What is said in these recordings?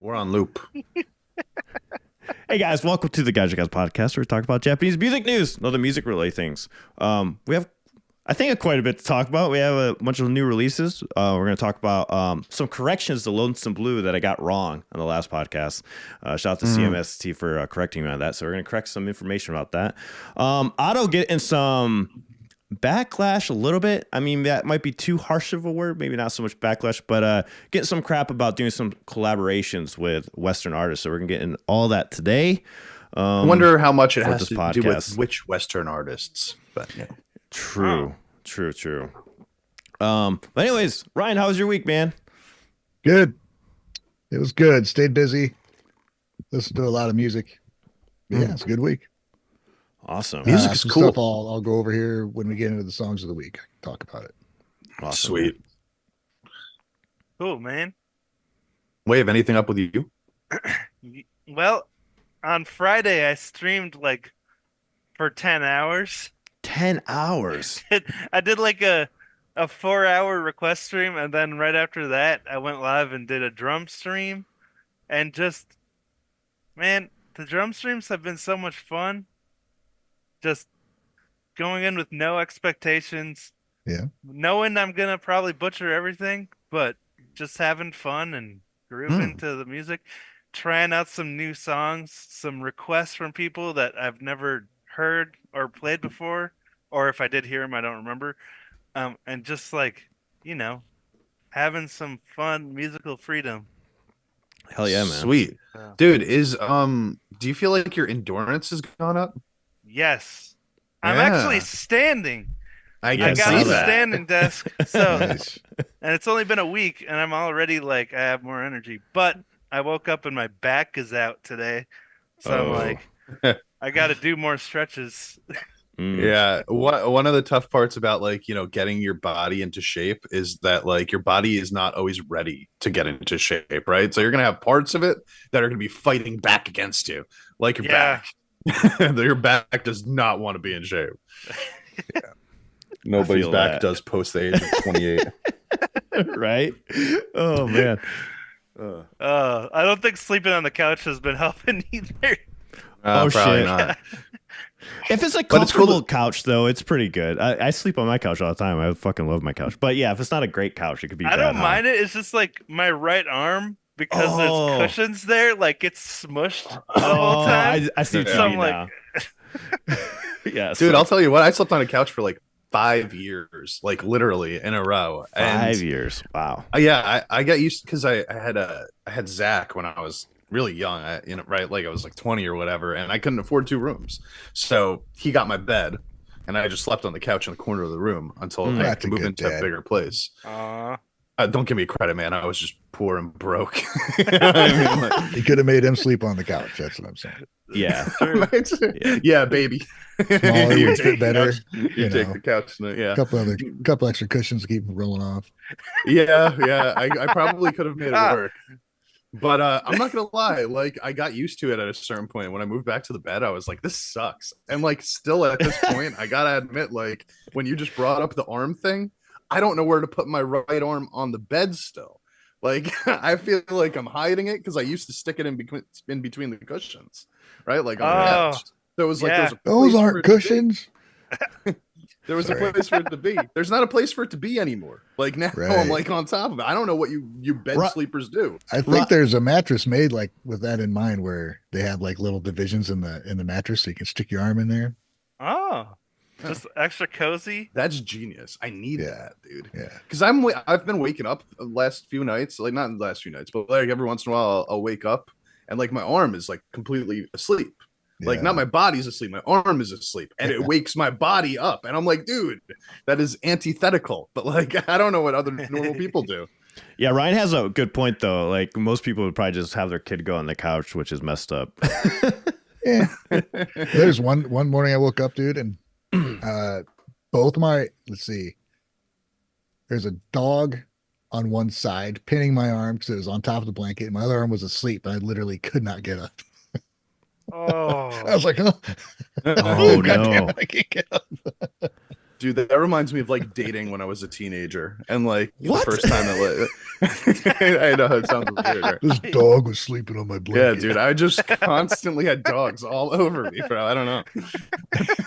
We're on loop. Hey guys, welcome to the Gaijin Guys podcast where we talk about Japanese music news and other music related things. We have, I think, quite a bit to talk about. We have a bunch of new releases. We're going to talk about some corrections to Lonesome Blue that I got wrong on the last podcast. Shout out to CMST for correcting me on that. So we're going to correct some information about that. Otto getting some backlash a little bit. I mean, that might be too harsh of a word, maybe not so much backlash, but getting some crap about doing some collaborations with Western artists. So we're gonna get in all that today. I wonder how much it has this to podcast. do with which Western artists. But yeah. True. But anyways, Ryan, how was your week, man? Good. It was good. Stayed busy. Listened to a lot of music. Yeah, it's a good week. Awesome. Music is some cool. Stuff I'll go over here when we get into the songs of the week. I can talk about it. Awesome. Sweet. Cool, man. Wave, anything up with you? Well, on Friday I streamed like for 10 hours. 10 hours. I did like a 4-hour request stream, and then right after that I went live and did a drum stream. And just, man, the drum streams have been so much fun. Just going in with no expectations. Yeah. Knowing I'm gonna probably butcher everything, but just having fun and grooving to the music, trying out some new songs, some requests from people that I've never heard or played before, or if I did hear them, I don't remember. And just like, having some fun musical freedom. Hell yeah, man. Sweet. Yeah. Dude, do you feel like your endurance has gone up? Yes. I'm Yeah. actually standing. I I can got see a that. standing desk, so Nice. and it's only been a week, and I'm already like I have more energy. But I woke up and my back is out today, so I'm like, I got to do more stretches. Yeah, one of the tough parts about getting your body into shape is that your body is not always ready to get into shape, right? So you're gonna have parts of it that are gonna be fighting back against you, like your Yeah. back. Your back does not want to be in shape. Nobody's feel back that. does post the age of 28. Right? Oh, man. I don't think sleeping on the couch has been helping either. Oh, Probably shit. not. If it's a But it's cool comfortable couch, though, it's pretty good. I sleep on my couch all the time. I fucking love my couch. But yeah, if it's not a great couch, it could be I bad. don't mind it. It's just like my right arm, because Oh. there's cushions there, like it's smushed the whole Oh, time. I see what Yeah. you So mean I'm like, now. Yeah, Dude, I'll tell you what, I slept on a couch for 5 years, literally in a row. 5 years. Wow. I got used because I had Zach when I was really young. Right, I was 20 or whatever, and I couldn't afford 2 rooms, so he got my bed, and I just slept on the couch in the corner of the room until I That's could a move good into a dad. bigger place. Don't give me credit, man. I was just poor and broke. You could have made him sleep on the couch. That's what I'm saying. Yeah. Yeah, baby. Smaller You would take fit the better. couch. You take the couch. Yeah. Couple extra cushions to keep him rolling off. Yeah. I probably could have made it work. But I'm not gonna lie, I got used to it at a certain point. When I moved back to the bed, I was like, this sucks. And still at this point, I gotta admit, when you just brought up the arm thing, I don't know where to put my right arm on the bed still. I feel like I'm hiding it because I used to stick it in between the cushions, right? On the couch. So it was yeah. there's a Those place for aren't it to be. cushions. There was Sorry. a place for it to be. There's not a place for it to be anymore. Now I'm Right. on top of it. I don't know what you bed Ru- sleepers do. I think there's a mattress made with that in mind, where they have little divisions in the mattress, so you can stick your arm in there. Oh, just extra cozy. That's genius. I need Yeah. that, dude. Yeah. Because I've been waking up the last few nights, not the last few nights, but every once in a while I'll wake up and my arm is completely asleep. Yeah. Not my body's asleep, my arm is asleep, and it wakes my body up, and I'm like, dude, that is antithetical. But I don't know what other normal people do. Yeah, Ryan has a good point, though. Most people would probably just have their kid go on the couch, which is messed up. Yeah. There's one morning I woke up, dude, and both let's see, there's a dog on one side pinning my arm because it was on top of the blanket, and my other arm was asleep, and I literally could not get up. I Oh, was like, oh, Oh, God no. damn it, I can't get up. Dude, that reminds me of like dating when I was a teenager, and like What? the first time I know it sounds weird. Right? This dog was sleeping on my Yeah, blanket. dude, I just constantly had dogs all over me, bro. I don't know.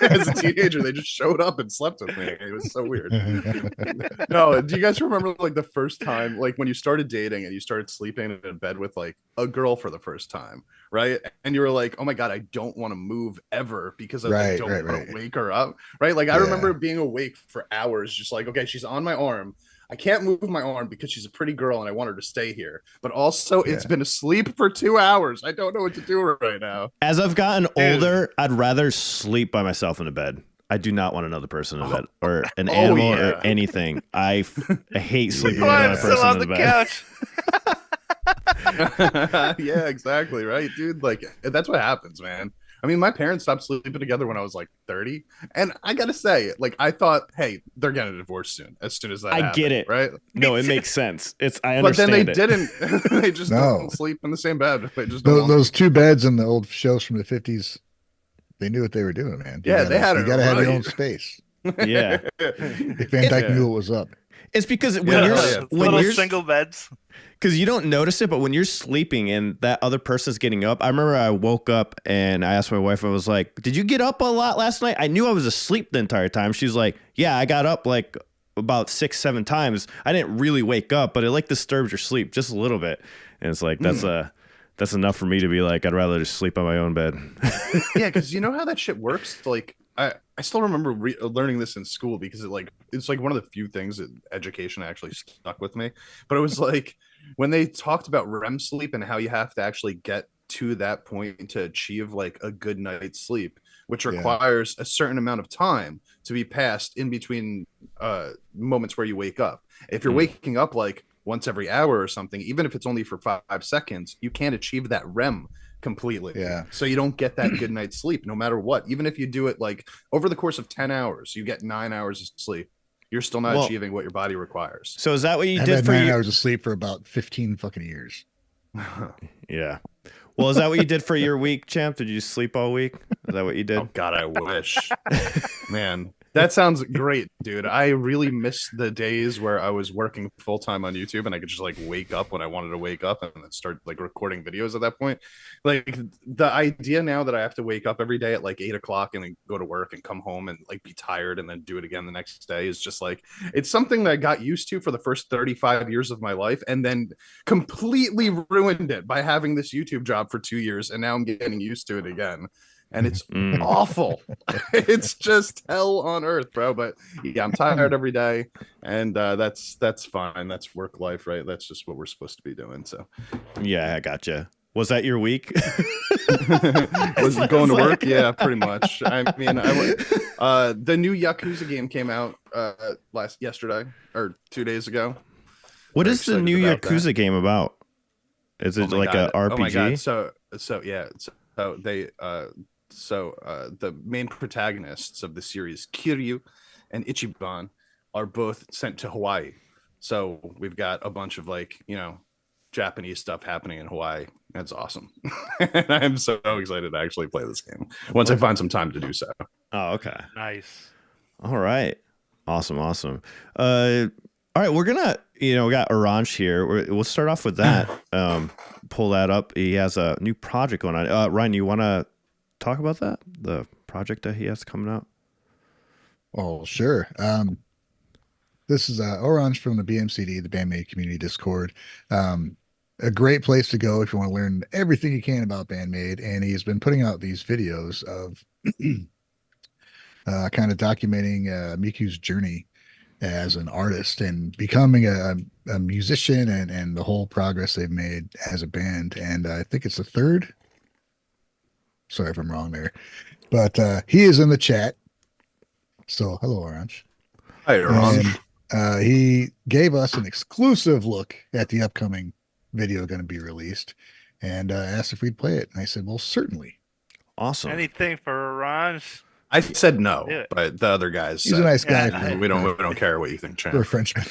As a teenager, they just showed up and slept with me. It was so weird. No, do you guys remember like the first time, like when you started dating and you started sleeping in bed with like a girl for the first time, right? And you were like, oh my God, I don't want to move ever because I don't want to wake her up, right? Like I remember being awake for hours, just like, okay, she's on my arm. I can't move my arm because she's a pretty girl and I want her to stay here. But also, it's been asleep for 2 hours. I don't know what to do right now. As I've gotten older, I'd rather sleep by myself in a bed. I do not want another person in bed or an animal or anything. I hate sleeping with another person in the couch. Yeah, exactly. Right, dude. Like that's what happens, man. I mean, my parents stopped sleeping together when I was like 30. And I got to say, like, I thought, hey, they're getting a divorce soon, as soon as that happened, get it. Right? No, it makes sense. I understand. But then they didn't. They just don't sleep in the same bed. They just those two beds in the old shows from the 50s, they knew what they were doing, man. They had it. You got to have your own space. Yeah. Van Dyke knew what was up. It's because when you're single beds, because you don't notice it, but when you're sleeping and that other person's getting up, I remember I woke up and I asked my wife, I was like, did you get up a lot last night? I knew I was asleep the entire time. She's like, yeah, I got up like about 6-7 times. I didn't really wake up, but it like disturbs your sleep just a little bit. And it's like, that's enough for me to be like, I'd rather just sleep on my own bed. Yeah, because you know how that shit works? Like, I still remember learning this in school because it's like one of the few things that education actually stuck with me. But it was like when they talked about REM sleep and how you have to actually get to that point to achieve like a good night's sleep, which requires a certain amount of time to be passed in between moments where you wake up. If you're waking up like once every hour or something, even if it's only for 5 seconds, you can't achieve that REM completely. Yeah. So you don't get that good night's sleep no matter what. Even if you do it like over the course of 10 hours, you get 9 hours of sleep. You're still not achieving what your body requires. So is that what you I've did had for 9 hours of sleep for about 15 fucking years. Yeah. Well, is that what you did for your week, champ? Did you sleep all week? Is that what you did? Oh God, I wish. Man, that sounds great, dude. I really miss the days where I was working full time on YouTube and I could just like wake up when I wanted to wake up and then start like recording videos at that point. Like the idea now that I have to wake up every day at like 8 o'clock and then go to work and come home and like be tired and then do it again the next day is just like, it's something that I got used to for the first 35 years of my life and then completely ruined it by having this YouTube job for 2 years. And now I'm getting used to it again. And it's awful. It's just hell on earth, bro. But yeah, I'm tired every day, and that's fine. That's work life, right? That's just what we're supposed to be doing. So yeah, I gotcha. Was that your week? Was it going to work? Yeah, pretty much. I mean, the new Yakuza game came out yesterday or 2 days ago. What is the new Yakuza game about? Is it like a RPG? Oh my God. So yeah. So they the main protagonists of the series, Kiryu and Ichiban, are both sent to Hawaii. So we've got a bunch of like, Japanese stuff happening in Hawaii. That's awesome. And I'm so excited to actually play this game once I find some time to do so. Oh, okay. Nice. All right. Awesome. All right. We're going to, we got Ohrenje here. We'll start off with that. Pull that up. He has a new project going on. Ryan, you want to talk about that? The project that he has coming out? Oh, sure. This is Ohrenje from the BMCD, the Band-Maid community Discord. A great place to go if you want to learn everything you can about Band-Maid. And he's been putting out these videos of kind of documenting Miku's journey as an artist and becoming a musician and the whole progress they've made as a band. And I think it's the third. Sorry if I'm wrong there, but he is in the chat. So hello, Ohrenje. Hi, Ohrenje. And he gave us an exclusive look at the upcoming video going to be released and asked if we'd play it. And I said, well, certainly. Awesome. Anything for Ohrenje? I said no, but the other guys He's a nice guy. we don't care what you think, champ. We're Frenchmen.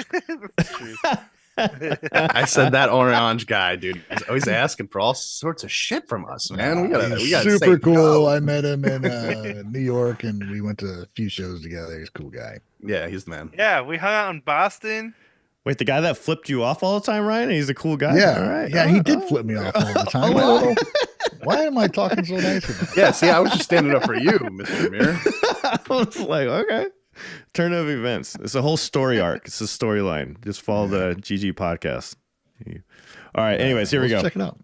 I said that Orange guy, dude. He's always asking for all sorts of shit from us, man. We gotta super say cool. no. I met him in New York, and we went to a few shows together. He's a cool guy. Yeah, he's the man. Yeah, we hung out in Boston. Wait, the guy that flipped you off all the time, Ryan? He's a cool guy. Yeah, all right. yeah, he did flip me off all the time. I don't know. Why am I talking so nice about it? Yeah, see, I was just standing up for you, Mr. Mir. I was like, okay. Turn of events. It's a whole story arc. It's a storyline. Just follow the GG podcast. All right. Anyways, here we go. Check it out.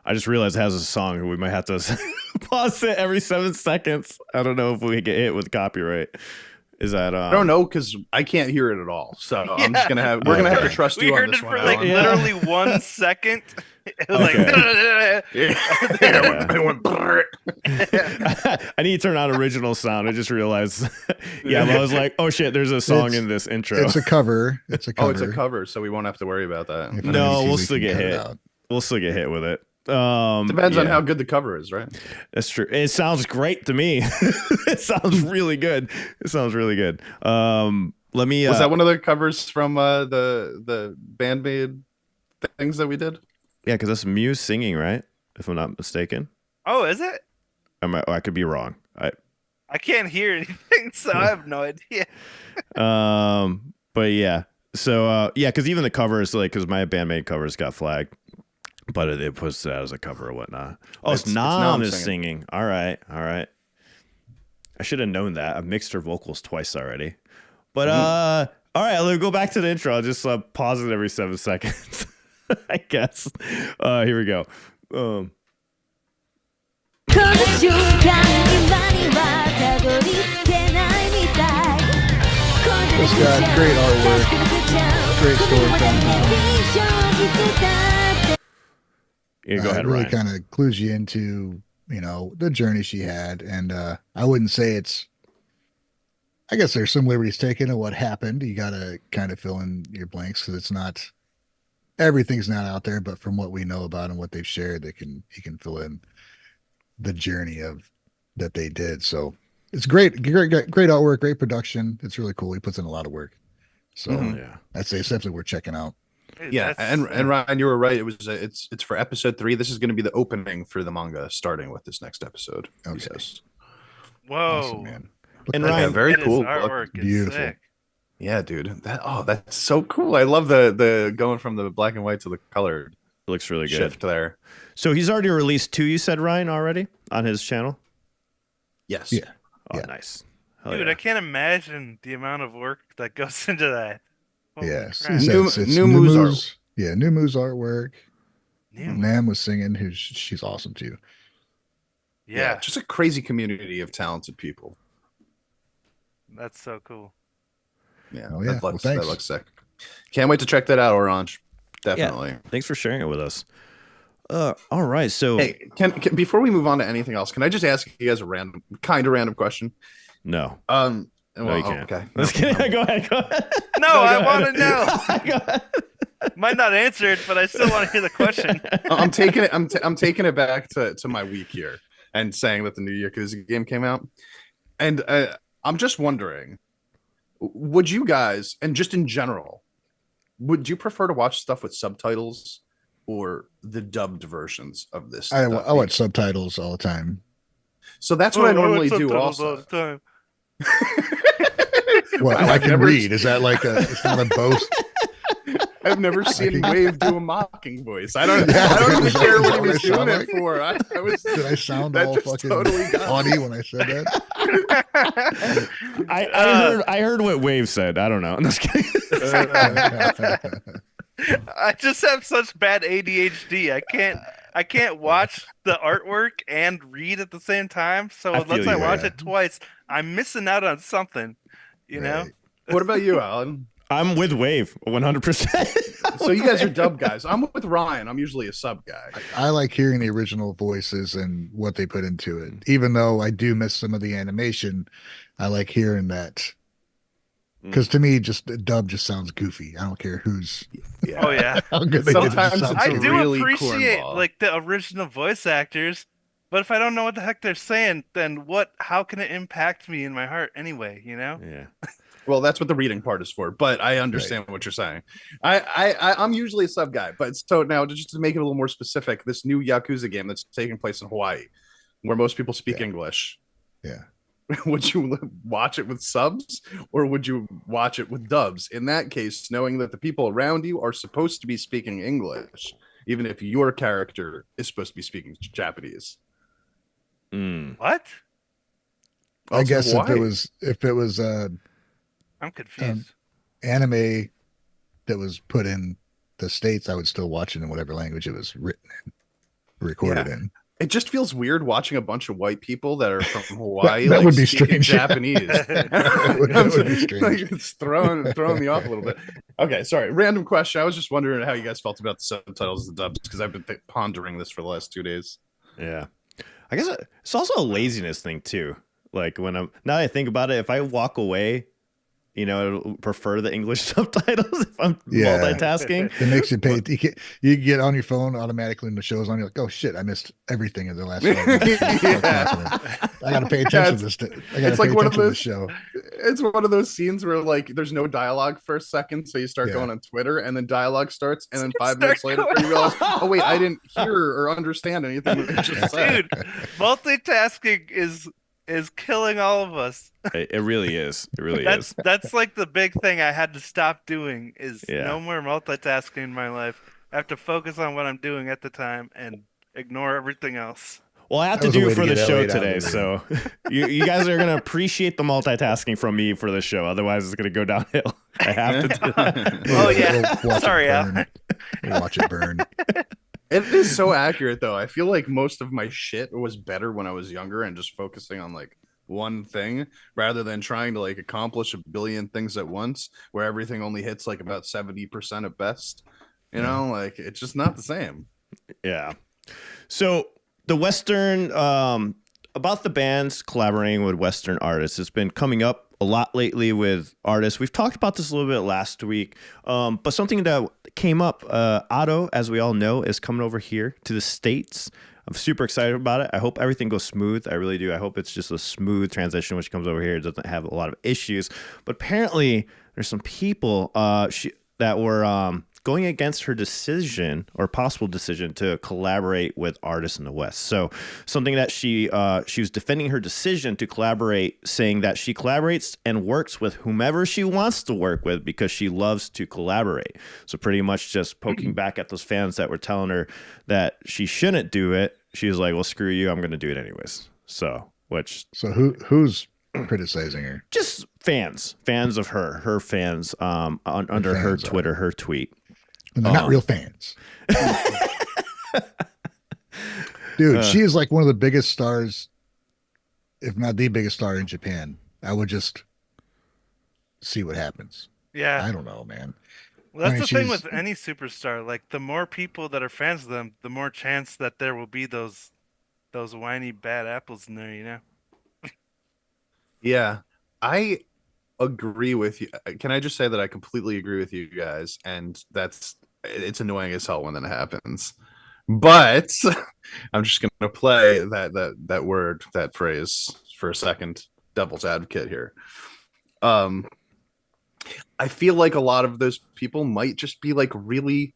I just realized it has a song. We might have to pause it every 7 seconds. I don't know if we get hit with copyright. Is that? I don't know because I can't hear it at all. So I'm just gonna have. We're gonna have to trust We you on heard this it one. for like Alan. literally 1 second. It was like. It went brrrt. I need to turn on original sound. I just realized. Yeah, I was like, oh shit, there's a song in this intro. It's a cover. It's a cover. Oh, it's a cover, so we won't have to worry about that. If No, anything, we'll we still can get cut it hit. out. We'll still get hit with it. Depends on yeah. how good the cover is, right? That's true. It sounds great to me. It sounds really good. It sounds really good. Let me. Was that one of the covers from the Band-Maid things that we did? Yeah, because that's Muse singing, right? If I'm not mistaken. Oh, is it? I could be wrong. I can't hear anything, so I have no idea. But yeah. So yeah, because even the covers, like, because my Band-Maid covers got flagged, but it puts that as a cover or whatnot. Oh, it's Nam is singing. All right. I should have known that. I've mixed her vocals twice already. But all right, let's go back to the intro. I'll just pause it every 7 seconds. I guess. Here we go. It's got great artwork, great storytelling. Yeah, go ahead, it really Ryan. kind of clues you into, the journey she had. And I wouldn't say I guess there's some liberties taken of what happened. You got to kind of fill in your blanks because everything's not out there, but from what we know about and what they've shared, you can fill in the journey that they did. So it's great artwork, great production. It's really cool. He puts in a lot of work. So yeah. I'd say it's definitely worth checking out. Yeah, and Ryan, you were right. It's for episode 3. This is going to be the opening for the manga, starting with this next episode. Okay. He says. Whoa, Awesome, man. And Yeah, Ryan, very cool. Artwork is Beautiful. sick. Yeah, dude. That's so cool. I love the going from the black and white to the colored it looks really good. shift there. So he's already released 2, you said, Ryan, already on his channel? Yes. Yeah. Oh, Yeah. nice. Hell Dude, yeah. I can't imagine the amount of work that goes into that. Holy Yes. crap. It's New Moo's Moo's. Yeah, New Moo's artwork. New Nam was singing, she's awesome too. Yeah, Just a crazy community of talented people. that's so cool. Yeah. Oh, yeah. That Well, looks thanks. sick. Can't wait to check that out, Orange. Definitely. Thanks for sharing it with us. All right. So Hey, can before we move on to anything else, can I just ask you guys a random question? no. Well, No, you can't. okay. Let's go ahead. Go ahead. No, I want to know. Go ahead. Might not answer it, but I still want to hear the question. I'm taking it. I'm taking it back to my week here and saying that the new Yakuza game came out, and I'm just wondering, would you guys, and just in general, would you prefer to watch stuff with subtitles or the dubbed versions of this? I stuff? watch subtitles all the time. So that's what I normally do. Subtitles all Also, the time. Well, I I've can never- read. Is that like it's not a boast? I've never seen Wave do a mocking voice. I don't Yeah, even is that- care is what that he was what I sound doing it like? for. I was. Did I sound That all just fucking totally got haughty when I said that? I heard what Wave said. I don't know. I'm just kidding. I just have such bad ADHD. I can't watch the artwork and read at the same time. So I feel unless I you, watch yeah. it twice, I'm missing out on something. You know? Right. What about you, Alan? I'm with Wave 100%. So you guys are dub guys. I'm with Ryan. I'm usually a sub guy. I like hearing the original voices and what they put into it. Even though I do miss some of the animation, I like hearing that. Because to me, just the dub just sounds goofy. I don't care who's. Yeah. Oh yeah. How good they did it. Sometimes Just it's I sounds do really appreciate cornball. like the original voice actors, but if I don't know what the heck they're saying, then what? How can it impact me in my heart anyway? You know? Yeah. Well, that's what the reading part is for. But I understand what you're saying. I'm usually a sub guy, but so now just to make it a little more specific, this new Yakuza game that's taking place in Hawaii, where most people speak English. Yeah. Would you watch it with subs or would you watch it with dubs? In that case, knowing that the people around you are supposed to be speaking English, even if your character is supposed to be speaking Japanese. What? I guess if Hawaii. it was I'm confused. anime that was put in the States, I would still watch it in whatever language it was written in, recorded in. It just feels weird watching a bunch of white people that are from Hawaii. That like, would be speaking strange. Japanese. That would be strange. Like, it's throwing me off a little bit. Okay, sorry. Random question. I was just wondering how you guys felt about the subtitles and the dubs because I've been pondering this for the last 2 days. Yeah. I guess it's also a laziness thing too. Like now that I think about it, if I walk away, I prefer the English subtitles if I'm multitasking. It makes you pay. You get on your phone automatically and the show's on. You're like, oh shit, I missed everything in the last 5 minutes. I got to pay attention to this. I got to pay attention to the show. It's one of those scenes where like there's no dialogue for a second, so you start going on Twitter, and then dialogue starts, and then 5 minutes later you realize, oh wait, I didn't hear or understand anything that you just said. Dude, multitasking is killing all of us. It really is. It really is. That's like the big thing I had to stop doing is no more multitasking in my life. I have to focus on what I'm doing at the time and ignore everything else. Well, I have to do it for the show today, so you guys are gonna appreciate the multitasking from me for the show. Otherwise, it's gonna go downhill. I have to do that. Oh yeah. Sorry, Al. We'll watch it burn. It is so accurate, though. I feel like most of my shit was better when I was younger and just focusing on like one thing rather than trying to like accomplish a billion things at once where everything only hits like about 70% at best. You know, like it's just not the same. Yeah. So the Western, about the bands collaborating with Western artists, it's been coming up a lot lately with artists. We've talked about this a little bit last week, but something that came up, Otto, as we all know, is coming over here to the States. I'm super excited about it. I hope everything goes smooth. I really do. I hope it's just a smooth transition when she comes over here. It doesn't have a lot of issues. But apparently, there's some people that were going against her decision or possible decision to collaborate with artists in the West. So something that she was defending her decision to collaborate, saying that she collaborates and works with whomever she wants to work with because she loves to collaborate. So pretty much just poking back at those fans that were telling her that she shouldn't do it. She was like, well, screw you. I'm going to do it anyways. So who's criticizing her? Just fans of her fans under her Twitter, her tweet. And they're not real fans. Dude, she is like one of the biggest stars, if not the biggest star in Japan. I would just see what happens. Yeah. I don't know, man. Well, that's the thing with any superstar. Like, the more people that are fans of them, the more chance that there will be those whiny bad apples in there, you know? Yeah. I agree with you. Can I just say that I completely agree with you guys, and it's annoying as hell when that happens. But I'm just gonna play that phrase for a second, devil's advocate here. I feel like a lot of those people might just be like really,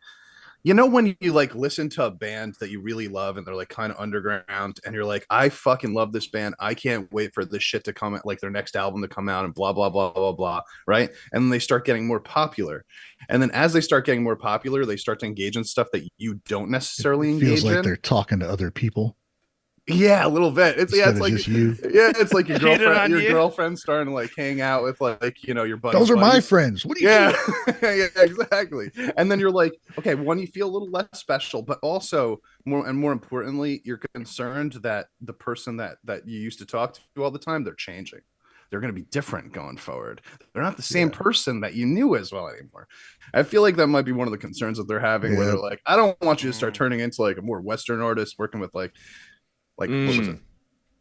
when you like listen to a band that you really love and they're like kind of underground and you're like, I fucking love this band. I can't wait for this shit to come out, like their next album to come out and blah, blah, blah, blah, blah. Right. And then they start getting more popular. And then as they start getting more popular, they start to engage in stuff that you don't necessarily engage in. Feels like they're talking to other people. Yeah, a little bit. It's like just you. Yeah, it's like your girlfriend starting to like hang out with like your buddies. Those are my friends. What do you do? Yeah, exactly. And then you're like, okay, one, you feel a little less special, but also more importantly, you're concerned that the person that you used to talk to all the time, they're changing. they're going to be different going forward. They're not the same person that you knew as well anymore. I feel like that might be one of the concerns that they're having, where they're like, I don't want you to start turning into like a more Western artist working with like what was it?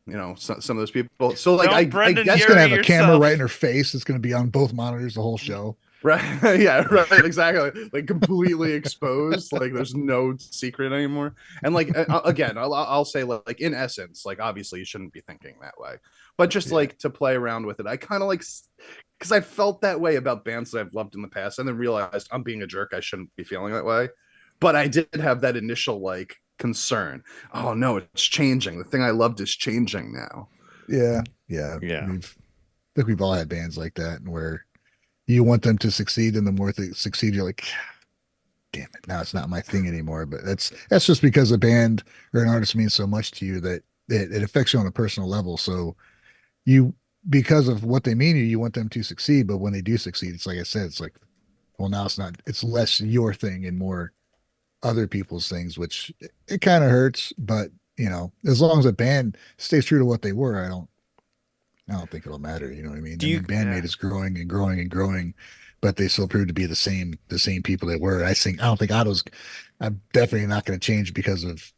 You know, some of those people. So like, I guess gonna have a camera right in her face. It's gonna be on both monitors the whole show. Right. Yeah, right. Exactly. Like completely exposed. Like there's no secret anymore. And like, again, I'll say like in essence, like obviously you shouldn't be thinking that way, but just like to play around with it, I kind of like, because I felt that way about bands that I've loved in the past, and then realized I'm being a jerk. I shouldn't be feeling that way. But I did have that initial like concern. Oh no, it's changing. The thing I loved is changing now. Yeah. I think we've all had bands like that, and where you want them to succeed, and the more they succeed, you're like, damn it, now it's not my thing anymore. But that's just because a band or an artist means so much to you that it affects you on a personal level. So you, because of what they mean to you, you want them to succeed. But when they do succeed, it's like I said, it's like, well, now it's less your thing and more other people's things, which it kind of hurts. But you know, as long as a band stays true to what they were, I don't think it'll matter. You know what I mean? Band-Maid is growing and growing and growing, but they still prove to be the same people they were. I don't think I'm definitely not going to change because of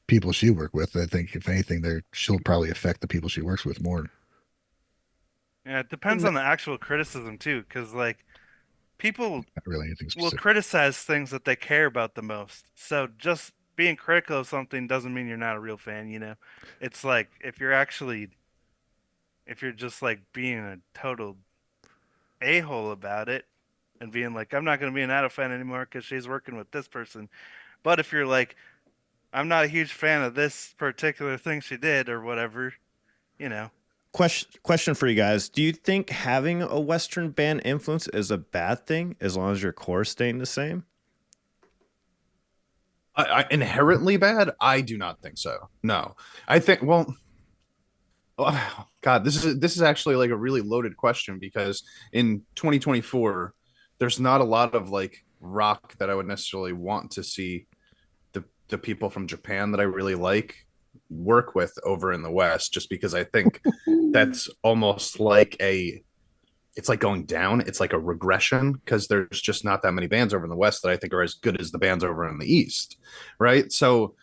people she worked with. I think if anything, she'll probably affect the people she works with more. Yeah, it depends on the actual criticism too, because like people will criticize things that they care about the most. So just being critical of something doesn't mean you're not a real fan. You know, it's like if you're just like being a total a-hole about it and being like, I'm not going to be an Idol fan anymore because she's working with this person. But if you're like, I'm not a huge fan of this particular thing she did or whatever, you know. Question for you guys. Do you think having a Western band influence is a bad thing as long as your core is staying the same? Inherently bad? I do not think so. No. I think, well, oh, God, this is actually like a really loaded question, because in 2024, there's not a lot of like rock that I would necessarily want to see the people from Japan that I really like work with over in the West, just because I think that's almost like it's like going down. It's like a regression, because there's just not that many bands over in the West that I think are as good as the bands over in the East, right? So,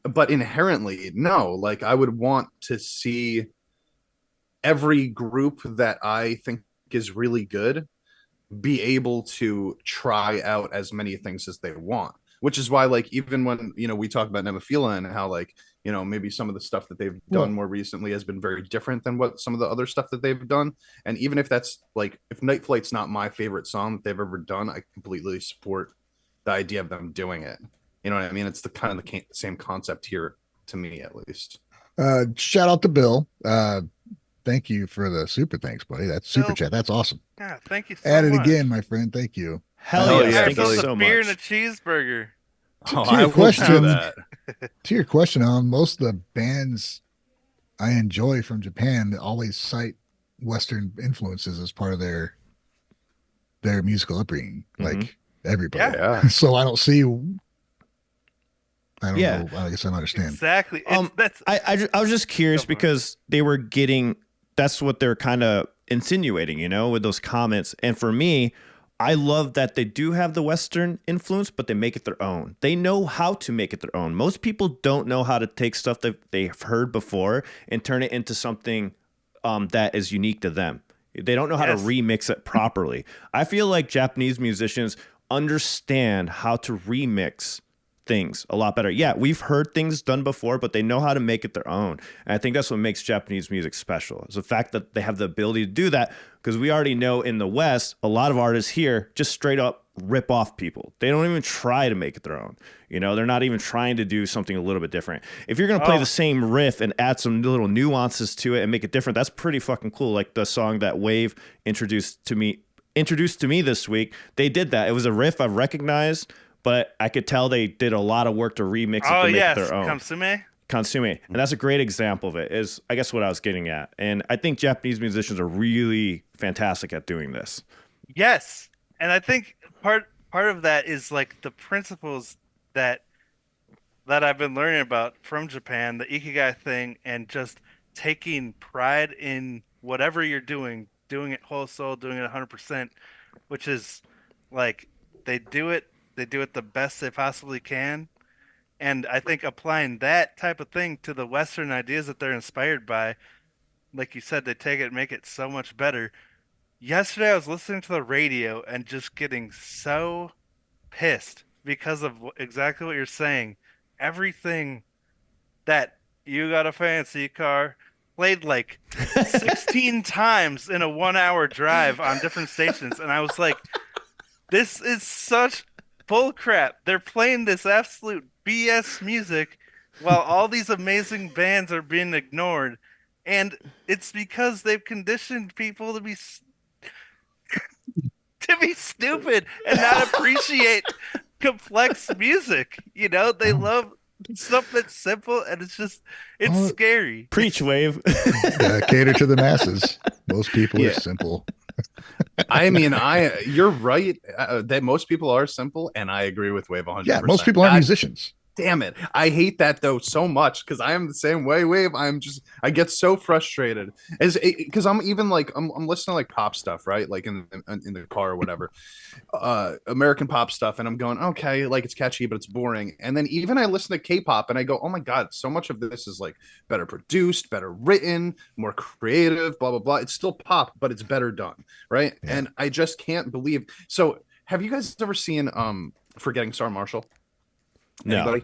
but inherently, no, like I would want to see every group that I think is really good be able to try out as many things as they want, which is why, like, even when, you know, we talk about Nemophila and how, like, you know, maybe some of the stuff that they've done more recently has been very different than what some of the other stuff that they've done. And even if that's like, if Night Flight's not my favorite song that they've ever done, I completely support the idea of them doing it. You know what I mean? It's the kind of the same concept here, to me at least. Shout out to Bill. Thank you for the super thanks, buddy. That's super chat. That's awesome. Yeah, thank you so Add much. it again, my friend. Thank you. Hell yeah. Thank you so much. Beer and a cheeseburger. To your question, to your question, on most of the bands I enjoy from Japan always cite Western influences as part of their musical upbringing, like everybody. Yeah. So I don't see. I don't know. I guess I don't understand. Exactly. I was just curious because they were getting. That's what they're kind of insinuating, you know, with those comments. And for me, I love that they do have the Western influence, but they make it their own. They know how to make it their own. Most people don't know how to take stuff that they've heard before and turn it into something that is unique to them. They don't know how to remix it properly. I feel like Japanese musicians understand how to remix things a lot better. Yeah, we've heard things done before, but they know how to make it their own. And I think that's what makes Japanese music special. Is the fact that they have the ability to do that, because we already know in the West, a lot of artists here just straight up rip off people. They don't even try to make it their own. You know, they're not even trying to do something a little bit different. If you're going to play the same riff and add some little nuances to it and make it different, that's pretty fucking cool. Like the song that Wave introduced to me this week, they did that. It was a riff I recognized, but I could tell they did a lot of work to remix it to make it their own. Komsume. And that's a great example of it, is I guess what I was getting at. And I think Japanese musicians are really fantastic at doing this. Yes. And I think part of that is like the principles that I've been learning about from Japan, the Ikigai thing, and just taking pride in whatever you're doing it whole soul, doing it 100%, which is like they do it the best they possibly can. And I think applying that type of thing to the Western ideas that they're inspired by, like you said, they take it and make it so much better. Yesterday, I was listening to the radio and just getting so pissed because of exactly what you're saying. Everything that You Got a Fancy Car played like 16 times in a 1 hour drive on different stations. And I was like, this is such bullcrap. They're playing this absolute BS music while all these amazing bands are being ignored. And it's because they've conditioned people to be stupid and not appreciate complex music. You know, they love stuff that's simple, and it's scary. Preach, Wave. Cater to the masses. Most people are simple. I mean, you're right that most people are simple, and I agree with Wave 100%. Yeah, most people aren't musicians. Damn it. I hate that though so much because I am the same way, Wave. I get so frustrated because I'm even like I'm listening to like pop stuff, right? Like in the car or whatever, American pop stuff, and I'm going, okay, like it's catchy, but it's boring. And then even I listen to K-pop and I go, oh my God, so much of this is like better produced, better written, more creative, blah, blah, blah. It's still pop, but it's better done, right? Yeah. And I just can't believe. So have you guys ever seen Forgetting Sarah Marshall? Anybody?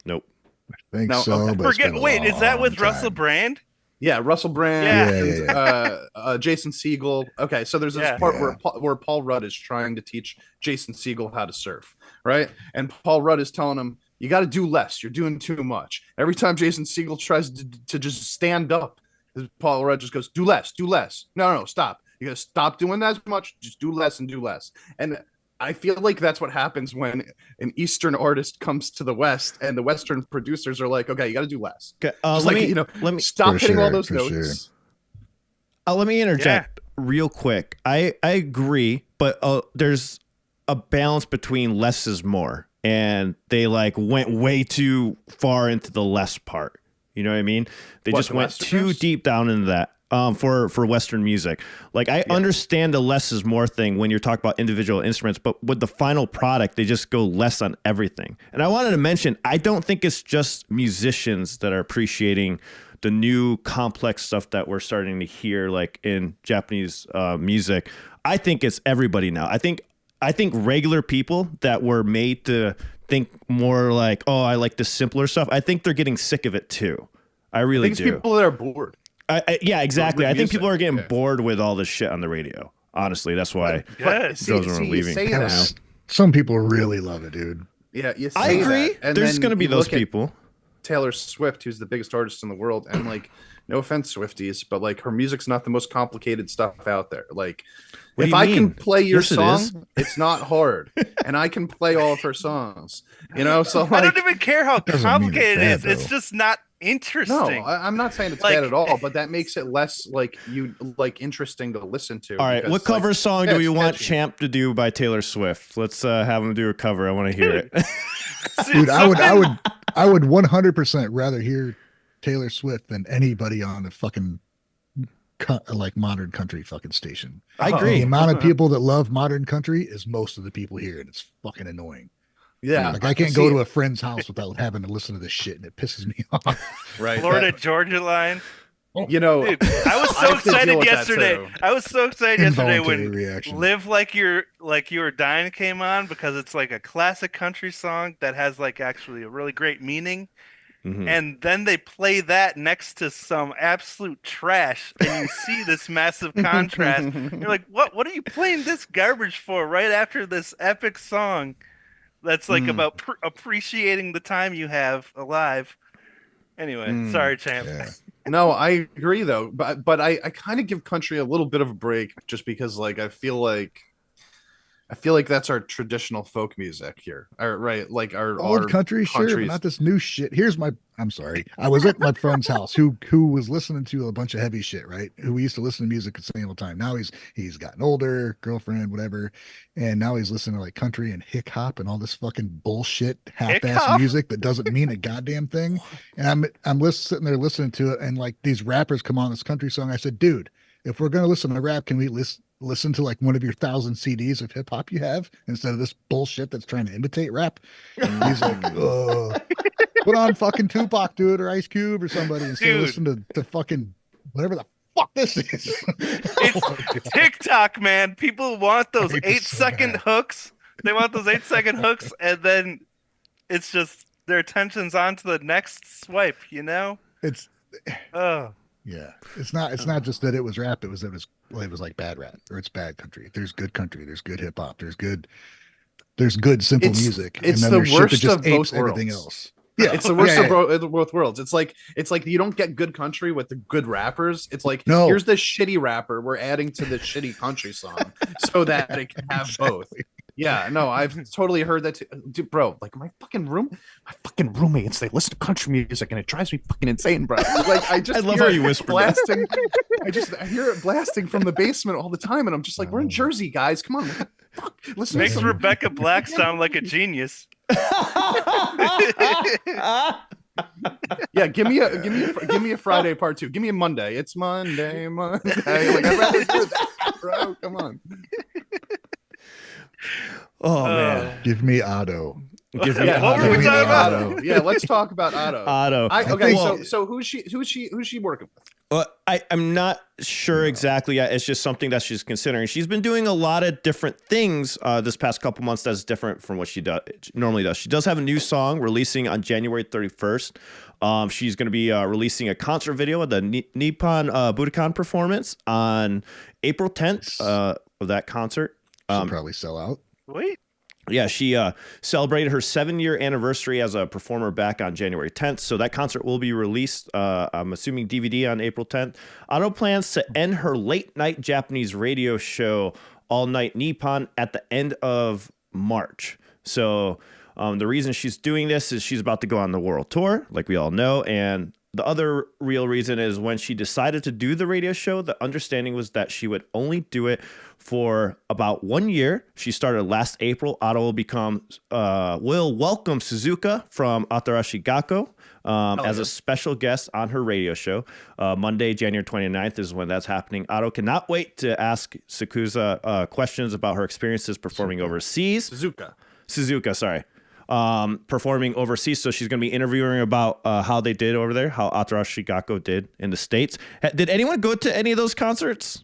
No. Nope. I think so. Okay. But wait, is that with Russell Brand? Yeah, Russell Brand. Yeah. Jason Segel. Okay, so there's this part where Paul Rudd is trying to teach Jason Segel how to surf, right? And Paul Rudd is telling him, you got to do less. You're doing too much. Every time Jason Segel tries to just stand up, Paul Rudd just goes, do less, do less. No, stop. You got to stop doing that as much. Just do less and do less. And I feel like that's what happens when an Eastern artist comes to the West, and the Western producers are like, "Okay, you got to do less." Okay, let me stop hitting all those notes. Let me interject real quick. I agree, but there's a balance between less is more, and they like went way too far into the less part. You know what I mean? They just went too deep down into that. For Western music, like I understand the less is more thing when you're talking about individual instruments, but with the final product, they just go less on everything. And I wanted to mention, I don't think it's just musicians that are appreciating the new complex stuff that we're starting to hear, like in Japanese music. I think it's everybody now. I think regular people that were made to think more like, oh, I like the simpler stuff. I think they're getting sick of it too. I really do. People that are bored. Yeah, exactly. I think people are getting bored with all this shit on the radio. Honestly, that's why those are leaving. Some people really love it, dude. Yeah, I agree. There's going to be those people. Taylor Swift, who's the biggest artist in the world, and like, no offense, Swifties, but like her music's not the most complicated stuff out there. Like, if I can play your song, it's not hard, and I can play all of her songs. You know, so like, I don't even care how complicated it is. It's just not interesting. No, I'm not saying it's bad at all, but that makes it less interesting to listen to. All right, what cover song do we want Champ to do by Taylor Swift? Let's have him do a cover. I want to hear it. Dude, I would 100% rather hear Taylor Swift than anybody on the fucking like modern country fucking station. I agree. The amount of people that love modern country is most of the people here, and it's fucking annoying. Yeah, like I can't go to a friend's house without having to listen to this shit, and it pisses me off. Right, Florida Georgia line. You know, dude, I was so excited yesterday. I was so excited yesterday when "Live Like You Were Dying" came on, because it's like a classic country song that has like actually a really great meaning. Mm-hmm. And then they play that next to some absolute trash, and you see this massive contrast. You're like, what are you playing this garbage for right after this epic song that's like about appreciating the time you have alive? Anyway, sorry, Champ. Yeah. No, I agree though, but I kind of give country a little bit of a break, just because like I feel like that's our traditional folk music here, right? Like our old country, sure, but not this new shit. I'm sorry. I was at my friend's house who was listening to a bunch of heavy shit, right? Who we used to listen to music and sing all the time. Now he's gotten older, girlfriend, whatever, and now he's listening to like country and hick hop and all this fucking bullshit half-ass music that doesn't mean a goddamn thing. And I'm sitting there listening to it, and like these rappers come on this country song. I said, dude, if we're gonna listen to rap, can we listen to like one of your 1,000 CDs of hip hop you have instead of this bullshit that's trying to imitate rap? And he's like, put on fucking Tupac, dude, or Ice Cube or somebody instead of listening to fucking whatever the fuck this is. It's TikTok, man. People want those 8-second hooks. They want those 8-second hooks, and then it's just their attention's on to the next swipe, you know? It's yeah. It's not just that it was rap, it was like bad rap, or it's bad country. There's good country, there's good hip hop, there's good simple music. It's and then the worst of both everything worlds. Else. Yeah, it's the worst of both worlds. It's like you don't get good country with the good rappers. It's like, here's the shitty rapper, we're adding to the shitty country song so that it can have both. Yeah, no, I've totally heard that too. Dude, bro. Like my fucking roommates, they listen to country music and it drives me fucking insane, bro. Like I love how you whisper blasting. I hear it blasting from the basement all the time, and I'm just like, we're in Jersey, guys. Come on, fuck. Listen. Makes Rebecca Black sound like a genius. Yeah, give me a Friday part 2. Give me a Monday. It's Monday. Like I'd rather do that, bro. Come on. Oh man, give me Otto. Give me what were we talking about? Otto. Yeah, let's talk about Otto. Otto. So who's she working with? I'm not sure exactly yet. It's just something that she's considering. She's been doing a lot of different things this past couple months that's different from what she normally does. She does have a new song releasing on January 31st. She's going to be releasing a concert video of the Nippon Budokan performance on April 10th of that concert. She'll probably sell out. Wait. Yeah, she celebrated her 7-year anniversary as a performer back on January 10th. So that concert will be released, I'm assuming DVD on April 10th. Otto plans to end her late night Japanese radio show, All Night Nippon, at the end of March. So the reason she's doing this is she's about to go on the world tour, like we all know. And the other real reason is when she decided to do the radio show, the understanding was that she would only do it for about 1 year. She started last April. Otto will welcome Suzuka from Atarashi Gakko as a special guest on her radio show. Monday, January 29th is when that's happening. Otto cannot wait to ask Sakusa questions about her experiences performing overseas. Suzuka, sorry. Performing overseas, so she's going to be interviewing about how they did over there, how Atarashi Gakko did in the States. Did anyone go to any of those concerts?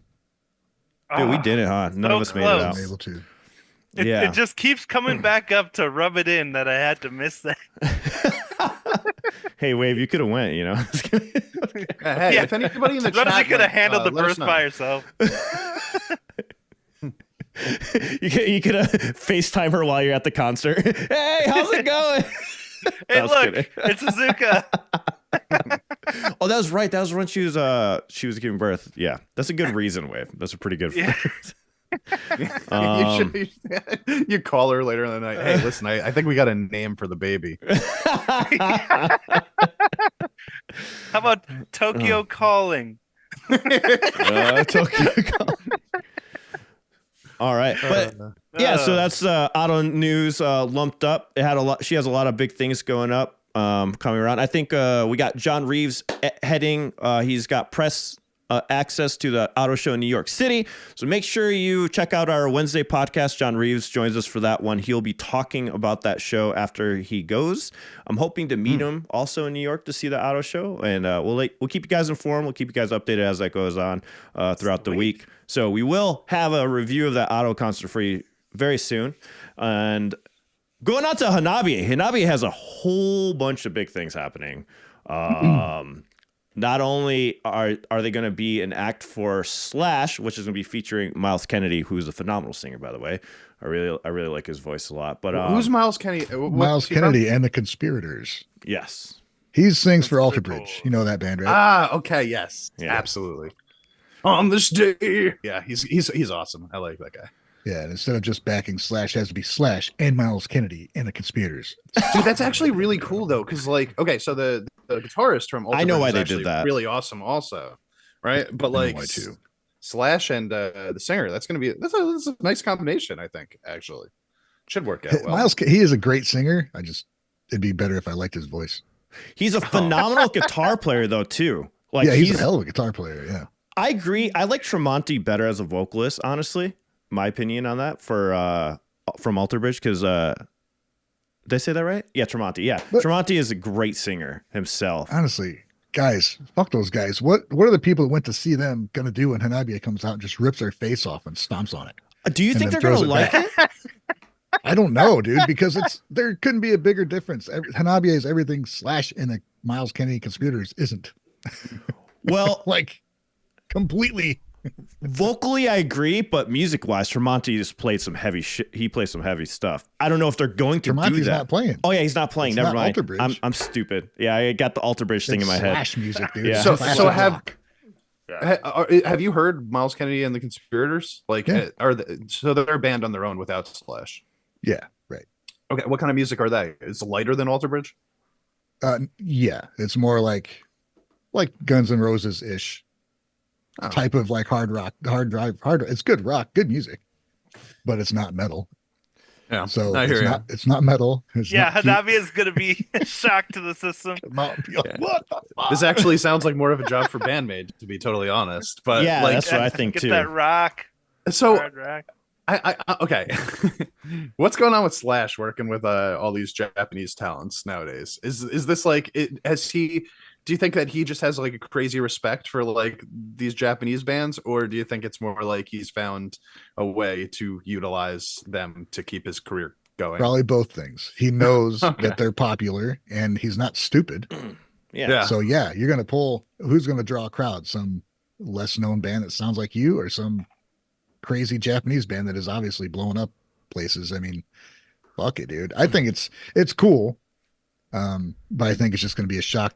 Dude, we didn't, huh? None of us made it out. Able to. It just keeps coming back up to rub it in that I had to miss that. Hey, Wave, you could have went, you know. Hey, if anybody in the chat, you could have handled the birth by yourself. You could FaceTime her while you're at the concert. Hey, how's it going? Hey, look, it's Suzuka. Oh, that was right. That was when she was giving birth. Yeah, that's a good reason, Wave. That's a pretty good. Yeah. You call her later in the night. Hey, listen, I think we got a name for the baby. How about Tokyo Calling? Tokyo Calling. All right, but yeah, so that's Otto news lumped up. It had a lot. She has a lot of big things going up, coming around. I think we got John Reeves heading. He's got press access to the Otto show in New York City. So make sure you check out our Wednesday podcast. John Reeves joins us for that one. He'll be talking about that show after he goes. I'm hoping to meet him also in New York to see the Otto show, and we'll keep you guys informed. We'll keep you guys updated as that goes on throughout the week. So we will have a review of that Otto concert for you very soon. And going on to Hanabie. Hanabie has a whole bunch of big things happening. Not only are they going to be an act for Slash, which is going to be featuring Miles Kennedy, who's a phenomenal singer, by the way. I really like his voice a lot. But who's Miles Kennedy? Miles Kennedy and the Conspirators. Yes, he sings for Alter Bridge. You know that band, right? Ah, okay, yes, yeah. Absolutely. On this day, yeah, he's awesome. I like that guy. Yeah, and instead of just backing Slash, it has to be Slash and Miles Kennedy and the Conspirators. Dude, that's actually really cool though, because like, okay, so the guitarist from Alter I know Bridge why is they actually did that. Really awesome, also, right? But like, Slash and the singer, that's a nice combination. I think actually should work out well. Miles, he is a great singer. It'd be better if I liked his voice. He's a phenomenal guitar player though too. Like he's a hell of a guitar player. Yeah. I agree. I like Tremonti better as a vocalist, honestly. My opinion on that from Alter Bridge, because did I say that right? Yeah, Tremonti. Yeah, But- Tremonti is a great singer himself. Honestly, guys, fuck those guys. What are the people that went to see them gonna do when Hanabie comes out and just rips their face off and stomps on it? Do you And think then they're gonna throws it like back. it? I don't know, dude, because there couldn't be a bigger difference. Hanabie is everything / in a Miles Kennedy Conspirators isn't. Well, Like completely. vocally, I agree, but music-wise, Tremonti just played some heavy shit. He plays some heavy stuff. I don't know if they're going to do Tremonti's that. not playing. Oh yeah, he's not playing. It's Never not mind. Alter Bridge. I'm stupid. Yeah, I got the Alter Bridge thing in my head. Slash music, dude. Yeah. So Classic have rock. have you heard Miles Kennedy and the Conspirators? Like, Yeah. so they're a band on their own without Slash. Yeah, right. Okay, what kind of music are they? Is it lighter than Alter Bridge? Yeah, it's more like Guns N' Roses ish Oh. type of like hard rock, hard. It's good rock, good music, but it's not metal. Yeah, So I hear you. it's not metal. It's Yeah, not cute. Hanabie is gonna be shocked to the system. Come out and be like, Yeah. what the fuck? This actually sounds like more of a job for Band-Maid, to be totally honest. But Yeah, like, that's what I think Get too. that rock, so hard rock. I okay. What's going on with Slash working with all these Japanese talents nowadays? Is this like has he? Do you think that he just has like a crazy respect for like these Japanese bands, or do you think it's more like he's found a way to utilize them to keep his career going? Probably both things. He knows Okay. that they're popular and he's not stupid. Yeah. So yeah, you're gonna pull who's gonna draw a crowd? Some less known band that sounds like you, or some crazy Japanese band that is obviously blowing up places. I mean, fuck it, dude. I think it's cool. But I think it's just gonna be a shock.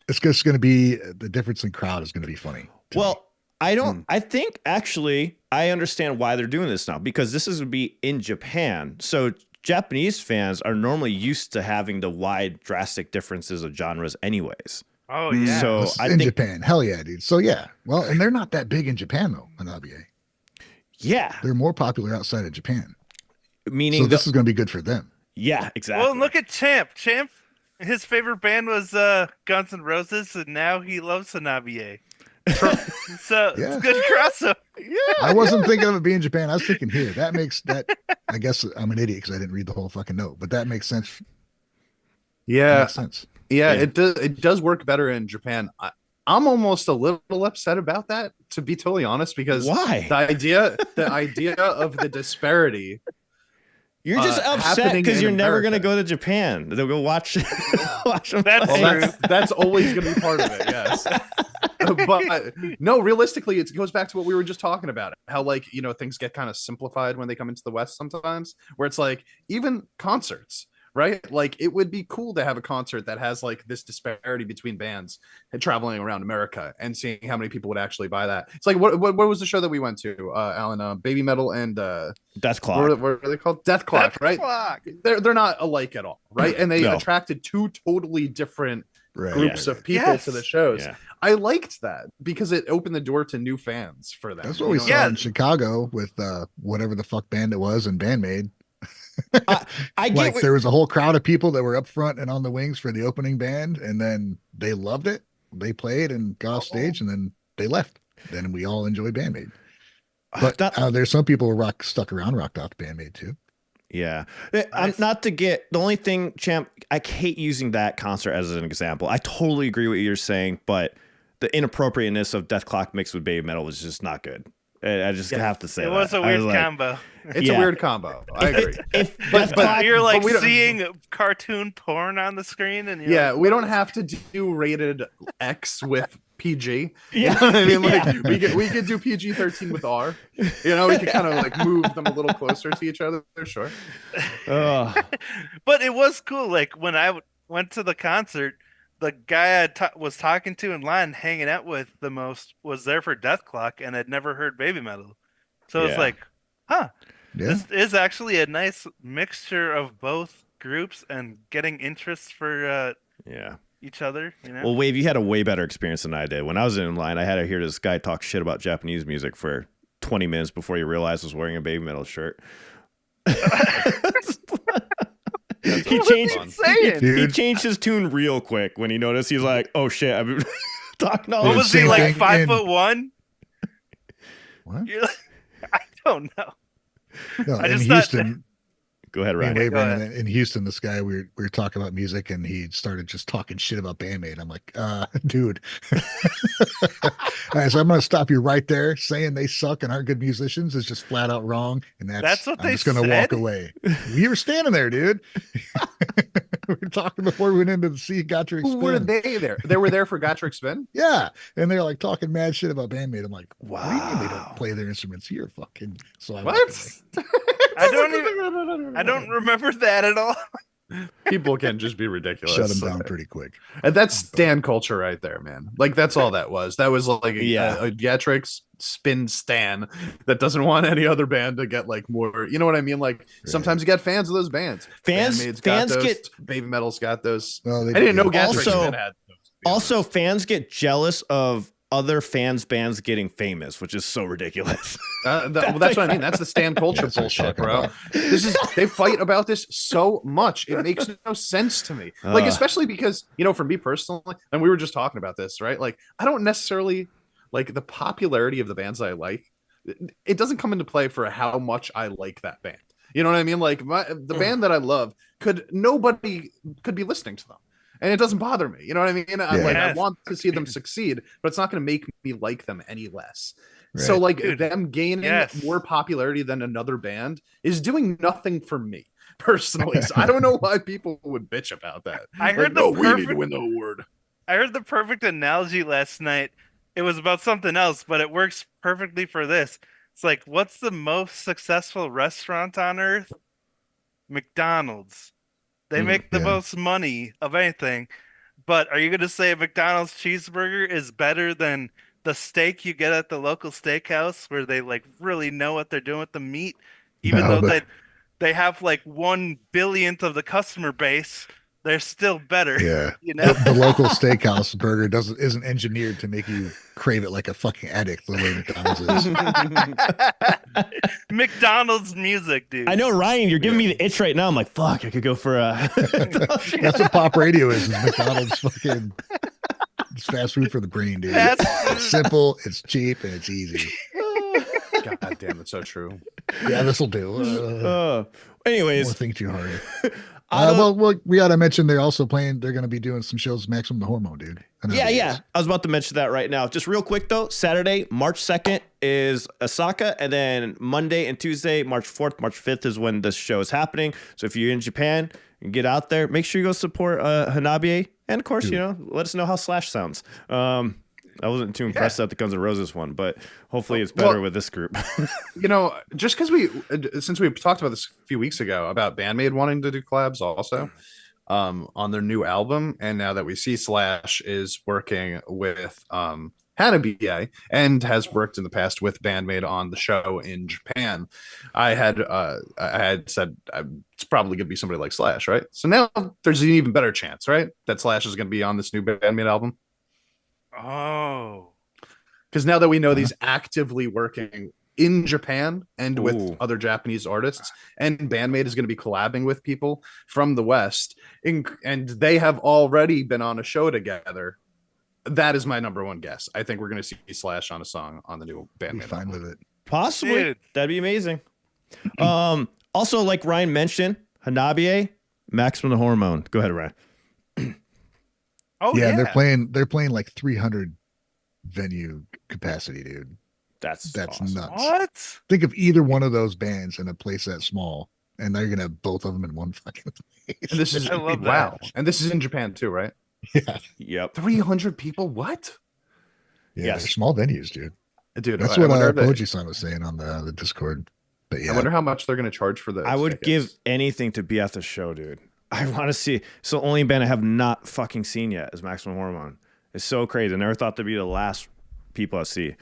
It's just gonna be the difference in crowd is gonna be funny. to me. Well, I don't. I think actually I understand why they're doing this now, because this is would be in Japan. So Japanese fans are normally used to having the wide, drastic differences of genres, anyways. Oh yeah. So This is I in think, Japan, hell yeah, dude. So yeah, well, and they're not that big in Japan though. Hanabie, yeah, they're more popular outside of Japan. meaning So this is gonna be good for them. yeah, exactly. Well, look at Champ. Champ, his favorite band was Guns N' Roses, and now he loves Hanabie. So Yeah. it's good crossover. I wasn't thinking of it being Japan. I was thinking here. That makes that. I guess I'm an idiot because I didn't read the whole fucking note, but that makes sense. That Yeah, makes sense. yeah, Yeah. it does work better in Japan. I'm almost a little upset about that, to be totally honest, because Why? the idea of the disparity. You're just upset happening because in you're never going to America. go to Japan. They'll go watch watch them. That's play. Well, true. that's always going to be part of it, yes. But no, realistically, it goes back to what we were just talking about. How like things get kind of simplified when they come into the West sometimes, where it's like even concerts. Right, like it would be cool to have a concert that has like this disparity between bands and traveling around America and seeing how many people would actually buy that. It's like what was the show that we went to, Alan? Baby Metal and Death Clock. what are they called? Death Clock, right? Clock. They're not alike at all, right? And they No. attracted two totally different Right. groups right, of people Yes. to the shows. Yeah. I liked that because it opened the door to new fans for them. That's what we know? saw Yeah. in Chicago with whatever the fuck band it was and Band-Maid. I get Like what- there was a whole crowd of people that were up front and on the wings for the opening band, and then they loved it. They played and got off stage, and then they left. Then we all enjoyed Band-Maid. But that- there's some people who stuck around, rocked out to Band-Maid too. yeah. Nice. Not to get the only thing, Champ. I hate using that concert as an example. I totally agree with what you're saying, but the inappropriateness of Death Clock mixed with Baby Metal was just not good. I just have to say It that. was a I weird like, combo. It's Yeah. a weird combo. I agree. If But- Death but Clock, You're like we don't- seeing cartoon porn on the screen, and you're Yeah, like, we don't have to do rated X with PG. Yeah. You know what I mean, like Yeah. we could do PG-13 with R. We could kind of like move them a little closer to each other. Sure. Ugh. But it was cool. Like when I went to the concert, the guy I was talking to in line, hanging out with the most, was there for Death Clock and had never heard Baby Metal. So it's Yeah. like, huh, Yeah. this is actually a nice mixture of both groups and getting interest for Yeah. each other. You know, Well, Wave, you had a way better experience than I did. When I was in line, I had to hear this guy talk shit about Japanese music for 20 minutes before he realized I was wearing a Baby Metal shirt. he changed fun. saying. he Dude. changed his tune real quick when he noticed. He's like, "Oh shit, I've been Talking all What Dude, was he same like? thing 5'1"? What? You're like, I don't know. No, I in just thought- Houston, Go ahead, me and Ryan. Go Wavering ahead. in Houston, this guy we were talking about music, and he started just talking shit about Band-Maid. I'm like, dude. All right, so I'm gonna stop you right there. Saying they suck and aren't good musicians is just flat out wrong, and That's what I'm they just gonna said? walk away. You were standing there, dude. We were talking before we went into the sea. Got your Who were spin. they there? They were there for Gotrek Spin? Yeah, and they're like talking mad shit about Band-Maid. I'm like, what do you mean they Wow. don't play their instruments? You're fucking. So I walked What? I don't remember that at all. People can just be away. ridiculous. Shut them down pretty quick. And that's stan culture right there, man. Like that's all that was. That was like a Gatrix spin stan that doesn't want any other band to get like more. You know what I mean? Like sometimes you get fans of those bands. Band-Maid's got Fans those, get Baby Metal's got those. Well, I didn't know Gatrix Also- Spin had those. to be Also, honest. fans get jealous of other fans' bands getting famous, which is so ridiculous. Well, that's what I mean. That's the stan culture That's what I'm bullshit, talking bro. about. They fight about this so much. It makes no sense to me. Like, especially because, for me personally, and we were just talking about this, right? Like, I don't necessarily like the popularity of the bands I like. It doesn't come into play for how much I like that band. You know what I mean? Like the band that I love nobody could be listening to them. And it doesn't bother me. You know what I mean? I want to see them succeed, but it's not going to make me like them any less. Right. So like Dude, them gaining more popularity than another band is doing nothing for me personally. So I don't know why people would bitch about that. I heard no, the we need to perfect- win the award. I heard the perfect analogy last night. It was about something else, but it works perfectly for this. It's like, what's the most successful restaurant on earth? McDonald's. They make the most money of anything. But are you going to say a McDonald's cheeseburger is better than the steak you get at the local steakhouse where they like really know what they're doing with the meat? Even No, though but- they have like 1/1000th of the customer base, they're still better. Yeah. You know? The local steakhouse burger isn't engineered to make you crave it like a fucking addict the way McDonald's is. McDonald's music, dude. I know, Ryan, you're giving me the itch right now. I'm like, fuck, I could go for a. That's what pop radio is McDonald's fucking it's fast food for the brain, dude. Fast It's simple, it's cheap, and it's easy. God damn, it's so true. Yeah, this'll do. Anyways, Don't think too hard. out of- Well, we gotta mention they're also playing. They're gonna be doing some shows. Maximum the Hormone, dude. yeah. I was about to mention that right now. Just real quick though, Saturday, March 2nd is Osaka, and then Monday and Tuesday, March 4th, March 5th is when this show is happening. So if you're in Japan and get out there, make sure you go support Hanabie, and of course, Dude. let us know how Slash sounds. I wasn't too impressed at the Guns N' Roses one, but hopefully it's better with this group. Just because since we talked about this a few weeks ago about Band-Maid wanting to do collabs also on their new album, and now that we see Slash is working with Hanabie and has worked in the past with Band-Maid on the show in Japan, I had said it's probably going to be somebody like Slash, right? So now there's an even better chance, right, that Slash is going to be on this new Band-Maid album. Oh. Because now that we know he's actively working in Japan and with Ooh. other Japanese artists, and Band-Maid is going to be collabing with people from the West, and they have already been on a show together, that is my number one guess. I think we're going to see Slash on a song on the new Be Band-Maid fine album. with it. Possibly. Dude. That'd be amazing. Also, like Ryan mentioned, Hanabie, Maximum the Hormone. Go ahead, Ryan. Oh Yeah, yeah. and they're playing like 300 venue capacity, dude. That's That's awesome. nuts. What? Think of either one of those bands in a place that small, and they're gonna have both of them in one fucking place. And this is I love wow. that. And this is in Japan too, right? yeah, Yep. 300 people. What, yeah, Yes. they're small venues, dude. dude? That's I what wonder if they- Koji-san was saying on the Discord. But yeah, I wonder how much they're going to charge for this. I would give anything to be at the show, dude. I want to see. It's the only band I have not fucking seen yet is Maximum Hormone. It's so crazy. I never thought they'd be the last people I see.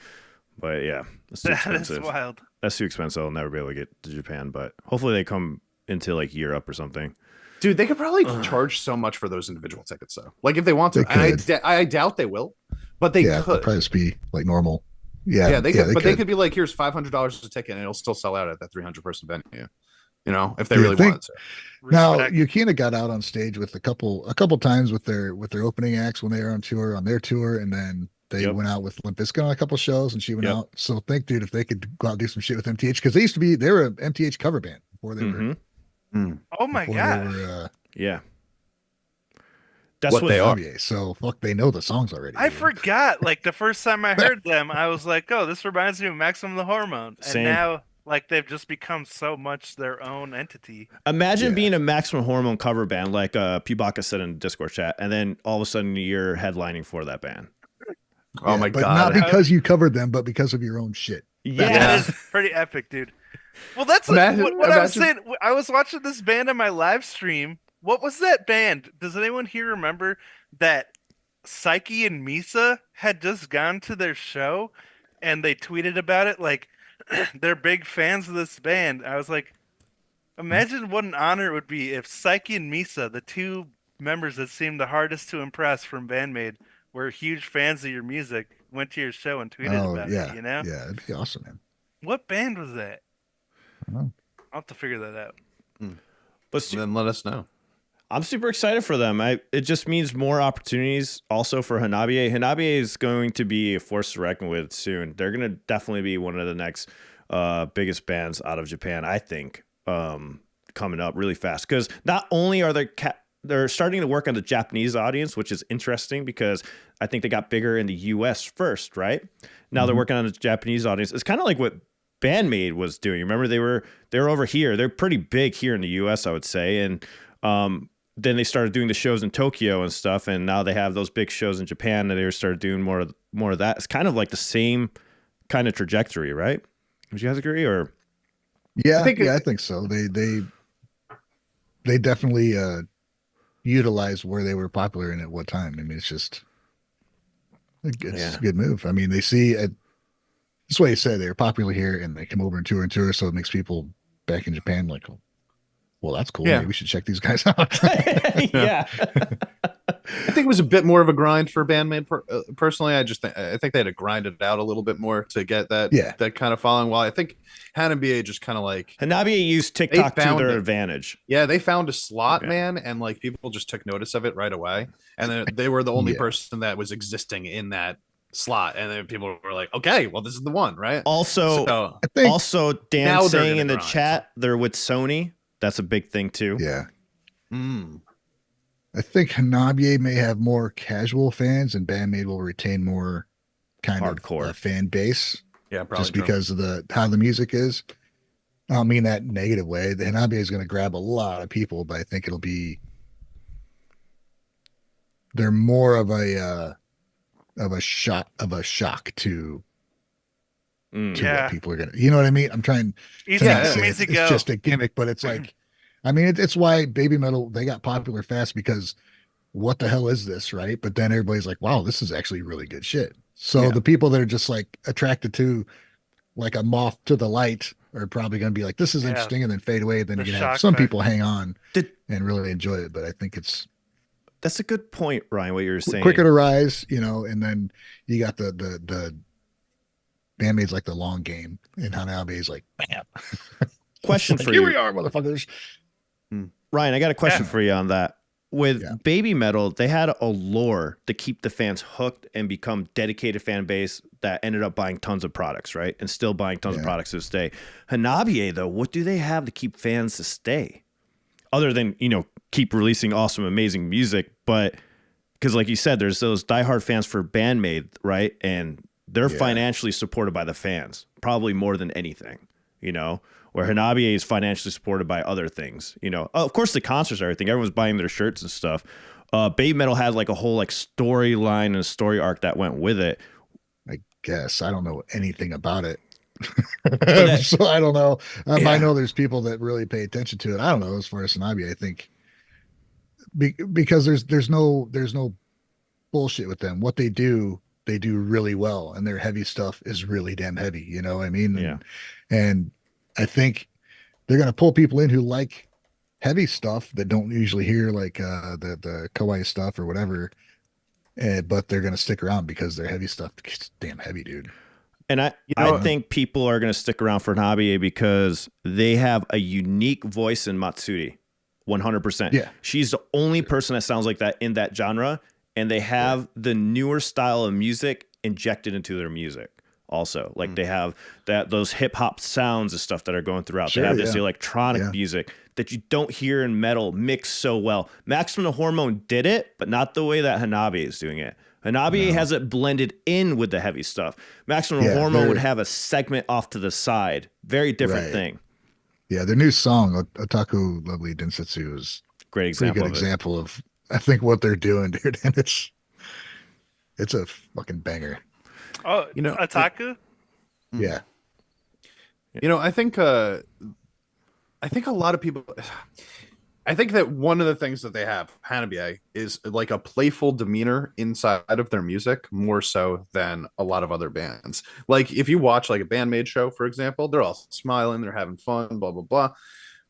But yeah, that's too That is expensive. wild. That's too expensive. I'll never be able to get to Japan. But hopefully they come into like Europe or something. Dude, they could probably charge so much for those individual tickets, though. Like if they want to, They and could. I doubt they will, but they yeah, they'll could. probably just be like normal. Yeah, Yeah, they could. But they could. could be like, here's $500 a ticket, and it'll still sell out at that 300 person venue. You know, if they Do you really think- wanted to. Now Respect. Yukina got out on stage with a couple times with their opening acts when they were on their tour, and then they Yep. went out with Limp Bizkit on a couple shows, and she went Yep. out. So think, dude, if they could go out and do some shit with MTH, because they were an MTH cover band before they were. Oh my before gosh. They were, Yeah. That's What they are. Hanabie. So fuck, they know the songs already. I dude. forgot. Like the first time I heard them, I was like, "Oh, this reminds me of Maximum the Hormone." And Same. now, like they've just become so much their own entity. Imagine Yeah. being a Maximum Hormone cover band, like Pubaka said in the Discord chat, and then all of a sudden you're headlining for that band. Oh my but god. not because you covered them, but because of your own shit. Yeah. That is pretty epic, dude. Well, that's Imagine- what I was imagine- saying. I was watching this band on my live stream. What was that band? Does anyone here remember that Psyche and Misa had just gone to their show and they tweeted about it like they're big fans of this band. I was like, imagine what an honor it would be if Psyche and Misa, the two members that seemed the hardest to impress from Band-Maid, were huge fans of your music, went to your show and tweeted Oh about yeah, it, you know? yeah, it'd be awesome, man. What band was that? I don't know. I'll have to figure that out. But Then let us know. I'm super excited for them. It just means more opportunities also for Hanabie. Hanabie is going to be a force to reckon with soon. They're going to definitely be one of the next biggest bands out of Japan, I think, coming up really fast. Because not only are they're starting to work on the Japanese audience, which is interesting because I think they got bigger in the US first, right? Now they're working on the Japanese audience. It's kind of like what Band-Maid was doing. Remember, they were over here. They're pretty big here in the US, I would say. And then they started doing the shows in Tokyo and stuff, and now they have those big shows in Japan, and they started doing more of that. It's kind of like the same kind of trajectory, right? Would you guys agree? Or Yeah, I I think so. They definitely utilize where they were popular and at what time. I mean, it's just it's a good move. I mean, they see this way you said they were popular here and they come over and tour, so it makes people back in Japan like, well, that's cool. Yeah. Maybe we should check these guys out. yeah. I think it was a bit more of a grind for Band-Maid personally. I think they had to grind it out a little bit more to get that that kind of following. While I think Hanabie just kind of like Hanabie used TikTok to found their it. advantage. Yeah, they found a slot, Okay. man, and like people just took notice of it right away. And then they were the only Yeah. person that was existing in that slot. And then people were like, okay, well, this is the one, right? Also, So, I think, also Dan Now they're saying gonna in the grind. chat they're with Sony. That's a big thing too. yeah, mm, I think Hanabie may have more casual fans, and Band-Maid will retain more kind Hardcore. of fan base. yeah, probably Just true. because of how the music is. I don't mean that in a negative way. The Hanabie is going to grab a lot of people, but I think they're more of a shock to Yeah. what people are gonna. You know what I mean? I'm trying Easy, to not yeah, say easy it's go. just a gimmick, but it's like, I mean, it's why Baby Metal they got popular fast because what the hell is this, right? But then everybody's like, wow, this is actually really good shit. So Yeah. the people that are just like attracted to like a moth to the light are probably going to be like, this is Yeah. interesting, and then fade away. Then The you're going to have shock some factor. people hang on Did- and really enjoy it. But I think it's That's a good point, Ryan. What you were saying. quicker to rise, and then you got the Band-Maid's like the long game, and Hanabie's like, bam. Question Like, for here you, we are, motherfuckers. Ryan. I got a question Yeah. for you on that. With Yeah. Baby Metal, they had a lore to keep the fans hooked and become dedicated fan base that ended up buying tons of products, right? And still buying tons of Yeah. products to this day. Hanabie, though, what do they have to keep fans to stay? Other than, keep releasing awesome, amazing music. But because like you said, there's those diehard fans for Band-Maid, right? And they're Yeah. financially supported by the fans, probably more than anything, where Hanabie is financially supported by other things, of course the concerts, everything, everyone's buying their shirts and stuff. Baby Metal had like a whole like storyline and a story arc that went with it. I guess I don't know anything about it. that- So I don't know. Yeah. I know there's people that really pay attention to it. I don't know as far as Hanabie. I think because there's no bullshit with them. What they do really well, and their heavy stuff is really damn heavy. You know what I mean? Yeah. And I think they're gonna pull people in who like heavy stuff that don't usually hear like the kawaii stuff or whatever. But they're gonna stick around because their heavy stuff is damn heavy, dude. And I think people are going to stick around for Hanabie because they have a unique voice in Matsuri, 100%. Yeah. She's the only person that sounds like that in that genre, and they have the newer style of music injected into their music. Also, like they have those hip hop sounds and stuff that are going throughout. They have this electronic music that you don't hear in metal mixed so well. Maximum the Hormone did it, but not the way that Hanabie is doing it. Hanabie has it blended in with the heavy stuff. Maximum Hormone would have a segment off to the side. Very different thing. Yeah, their new song, Otaku Lovely Densetsu, is great example. Pretty good example of I think what they're doing, dude. And it's a fucking banger. Oh, Otaku? Yeah. I think a lot of people. I think that one of the things that they have, Hanabie, is like a playful demeanor inside of their music, more so than a lot of other bands. Like if you watch like a Band-Maid show, for example, they're all smiling, they're having fun, blah blah blah.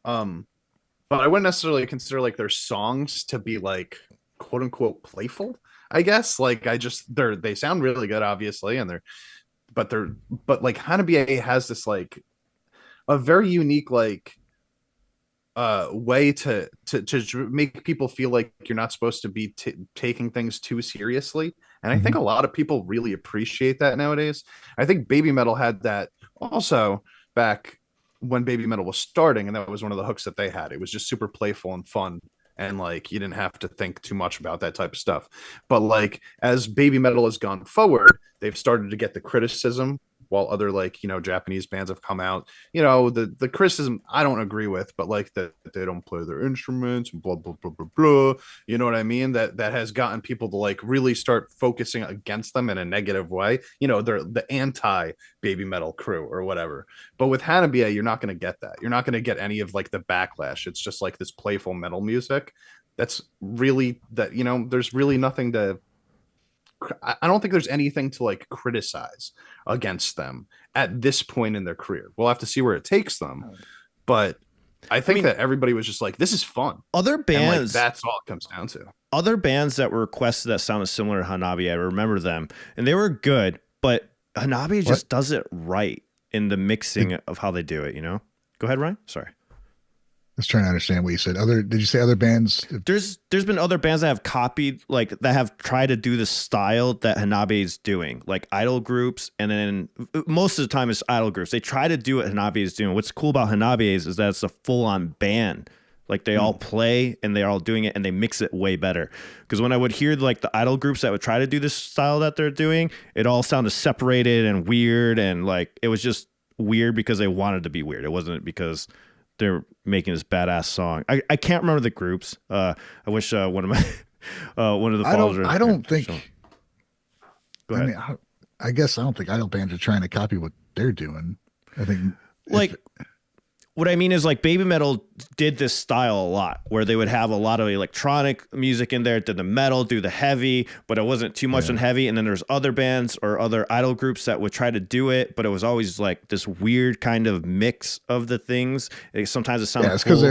But I wouldn't necessarily consider like their songs to be like quote unquote playful. I guess like they sound really good, obviously, and but like Hanabie has this like a very unique like way to make people feel like you're not supposed to be taking things too seriously, and I think a lot of people really appreciate that nowadays. I think Baby Metal had that also back when Baby Metal was starting, and that was one of the hooks that they had. It was just super playful and fun, and like you didn't have to think too much about that type of stuff. But like as Baby Metal has gone forward, they've started to get the criticism, while other like Japanese bands have come out. The criticism I don't agree with, but like that they don't play their instruments and blah blah blah blah blah. You know what I mean? That has gotten people to like really start focusing against them in a negative way. They're the anti Baby Metal crew or whatever. But with Hanabie, you're not going to get that. You're not going to get any of like the backlash. It's just like this playful metal music. That's really that. There's really nothing to. I don't think there's anything to like criticize against them at this point in their career. We'll have to see where it takes them, but I think that everybody was just like, "This is fun." Other bands, that's all it comes down to. Other bands that were requested that sounded similar to Hanabie, I remember them, and they were good, but Hanabie just does it right in the mixing of how they do it. Go ahead, Ryan. Sorry. I was trying to understand what you said. Did you say other bands? There's been other bands that have copied, like that have tried to do the style that Hanabie is doing, like idol groups, and then most of the time it's idol groups. They try to do what Hanabie is doing. What's cool about Hanabie is that it's a full-on band. Like they all play and they're all doing it and they mix it way better. Because when I would hear like the idol groups that would try to do this style that they're doing, it all sounded separated and weird, and like it was just weird because they wanted to be weird. It wasn't because they're making this badass song. I can't remember the groups. I wish one of the followers. I don't think. Go ahead. I guess I don't think idol bands are trying to copy what they're doing. I think what I mean is like Baby Metal did this style a lot, where they would have a lot of electronic music in there, did the metal, do the heavy, but it wasn't too much on heavy. And then there's other bands or other idol groups that would try to do it, but it was always like this weird kind of mix of the things. Sometimes it sounds it's because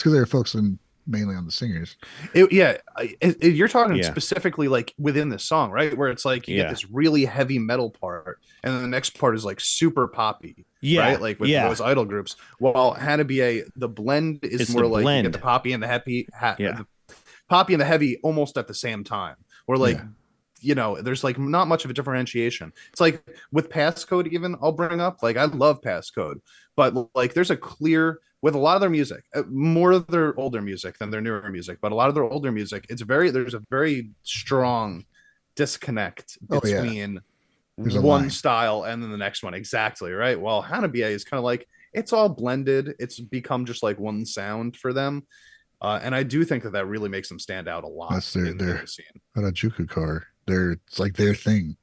they're focusing mainly on the singers. You're talking specifically like within the song, right? Where it's like you get this really heavy metal part, and then the next part is like super poppy. Right, like with those idol groups. While Hanabie, the blend is more like you get the poppy and the heavy, the poppy and the heavy almost at the same time. Or like, there's like not much of a differentiation. It's like with Passcode, even I'll bring up. Like I love Passcode, but like there's a clear with a lot of their music, more of their older music than their newer music. But a lot of their older music, there's a very strong disconnect between. There's one style and then the next one, exactly right. Well, Hanabie is kind of like it's all blended. It's become just like one sound for them, and I do think that really makes them stand out a lot. That's their scene. Harajuku car. It's like their thing.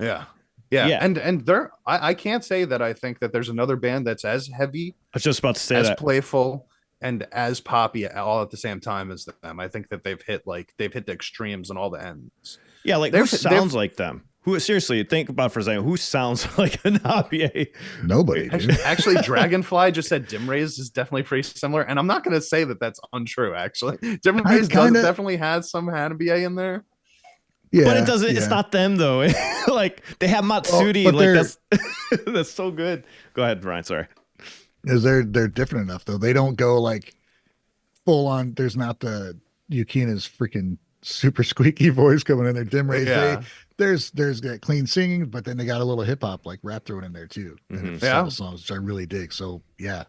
Yeah. And they're I can't say that I think that there's another band that's as heavy. I was just about to say as that. Playful and as poppy all at the same time as them. I think that they've hit the extremes and all the ends. Yeah, like who sounds like them? Who seriously think about for a second? Who sounds like Hanabie? Nobody. Actually, Dragonfly just said Dim Rays is definitely pretty similar, and I'm not going to say that that's untrue. Actually, Dim Rays definitely has some Hanabie in there, Yeah, but it doesn't. yeah. It's not them though. Like they have Matsuri. Well, but like that's so good. Go ahead, Brian. Sorry. is they're different enough though. They don't go like full on. There's not the Yukina's freaking super squeaky voice coming in there. Dim rays. Yeah. There's that clean singing, but then they got a little hip hop like rap thrown in there too. And Mhm. several songs which I really dig. So yeah,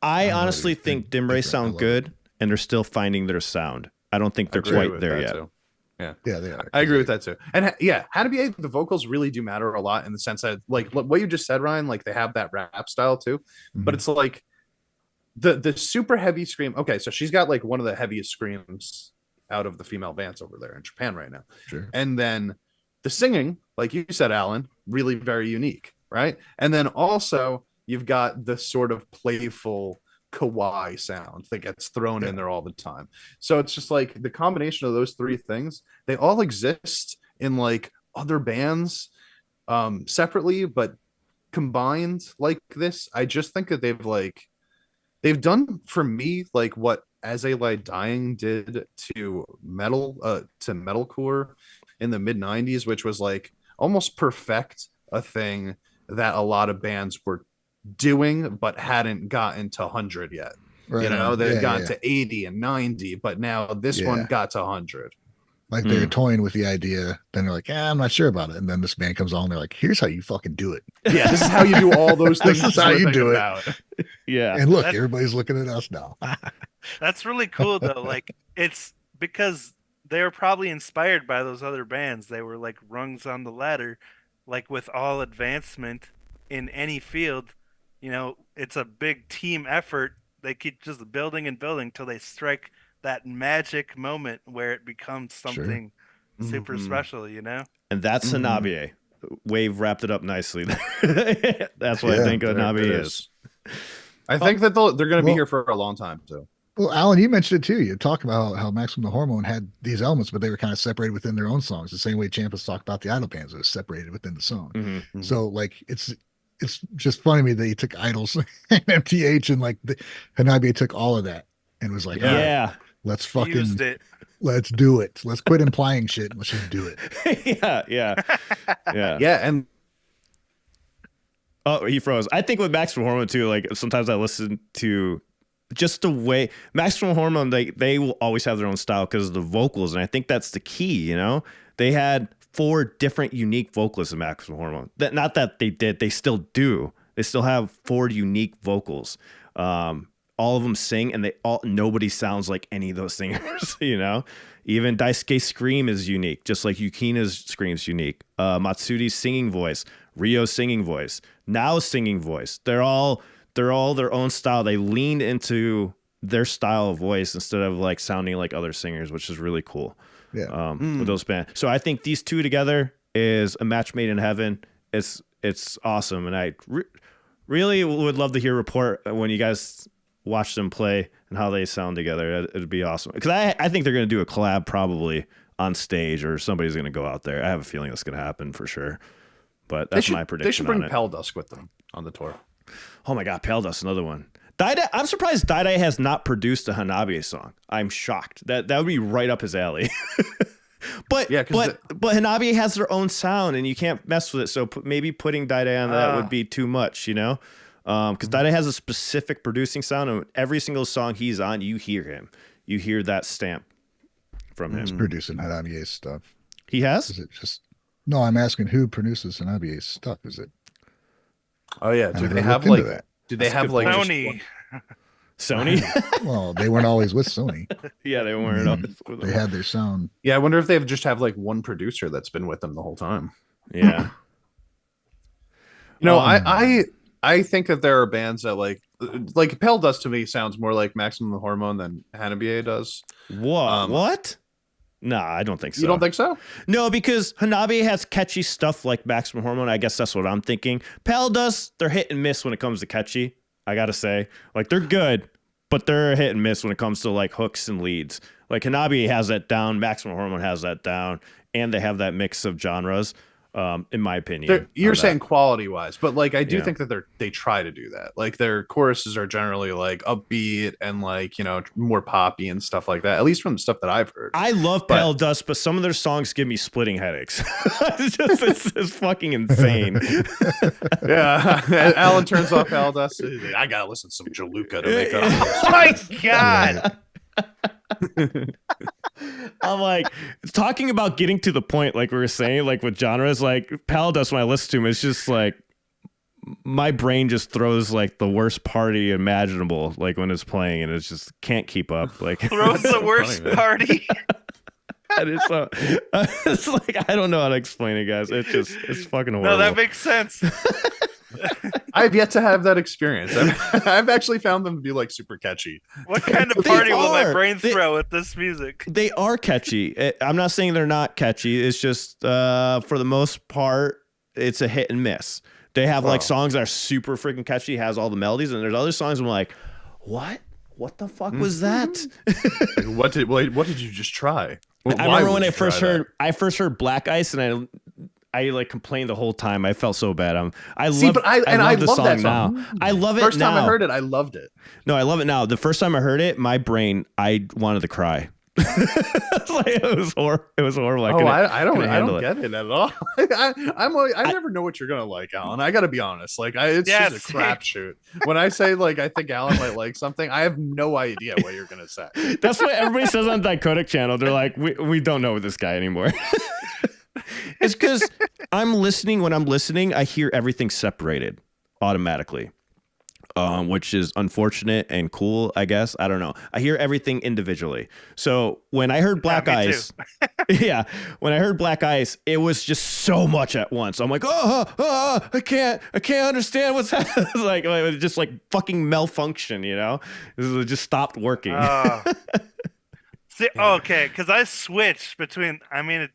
I don't know, honestly they're think Dim Ray different. I sound love good, and they're still finding their sound. I don't think they're Agree quite with there that, yet. too. yeah, they are. I agree with that too. And Hanabie, the vocals really do matter a lot in the sense that, like what you just said, Ryan, like they have that rap style too, but Mhm. it's like the super heavy scream. Okay, so she's got like one of the heaviest screams out of the female bands over there in Japan right now. Sure. And then the singing, like you said, Alan, really very unique, right? And then also you've got the sort of playful kawaii sound that gets thrown in there all the time. So it's just like the combination of those three things, they all exist in like other bands separately, but combined like this, I just think that they've done for me like what As a Lie Dying did to metalcore in the mid 90s, which was like almost perfect a thing that a lot of bands were doing but hadn't gotten to 100 yet. Right You know, on. they've Yeah, gotten yeah. to 80 and 90, but now this Yeah. one got to 100. Like they're toying with the idea, then they're like, I'm not sure about it. And then this band comes on, they're like, here's how you fucking do it. Yeah, this is how you do all those This things. is how we're you thinking do it. about. Yeah. And look, That- everybody's looking at us now. That's really cool though. Like it's because they were probably inspired by those other bands. They were like rungs on the ladder. Like with all advancement in any field, you know, it's a big team effort. They keep just building and building till they strike that magic moment where it becomes something super Mhm. special, you know? And that's Mhm. Hanabie. Wave wrapped it up nicely. That's what I Yeah, think There Hanabie it is. I think that they're going to be Well- here for a long time too. Well, Alan, you mentioned it too. You talk about how Maximum the Hormone had these elements, but they were kind of separated within their own songs. The same way Champus talked about the idol bands, it was separated within the song. Mhm. So like it's just funny to me that he took idols and MTH and like Hanabie took all of that and was like, Yeah. all right, Yeah. let's Used it. let's do it. Let's quit implying shit. And let's just do it. Yeah. Yeah. Yeah, and Oh, he froze. I think with Maximum Hormone too, like sometimes I listen to just the way Maximum Hormone, they will always have their own style because of the vocals. And I think that's the key, you know? They had 4 different unique vocalists in Maximum Hormone. Not that they did, they still do. They still have 4 unique vocals. All of them sing and nobody sounds like any of those singers, you know? Even Daisuke's scream is unique, just like Yukina's scream's unique. Matsuri's singing voice, Ryo's singing voice, Nao's singing voice. They're all their own style. They leaned into their style of voice instead of like sounding like other singers, which is really cool. Yeah. With those bands. So I think these two together is a match made in heaven. It's awesome, and I really would love to hear a report when you guys watch them play and how they sound together. It'd be awesome because I think they're going to do a collab probably on stage, or somebody's going to go out there. I have a feeling that's going to happen for sure. But that's my prediction. They should bring on it. Paledusk with them on the tour. Oh my God, Paledusk, another one. Daidai, I'm surprised Daidai has not produced a Hanabie song. I'm shocked. That would be right up his alley. But Yeah, but Hanabie has their own sound, and you can't mess with it. So maybe putting Daidai on that would be too much, you know? Because Daidai has a specific producing sound, and every single song he's on, you hear him. You hear that stamp from him. He's producing Hanabie's stuff. He has? Is it just no? I'm asking who produces Hanabie's stuff. Is it? Oh yeah, I do never they have looked into like? that. Do they That's a have good like? point. just Sony. Sony? Well, they weren't always with Sony. Yeah, they weren't. up with They them. had their sound. Yeah, I wonder if they just have like one producer that's been with them the whole time. Yeah. You know, Um, I think that there are bands that like Paledusk to me sounds more like Maximum Hormone than Hanabie does. What? What? Nah, I don't think so. You don't think so? No, because Hanabie has catchy stuff like Maximum Hormone. I guess that's what I'm thinking. Paledusk, they're hit and miss when it comes to catchy. I gotta say, like they're good, but they're hit and miss when it comes to like hooks and leads. Like Hanabie has that down, Maximum Hormone has that down, and they have that mix of genres. in my opinion. You're saying quality wise, but like I do Yeah. think that they try to do that. Like their choruses are generally like upbeat and like, you know, more poppy and stuff like that, at least from the stuff that I've heard. I love Paledusk, but some of their songs give me splitting headaches. it's fucking insane. Yeah. Alan turns off Paledusk. Like, I gotta listen to some Jaluka to make up. Oh my god. I'm like, talking about getting to the point, like we were saying, like with genres, like Paledusk, when I listen to him, it's just like my brain just throws like the worst party imaginable, like when it's playing, and it's just can't keep up. Like Throws the worst party. And it's like I don't know how to explain it, guys. It's fucking horrible. No, that makes sense. I've yet to have that experience. I've actually found them to be like super catchy. What kind of party will my brain throw at this music? They are catchy. I'm not saying they're not catchy. It's just for the most part, it's a hit and miss. They have like songs that are super freaking catchy, has all the melodies, and there's other songs I'm like, what? What the fuck was that? What did you just try? I remember when I first heard Black Ice, and I like complained the whole time. I felt so bad. I love the song that now. song. I love it First now. time I heard it, I loved it. No, I love it now. The first time I heard it, my brain, I wanted to cry. It was horrible. I don't get it at all. I never know what you're gonna like, Alan. I gotta be honest. Like it's just a crapshoot. When I say like I think Alan might like something, I have no idea what you're gonna say. That's what everybody says on Dichotic channel. They're like, we don't know this guy anymore. It's because I'm listening. When I'm listening, I hear everything separated automatically. Which is unfortunate and cool, I guess. I don't know. I hear everything individually. So when I heard Black Ice, when I heard Black Ice, it was just so much at once. I'm like, I can't understand what's happening. Like it was just like fucking malfunction, you know? It just stopped working. See, okay, because I switch between. I mean,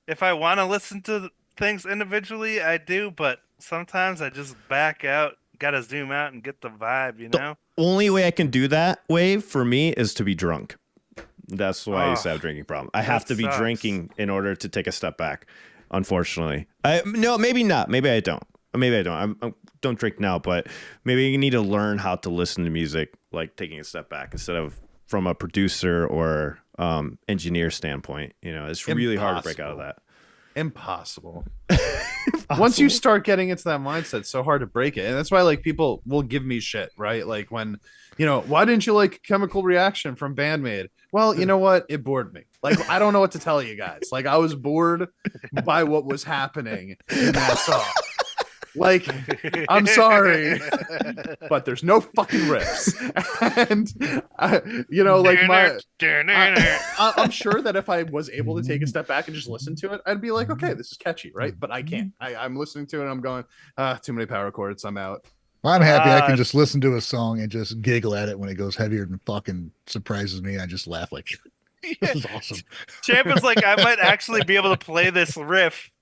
if I want to listen to things individually, I do, but sometimes I just back out. Gotta zoom out and get the vibe, you know? The only way I can do that, Wave, for me, is to be drunk. That's why I used to have a drinking problem. I have to be drinking in order to take a step back, unfortunately. No, maybe not. Maybe I don't. I don't drink now, but maybe you need to learn how to listen to music, like taking a step back instead of from a producer or engineer standpoint. You know, it's really hard to break out of that. Impossible. Once you start getting into that mindset, it's so hard to break it. And that's why like people will give me shit, right? Like when, you know, why didn't you like Chemical Reaction from Band-Maid? Well, you know what? It bored me. Like, I don't know what to tell you guys. Like, I was bored by what was happening in that song. Like, I'm sorry, but there's no fucking riffs. And, you know, like I'm sure that if I was able to take a step back and just listen to it, I'd be like, okay, this is catchy, right? But I can't. I'm listening to it and I'm going, too many power chords. I'm out. I'm happy I can just listen to a song and just giggle at it when it goes heavier and fucking surprises me. I just laugh like, this is awesome. Champ is like, I might actually be able to play this riff.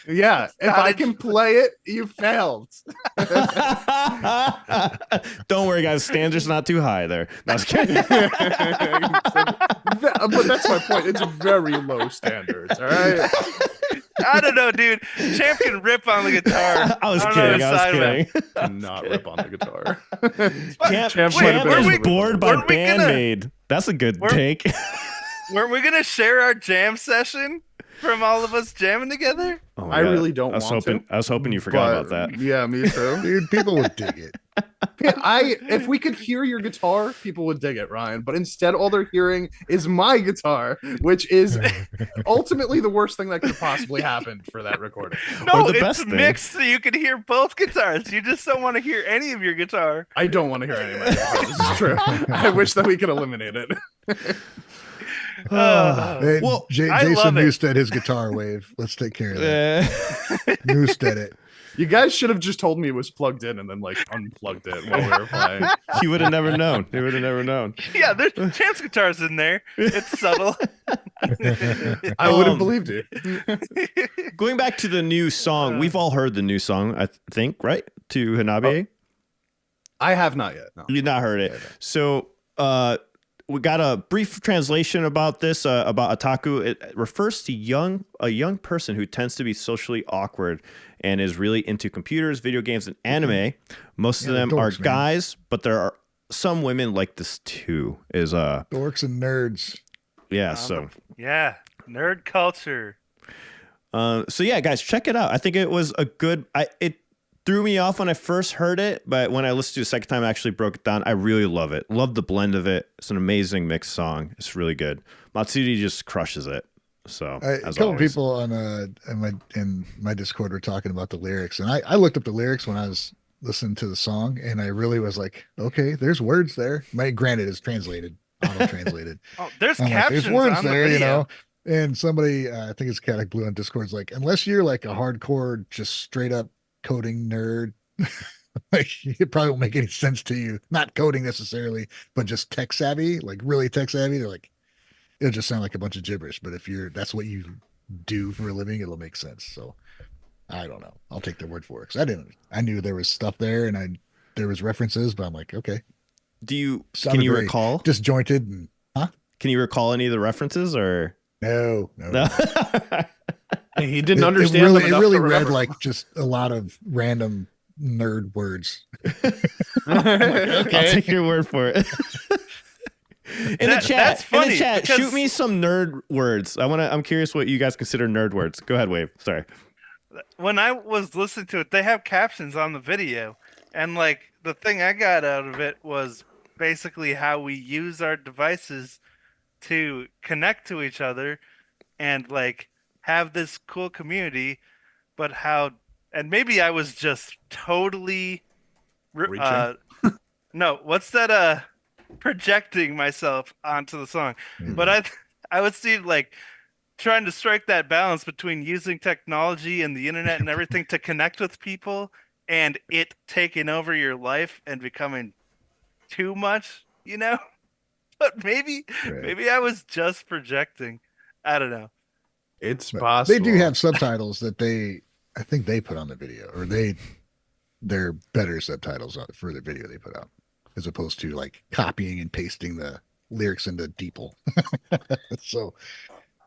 Yeah, if I can play it, you failed. Don't worry, guys. Standards not too high there. No, I was kidding. But that's my point. It's very low standards. All right. I don't know, dude. Champ can rip on the guitar. I was kidding. Not rip on the guitar. Champ was bored by Band-Maid. That's a good take. Weren't we gonna share our jam session? From all of us jamming together? Oh I really don't want to. I was hoping you forgot about that. Yeah, me too. Dude, people would dig it. If we could hear your guitar, people would dig it, Ryan. But instead, all they're hearing is my guitar, which is ultimately the worst thing that could have possibly happened for that recording. No, it's mixed so you can hear both guitars. You just don't want to hear any of your guitar. I don't want to hear any of my guitar. This is true. I wish that we could eliminate it. Well, Jason Newstead his guitar Wave. Let's take care of that. Newstead it. You guys should have just told me it was plugged in and then like unplugged it while we were playing. He would have never known. Yeah, there's Champ's guitars in there. It's subtle. I would have believed you. Going back to the new song, we've all heard the new song, I think, right? To Hanabie. I have not yet. No. You've not heard it. So we got a brief translation about this, about otaku. It refers to a young person who tends to be socially awkward and is really into computers, video games, and anime. Most of them are guys, but there are some women like this too. Is dorks and nerds. Yeah, so yeah, nerd culture. So yeah, guys, check it out. I think it was a good. It threw me off when I first heard it, but when I listened to it the second time, I actually broke it down. I really love it. Love the blend of it. It's an amazing mixed song. It's really good. Matsuri just crushes it. So a couple people on in my Discord were talking about the lyrics, and I looked up the lyrics when I was listening to the song, and I really was like, okay, there's words there. Granted, it's translated, auto translated. Oh, there's captions. There's words on there, the you know. And somebody, I think it's Catholic Blue on Discord's like, unless you're like a hardcore, just straight up coding nerd, like it probably won't make any sense to you. Not coding necessarily, but just tech savvy, like really tech savvy. They're like, it'll just sound like a bunch of gibberish. But if that's what you do for a living, it'll make sense. So I don't know. I'll take their word for it. Cause I knew there was stuff there and there was references, but I'm like, okay. Can you recall disjointed and Can you recall any of the references or? No. He didn't understand. It really read like just a lot of random nerd words. Okay. I'll take your word for it. In the chat, shoot me some nerd words. I'm curious what you guys consider nerd words. Go ahead, Wave. Sorry. When I was listening to it, they have captions on the video, and like the thing I got out of it was basically how we use our devices to connect to each other and like have this cool community, but and maybe I was just totally no, what's that projecting myself onto the song. But I would see like trying to strike that balance between using technology and the internet and everything to connect with people and it taking over your life and becoming too much, you know? But maybe I was just projecting. I don't know. It's possible. They do have subtitles that I think they put on the video, or they're better subtitles for the video they put out, as opposed to like copying and pasting the lyrics into DeepL. So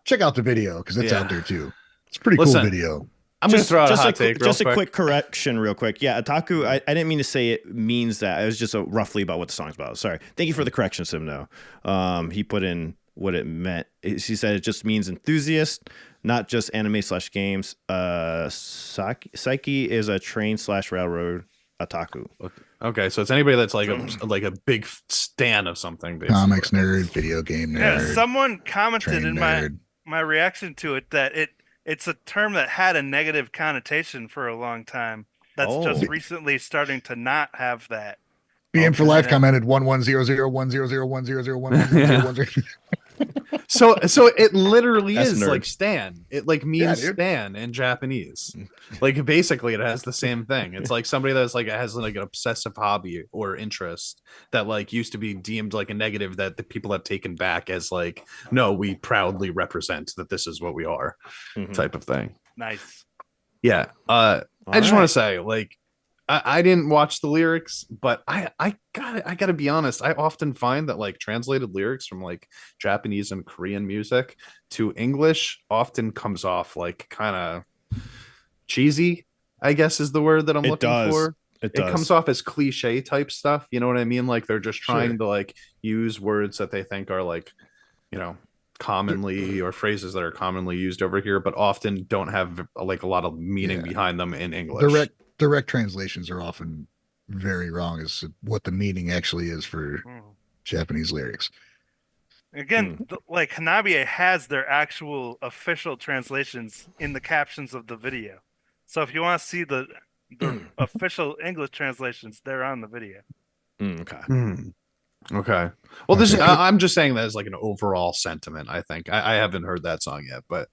check out the video because it's out there too. It's a pretty cool video. I'm going to throw out a hot take just a quick correction real quick. Yeah, Otaku, I didn't mean to say it means that. It was just roughly about what the song's about. Sorry. Thank you for the correction, Simno. He put in what it meant. He said it just means enthusiast, not just anime/games. Psyche is a train/railroad otaku. Okay, so it's anybody that's like a big stan of something. Basically. Comics nerd, video game nerd. Yeah, someone commented in my reaction to it that it's a term that had a negative connotation for a long time. That's just recently starting to not have that. BM for Life commented 110010010010010010. So it literally is like stan. It like means stan in Japanese. Like basically it has the same thing. It's like somebody that's like has like an obsessive hobby or interest that like used to be deemed like a negative that the people have taken back as like, no, we proudly represent that this is what we are, type of thing. Nice. Yeah. I just want to say, like, I didn't watch the lyrics, but I gotta be honest. I often find that like translated lyrics from like Japanese and Korean music to English often comes off like kind of cheesy, I guess is the word that I'm looking for. It comes off as cliche type stuff. You know what I mean? Like they're just trying to like use words that they think are like, you know, commonly or phrases that are commonly used over here, but often don't have like a lot of meaning behind them in English. Direct translations are often very wrong as what the meaning actually is for Japanese lyrics. Again, like Hanabie has their actual official translations in the captions of the video. So if you want to see the official English translations, they're on the video. Okay. Well, this is, I'm just saying that as like an overall sentiment. I think I haven't heard that song yet, but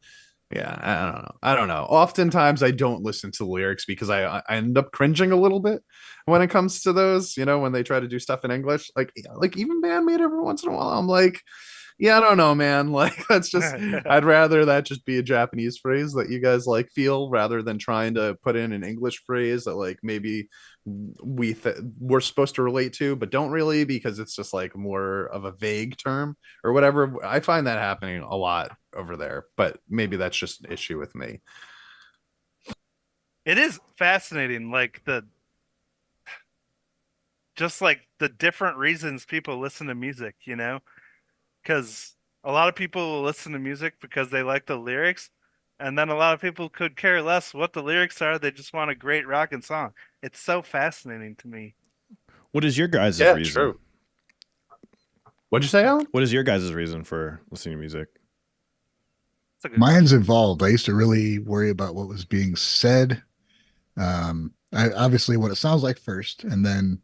yeah, I don't know. Oftentimes I don't listen to lyrics because I end up cringing a little bit when it comes to those, you know, when they try to do stuff in English, like even Band-Maid every once in a while, I'm like, yeah, I don't know, man. Like that's just, I'd rather that just be a Japanese phrase that you guys like feel rather than trying to put in an English phrase that like maybe we're supposed to relate to, but don't really, because it's just like more of a vague term or whatever. I find that happening a lot over there, but maybe that's just an issue with me. It is fascinating, like just like the different reasons people listen to music, you know? Because a lot of people will listen to music because they like the lyrics, and then a lot of people could care less what the lyrics are. They just want a great rockin' song. It's so fascinating to me. What is your guys' reason? True. What'd you say, Alan? What is your guys' reason for listening to music? Mine's involved. I used to really worry about what was being said. Obviously what it sounds like first, and then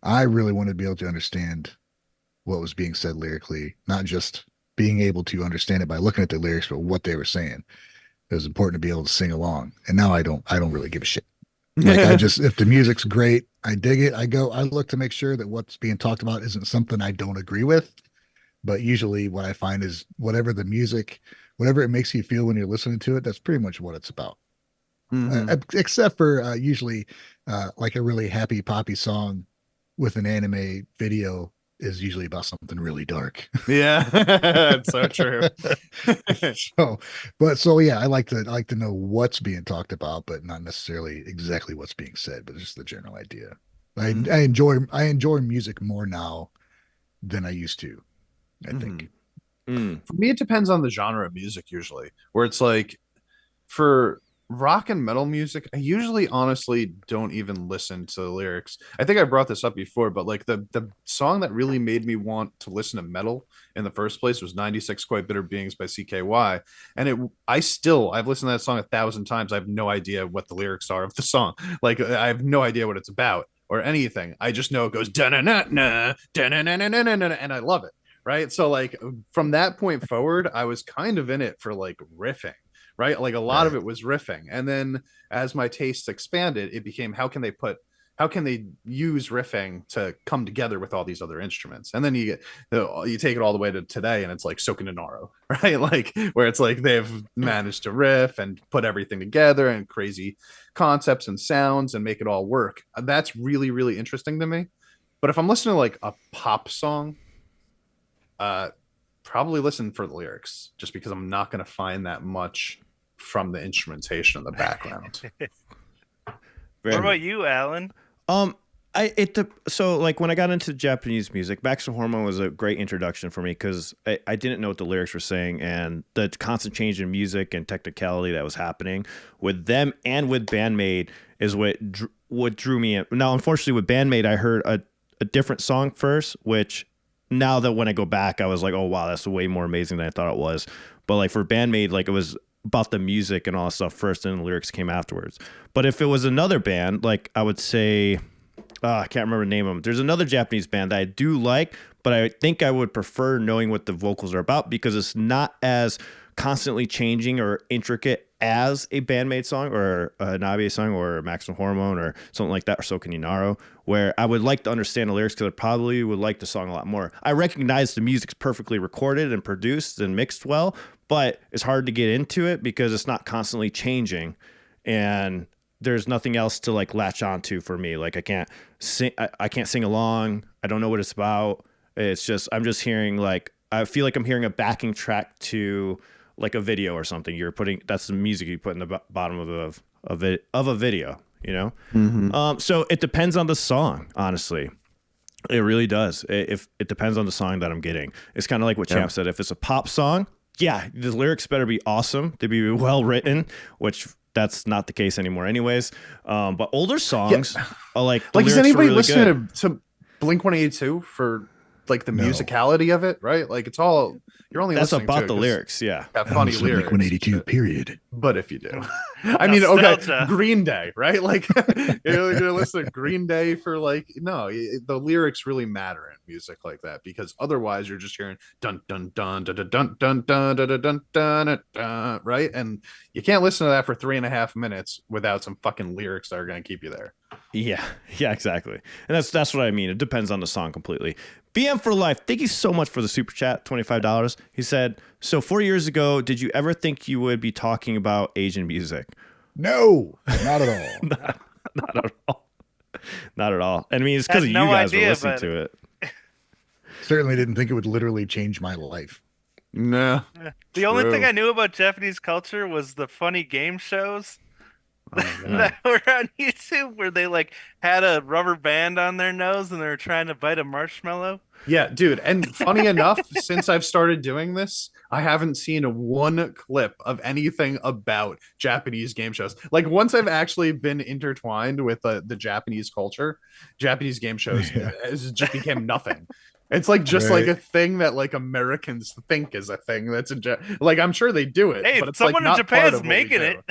I really wanted to be able to understand what was being said lyrically, not just being able to understand it by looking at the lyrics, but what they were saying. It was important to be able to sing along. And now I don't really give a shit. Like if the music's great, I dig it. I look to make sure that what's being talked about isn't something I don't agree with. But usually what I find is whatever it makes you feel when you're listening to it, that's pretty much what it's about. Except for usually like a really happy poppy song with an anime video is usually about something really dark. Yeah, that's so true. so yeah, I like to know what's being talked about, but not necessarily exactly what's being said, but just the general idea. I enjoy music more now than I used to, I think. For me, it depends on the genre of music usually, where it's like for rock and metal music, I usually honestly don't even listen to the lyrics. I think I brought this up before, but like the song that really made me want to listen to metal in the first place was 96 Quite Bitter Beings by CKY. And I've listened to that song 1,000 times. I have no idea what the lyrics are of the song. Like I have no idea what it's about or anything. I just know it goes da-na-na-na, da-na-na-na-na-na, and I love it. Right. So like from that point forward, I was kind of in it for like riffing. Right. Like a lot of it was riffing. And then as my tastes expanded, it became how can they use riffing to come together with all these other instruments? And then you take it all the way to today and it's like Sokinanaro, right? Like where it's like they've managed to riff and put everything together and crazy concepts and sounds and make it all work. That's really, really interesting to me. But if I'm listening to like a pop song, probably listen for the lyrics just because I'm not going to find that much from the instrumentation in the background. What about you, Alan? So like when I got into Japanese music, Maximum Hormone was a great introduction for me because I didn't know what the lyrics were saying, and the constant change in music and technicality that was happening with them and with Band-Maid is what drew me in. Now, unfortunately, with Band-Maid, I heard a different song first, which now that when I go back, I was like, oh wow, that's way more amazing than I thought it was. But like for Band-Maid, like it was about the music and all that stuff first, and the lyrics came afterwards. But if it was another band, like I would say, I can't remember the name of them. There's another Japanese band that I do like, but I think I would prefer knowing what the vocals are about because it's not as constantly changing or intricate as a Band-Maid song or a Hanabie song or a Maximum Hormone or something like that, or Sokinanaro, where I would like to understand the lyrics because I probably would like the song a lot more. I recognize the music's perfectly recorded and produced and mixed well, but it's hard to get into it because it's not constantly changing and there's nothing else to like latch onto for me. Like I can't sing along. I don't know what it's about. It's just, I'm just hearing like, I feel like I'm hearing a backing track to like a video or something. That's the music you put in the bottom of a video, you know? Mm-hmm. So it depends on the song, honestly. It really does. If it depends on the song that I'm getting. It's kind of like what Champ said. If it's a pop song, yeah, the lyrics better be awesome. They be well written, which that's not the case anymore anyways. But older songs are like is anybody really listening to Blink-182 for like the musicality of it, right? Like it's all you're only that's listening about to the lyrics, yeah. Have funny lyrics. Blink-182 period. But if you do, I mean, okay, Green Day, right? Like you're gonna listen to Green Day for like the lyrics really matter in music like that because otherwise you're just hearing dun dun dun dun dun dun dun dun dun dun dun dun, right? And you can't listen to that for 3.5 minutes without some fucking lyrics that are gonna keep you there. Yeah, exactly. And that's what I mean. It depends on the song completely. BM for Life, thank you so much for the super chat, $25. He said, so 4 years ago, did you ever think you would be talking about Asian music? No, not at all. Not at all. Not at all. I mean, it's because Had you no guys were idea listening about to it. Certainly didn't think it would literally change my life. Nah. Yeah. The only thing True. I knew about Japanese culture was the funny game shows Oh my god. that were on YouTube where they like had a rubber band on their nose and they were trying to bite a marshmallow. Yeah, dude. And funny enough, since I've started doing this, I haven't seen one clip of anything about Japanese game shows. Like once I've actually been intertwined with the Japanese culture, Japanese game shows Yeah. it just became nothing. It's like just like Right. a thing that like Americans think is a thing. That's like I'm sure they do it, Hey, but it's someone like in not part Japan's of what we making do.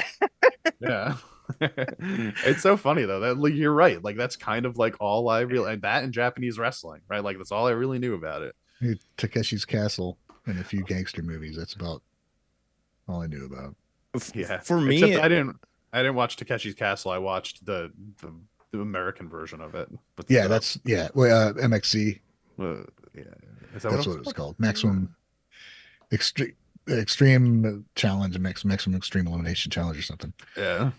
it. Yeah. It's so funny though that like, you're right, like that's kind of like all I really, and that and Japanese wrestling, right? Like that's all I really knew about it. Takeshi's Castle and a few gangster movies. That's about all I knew about. Yeah, For me, except I didn't watch Takeshi's Castle. I watched the American version of it. But Yeah, well, MXC. yeah, is that That's what what it was called. Maximum Extreme Challenge, Maximum Extreme Elimination Challenge, or something. Yeah.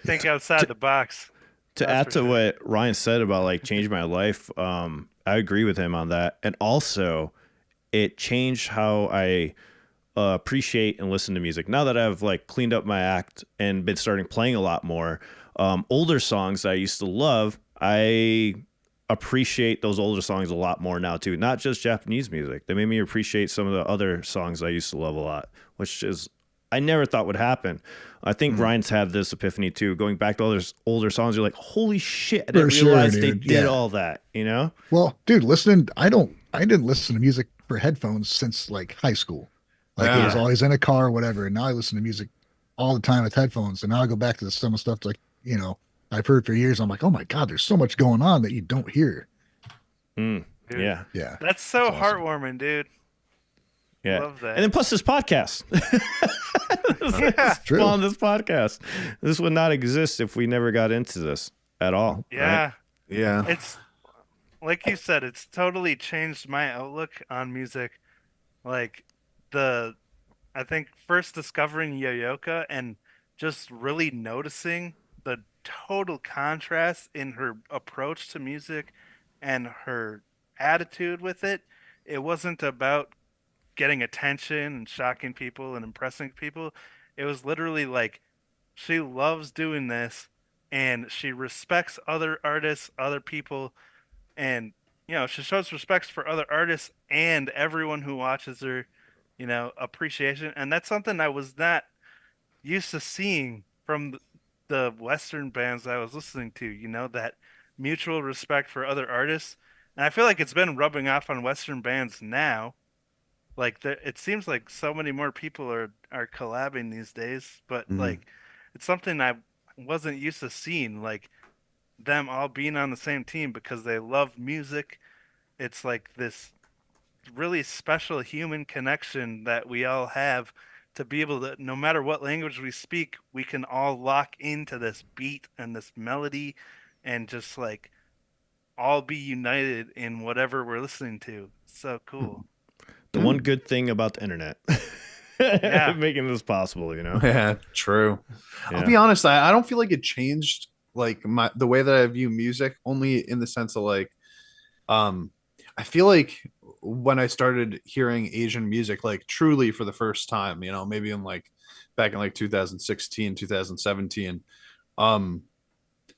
Think outside the box. to That's add for to sure. what Ryan said about like changing my life, I agree with him on that. And also, it changed how I appreciate and listen to music. Now that I've like cleaned up my act and been starting playing a lot more, older songs I used to love, I appreciate those older songs a lot more now too. Not just Japanese music. They made me appreciate some of the other songs I used to love a lot, which is I never thought would happen. I think Ryan's had this epiphany too. Going back to all those older songs, you're like, holy shit, I didn't For sure, realize they dude. did Yeah. all that, you know? Well, dude, I didn't listen to music for headphones since like high school. Like it was Yeah. always in a car or whatever. And now I listen to music all the time with headphones. And now I go back to some of the stuff like, I've heard for years. I'm like, oh my God, there's so much going on that you don't hear. Mm, Dude. yeah. Yeah. That's so That's awesome. heartwarming, dude. Yeah. Love that. And then plus this podcast. Yeah. True. On this podcast. This would not exist if we never got into this at all. Yeah. Right? Yeah. It's like you said, it's totally changed my outlook on music. Like I think first discovering Yoyoka and just really noticing the total contrast in her approach to music and her attitude with it. It wasn't about getting attention and shocking people and impressing people. It was literally like she loves doing this and she respects other artists, other people, and she shows respect for other artists and everyone who watches her, appreciation. And that's something I was not used to seeing from the Western bands I was listening to, that mutual respect for other artists. And I feel like it's been rubbing off on Western bands now. Like it seems like so many more people are collabing these days, but Mhm. like it's something I wasn't used to seeing, like them all being on the same team because they love music. It's like this really special human connection that we all have to be able to, no matter what language we speak, we can all lock into this beat and this melody and just like all be united in whatever we're listening to. It's so cool. The one good thing about the internet. Yeah. Making this possible, Yeah, true. Yeah. I'll be honest, I don't feel like it changed like the way that I view music, only in the sense of like I feel like when I started hearing Asian music like truly for the first time, maybe in like back in like 2016, 2017,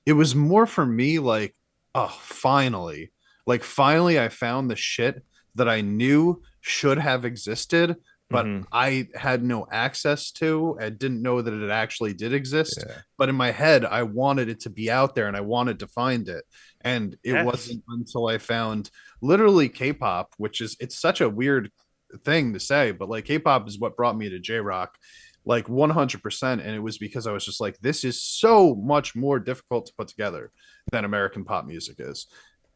it was more for me like, oh, finally I found the shit that I knew should have existed, but Mhm. I had no access to. I didn't know that it actually did exist. Yeah. But in my head, I wanted it to be out there and I wanted to find it. And it Yes. wasn't until I found literally K-pop, it's such a weird thing to say, but like K-pop is what brought me to J-rock, like 100%. And it was because I was just like, this is so much more difficult to put together than American pop music is.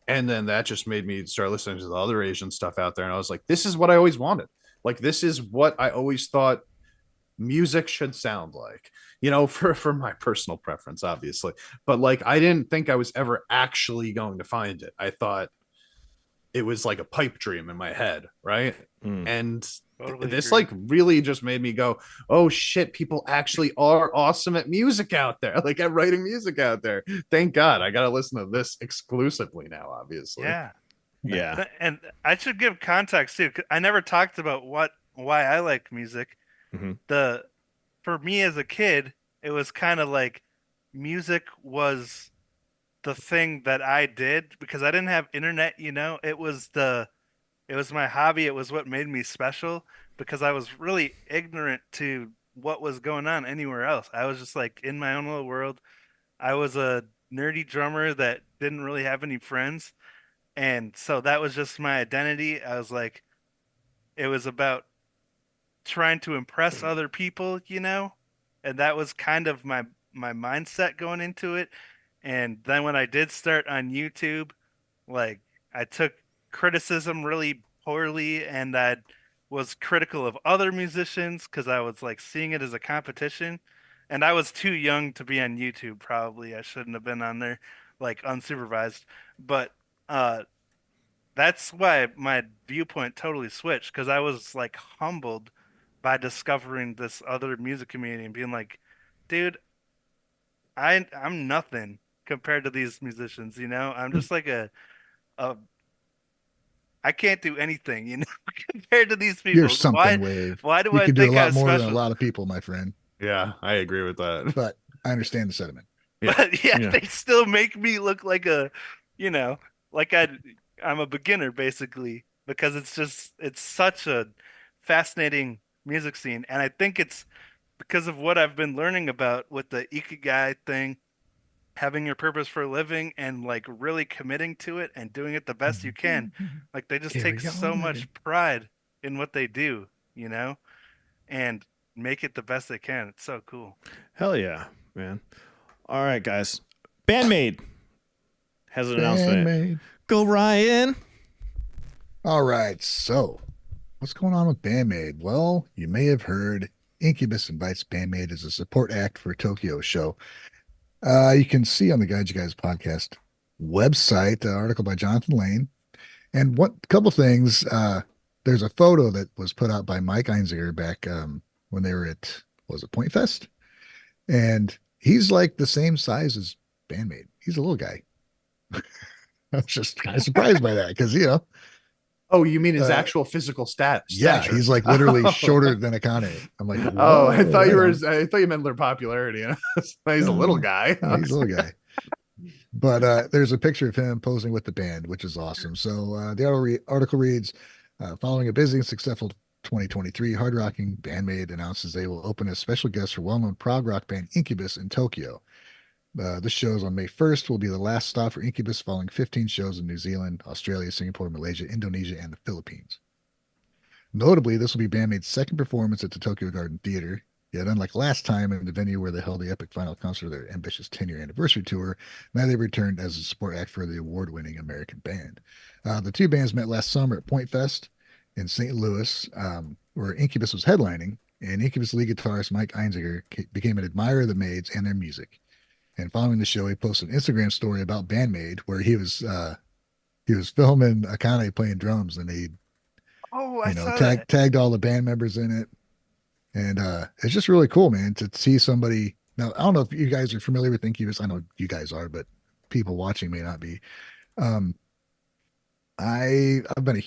And then that just made me start listening to the other Asian stuff out there. And I was like, this is what I always wanted. Like, this is what I always thought music should sound like, for my personal preference, obviously. But like, I didn't think I was ever actually going to find it. I thought it was like a pipe dream in my head, right? Mm. And Totally this agree. like really just made me go, oh shit, people actually are awesome at music out there, like at writing music out there. Thank God. I gotta listen to this exclusively now, obviously. Yeah. Yeah. And I should give context too. 'Cause I never talked about why I like music. Mhm. The For me as a kid, it was kind of like music was the thing that I did because I didn't have internet, you know. It was my hobby. It was what made me special because I was really ignorant to what was going on anywhere else. I was just like in my own little world. I was a nerdy drummer that didn't really have any friends, and so that was just my identity. I was like, it was about trying to impress other people, you know, and that was kind of my mindset going into it. And then when I did start on YouTube, like I took criticism really poorly, and I was critical of other musicians because I was like seeing it as a competition. And I was too young to be on YouTube, probably. I shouldn't have been on there like unsupervised. But uh that's why my viewpoint totally switched because I was like humbled by discovering this other music community and being like, dude, I'm nothing compared to these musicians, you know? I'm just like a I can't do anything, you know, compared to these You're people. something, Wave. Why do You I can do a think I'm lot more than a special? lot of people, my friend. Yeah, I agree with that. But I understand the sentiment. Yeah. But yeah, Yeah. they still make me look like a, you know, like I'm a beginner basically because it's such a fascinating music scene, and I think it's because of what I've been learning about with the ikigai thing, having your purpose for a living and like really committing to it and doing it the best you can. Like they just take Carry so on much living. pride in what they do, you know, and make it the best they can. It's so cool. Hell yeah, man. All right, guys. Band-Maid has an announcement. Band-Maid. Go Ryan. All right. So, what's going on with Band-Maid? Well, you may have heard Incubus invites Band-Maid as a support act for a Tokyo show. You can see on the Guide You Guys podcast website, an article by Jonathan Lane. And what couple things, there's a photo that was put out by Mike Einziger back when they were at, was it Point Fest? And he's like the same size as Band-Maid. He's a little guy. I was just kind of surprised by that because, you know, Oh, you mean his actual physical yeah, stature? he's like literally Oh. shorter than Akane. I'm like, Oh, I whoa, thought you right were. on. I thought you meant their popularity. He's a little guy. Yeah, he's a little guy. But there's a picture of him posing with the band, which is awesome. So the article reads, following a busy and successful 2023, hard rocking Band-Maid announces they will open as special guests for well-known prog rock band Incubus in Tokyo. This show is on May 1st, will be the last stop for Incubus following 15 shows in New Zealand, Australia, Singapore, Malaysia, Indonesia, and the Philippines. Notably, this will be Band-Maid's second performance at the Tokyo Garden Theater. Yet, unlike last time in the venue where they held the epic final concert of their ambitious 10-year anniversary tour, now they've returned as a support act for the award-winning American band. The two bands met last summer at Point Fest in St. Louis, where Incubus was headlining, and Incubus lead guitarist Mike Einziger became an admirer of the Maids and their music. And following the show, he posted an Instagram story about Band-Maid where he was filming Akane playing drums, and he Oh, I saw tagged all the band members in it. And it's just really cool, man, to see somebody. Now, I don't know if you guys are familiar with Incubus. I know you guys are, but people watching may not be. I've been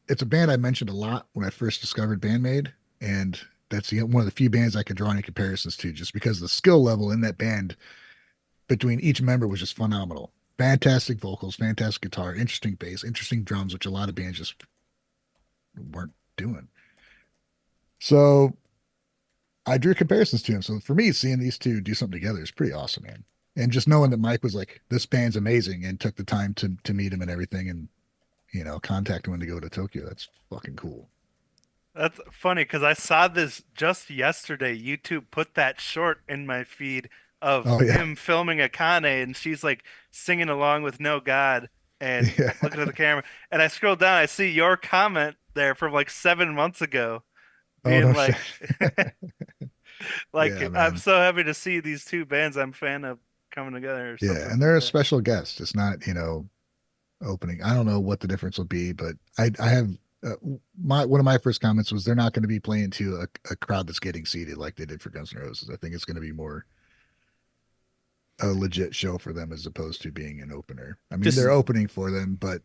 it's a band I mentioned a lot when I first discovered Band-Maid, and that's one of the few bands I could draw any comparisons to, just because the skill level in that band between each member was just phenomenal. Fantastic vocals, fantastic guitar, interesting bass, interesting drums, which a lot of bands just weren't doing. So I drew comparisons to him. So for me, seeing these two do something together is pretty awesome, man. And just knowing that Mike was like, this band's amazing, and took the time to meet him and everything, and, you know, contact him to go to Tokyo. That's fucking cool. That's funny because I saw this just yesterday. YouTube put that short in my feed of him filming Akane, and she's like singing along with No God and looking at the camera. And I scroll down, I see your comment there from like 7 months ago, being like, I'm so happy to see these two bands I'm a fan of coming together. Or something. And they're a special guest. It's not, opening. I don't know what the difference will be, but I have one of my first comments was they're not going to be playing to a crowd that's getting seated like they did for Guns N' Roses. I think it's going to be more a legit show for them as opposed to being an opener. I mean, they're opening for them, but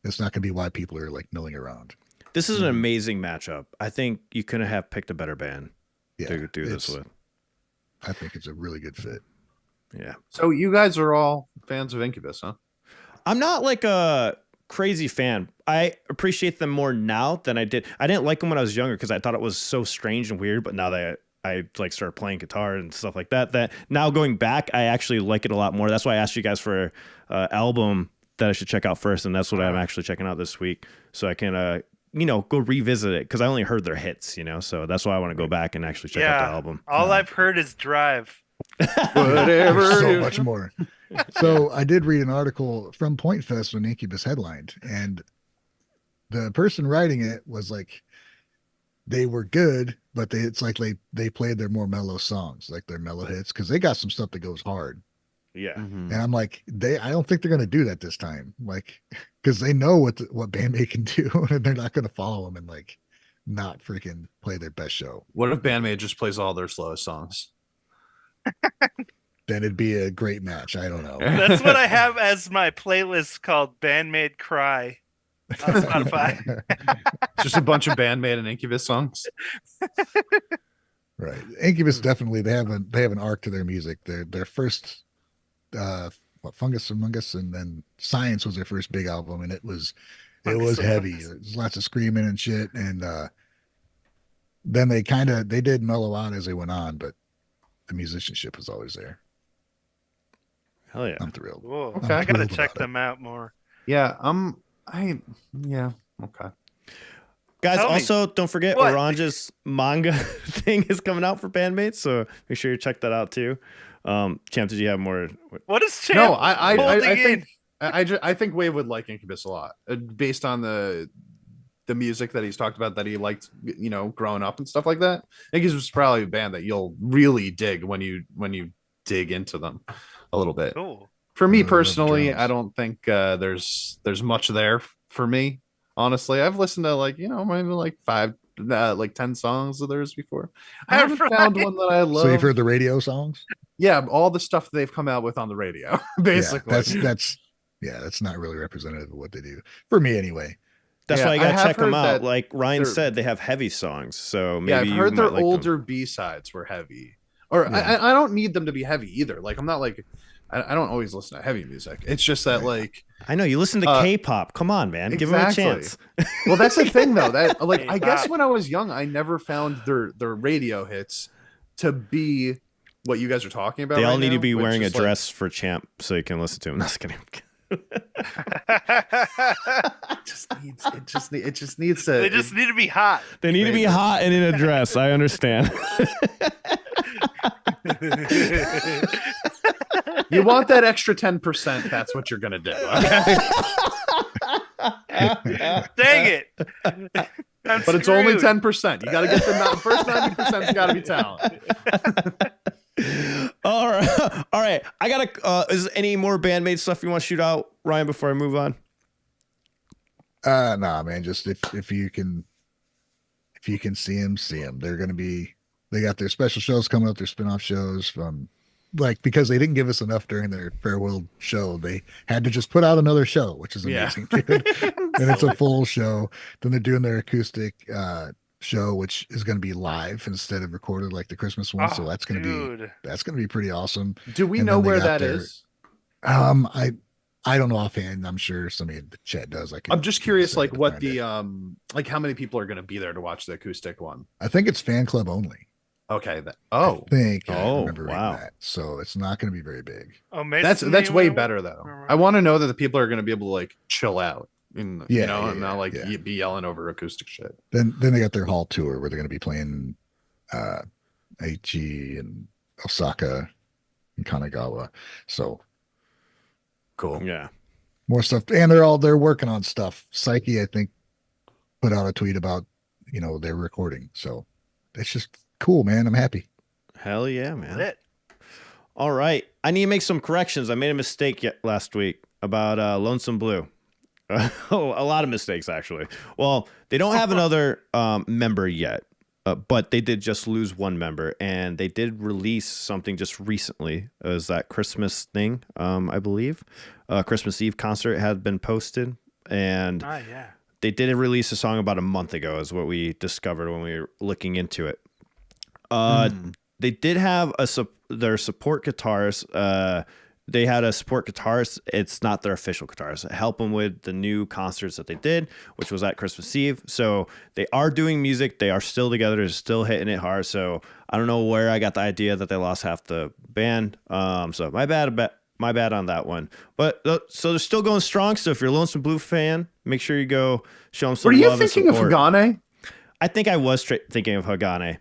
it's not going to be why people are like milling around. This is an amazing matchup. I think you couldn't have picked a better band to do this with. I think it's a really good fit. Yeah. So you guys are all fans of Incubus, huh? I'm not like a crazy fan. I appreciate them more now than I did. I didn't like them when I was younger because I thought it was so strange and weird, but now that I like started playing guitar and stuff like that now going back, I actually like it a lot more. That's why I asked you guys for album that I should check out first, and that's what I'm actually checking out this week, so I can go revisit it because I only heard their hits, so that's why I want to go back and actually check out the album. All I've heard is Drive. Whatever. So much more. So I did read an article from Point Fest when Incubus headlined, and the person writing it was like, they were good, but it's like they played their more mellow songs, like their mellow hits, because they got some stuff that goes hard. Yeah. And I'm like, I don't think they're gonna do that this time, like, because they know what Band-Maid can do, and they're not gonna follow them and like not freaking play their best show. What if Band-Maid just plays all their slowest songs? Then it'd be a great match. I don't know. That's what I have as my playlist called Band-Maid Cry on Spotify. Just a bunch of Band-Maid and Incubus songs. Right. Incubus definitely they have an arc to their music. Their first Fungus Among Us, and then Science was their first big album, and it was heavy. There's lots of screaming and shit, and then they did mellow out as they went on, but the musicianship was always there. Hell yeah. I'm thrilled. Whoa. Okay. I gotta check them out more. Yeah, okay. Guys, Tell me. also don't forget What? Ohrenje's manga thing is coming out for Band-Maid, so make sure you check that out too. Champ, did you have more? What is Champ? No, I holding think in? I think Wave would like Incubus a lot, based on the music that he's talked about that he liked, growing up and stuff like that. Incubus was probably a band that you'll really dig when you dig into them a little bit. Cool. For me I love personally, drums. I don't think there's much there for me. Honestly, I've listened to maybe like 10 songs of theirs before. I haven't found one that I love. So you've heard the radio songs? Yeah, all the stuff they've come out with on the radio, basically. Yeah, that's not really representative of what they do for me anyway. That's Yeah, why you I gotta have check them heard out. that Like Ryan they're- said, they have heavy songs, so maybe Yeah, I've you heard might their like older them. B-sides were heavy. Or Yeah. I don't need them to be heavy either. Like, I'm not like, I don't always listen to heavy music. It's just that, like, I know you listen to K-pop. Come on, man, give them a exactly. chance. Well, that's the thing though. That like, I guess K-pop. when I was young, I never found their radio hits to be what you guys are talking about. They all right need to now, be which wearing a is, like, dress for Champ so you can listen to him. That's kidding. it just needs to. They just need to be hot. They need to be hot and in a dress. I understand. You want that extra 10%? That's what you're gonna do. Okay? Dang it. But it's only 10%. You got to get the first 90%. You got to be talent. All right. I gotta. Is there any more Band-Maid stuff you want to shoot out, Ryan? Before I move on. Nah, man. Just if you can see them, see them. They got their special shows coming up, their spin-off shows from, like, because they didn't give us enough during their farewell show, they had to just put out another show, which is amazing, dude. And it's a full show. Then they're doing their acoustic show, which is going to be live instead of recorded like the Christmas one. So that's going to be pretty awesome. Do we And know then they where got that is? I don't know offhand. I'm sure somebody in the chat does. I'm just curious, like, what find the it. like how many people are going to be there to watch the acoustic one? I think it's fan club only. Okay. I think. I Oh, remember reading wow. that. So it's not going to be very big. Oh, That's way better though. I want to know that the people are going to be able to like chill out, and and not like be yelling over acoustic shit. Then they got their hall tour where they're going to be playing Aichi and Osaka and Kanagawa. So Cool. Yeah. more stuff, and they're working on stuff. Psyche, I think, put out a tweet about their recording. So it's just cool, man. I'm happy. Hell yeah, man. Lit. All right. I need to make some corrections. I made a mistake last week. about Lonesome Blue. Oh, a lot of mistakes, actually. Well, they don't have another member yet, but they did just lose one member, and they did release something just recently. It was that Christmas thing, I believe. Christmas Eve concert had been posted, and they did release a song about a month ago, is what we discovered when we were looking into it. They did have their support guitarist. They had a support guitarist. It's not their official guitarist. Help them with the new concerts that they did, which was at Christmas Eve. So they are doing music. They are still together. They're still hitting it hard. So I don't know where I got the idea that they lost half the band. So my bad on that one. But so they're still going strong. So if you're a Lonesome Blue fan, make sure you go show them some love and support. Were you thinking of Hagane? I think I was thinking of Hagane.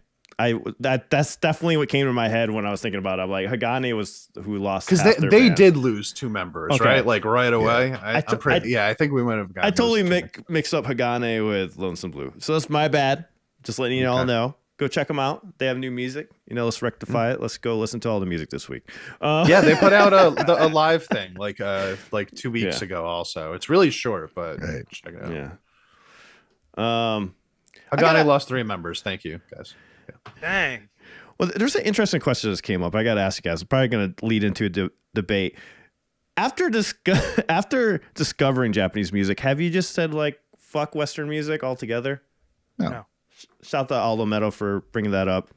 That's definitely what came to my head when I was thinking about it. I'm like, Hagane was who lost because they did lose 2 members, right? Like right away. Yeah. I think we might have. I totally mixed up Hagane with Lonesome Blue, so that's my bad. Just letting you all know. Go check them out. They have new music. Let's rectify it. Let's go listen to all the music this week. Yeah, they put out a live thing like 2 weeks ago. Also, it's really short, but check it out. Yeah. Hagane lost 3 members. Thank you, guys. Yeah. Dang. Well, there's an interesting question that came up. I got to ask you guys. It's probably going to lead into a debate. After discovering Japanese music, have you just said like fuck Western music altogether? No. Shout out to Aldo Meadow for bringing that up.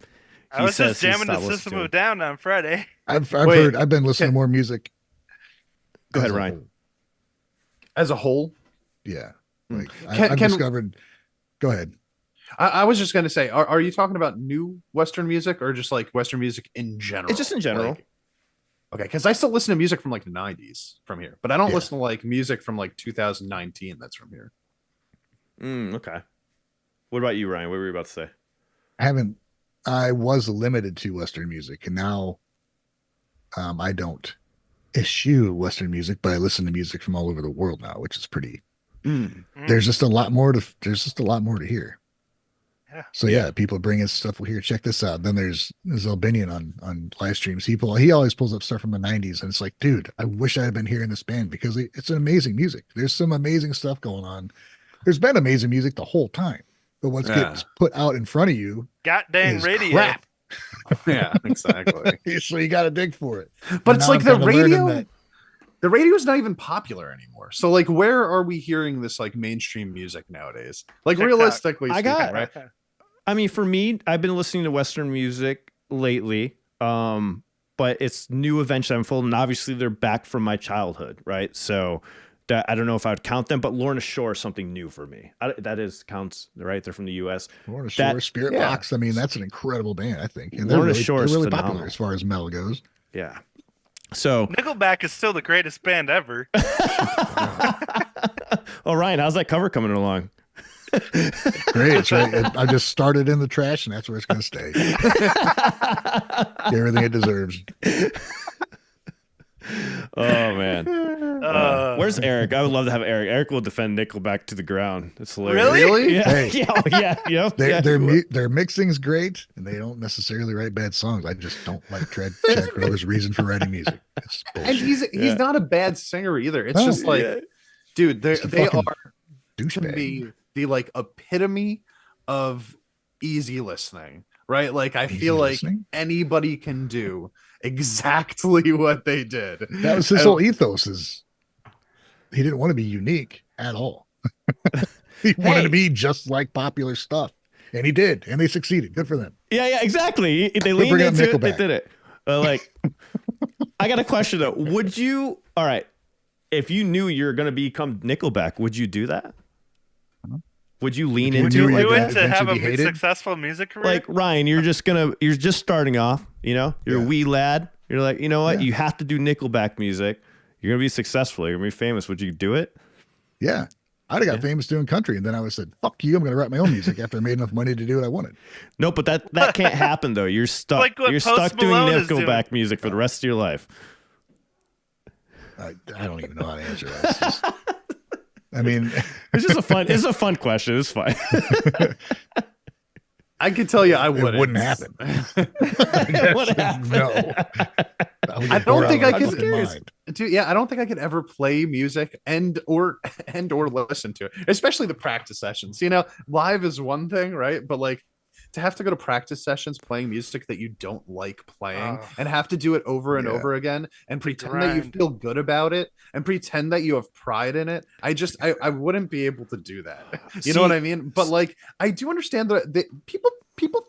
I was just jamming the System of a Down on Friday. I've been listening to more music. Go ahead, Ryan. As a whole, yeah. Like I've discovered. Go ahead. I was just going to say, are you talking about new Western music or just like Western music in general? It's just in general. Okay, because I still listen to music from like the 90s from here, but I don't listen to like music from like 2019 that's from here. Okay. What about you, Ryan? What were you about to say? I was limited to Western music, and now I don't eschew Western music, but I listen to music from all over the world now, which is pretty. There's just a lot more to hear. Yeah. So people bring in stuff. Well, here, check this out. Then there's Albinian on live streams. He always pulls up stuff from the 90s, and it's like, dude, I wish I had been hearing this band because it's an amazing music. There's some amazing stuff going on. There's been amazing music the whole time, but what gets put out in front of you, god dang radio. Crap. Yeah, exactly. So you got to dig for it. But it's like the radio. The radio is not even popular anymore. So like, where are we hearing this like mainstream music nowadays? Like TikTok. Realistically speaking, right? I mean, for me, I've been listening to Western music lately, but it's new events that unfold, and obviously they're back from my childhood, right? So that I don't know if I would count them, but Lorna Shore is something new for me. That counts, right? They're from the U.S. Lorna Shore, Spirit Box. I mean, that's an incredible band, I think. And Lorna Shore is really phenomenal. Popular as far as metal goes. Yeah. So Nickelback is still the greatest band ever. Oh, Ryan, how's that cover coming along? Great. It's right. I just started in the trash, and that's where it's going to stay. Everything it deserves. Oh man, where's Eric? I would love to have Eric. Eric will defend Nickelback to the ground. It's hilarious. Really? Yeah. Hey. Their mixing's great, and they don't necessarily write bad songs. I just don't like Chad Kroger's reason for writing music. And he's not a bad singer either. It's just like, dude, they are to me the like epitome of easy listening, right? Like I feel like anybody can do exactly what they did. That was his whole ethos. He didn't want to be unique at all. He wanted to be just like popular stuff, and he did, and they succeeded. Good for them. Yeah, exactly. They leaned into it. They did it. I got a question though. Would you? All right, if you knew you're going to become Nickelback, would you do that? Would you lean into it? Would you do it to have a successful music career? Like Ryan, you're just starting off. You're a wee lad. You're like, you know what? You have to do Nickelback music. You're gonna be successful. You're gonna be famous. Would you do it? Yeah, I'd have got famous doing country, and then I would have said, "Fuck you! I'm gonna write my own music." After I made enough money to do what I wanted. No, but that can't happen though. You're stuck. Like you're stuck doing Nickelback music for the rest of your life. I don't even know how to answer that. I mean, it's just it's a fun question. It's fine. I could tell you I wouldn't. It wouldn't happen. What happened? No, I I don't think I could. mind. Dude, yeah, I don't think I could ever play music and or listen to it, especially the practice sessions. You know, live is one thing, right? But like to have to go to practice sessions playing music that you don't like playing and have to do it over and over again and pretend that you feel good about it and pretend that you have pride in it. I wouldn't be able to do that. You know what I mean? But like I do understand that people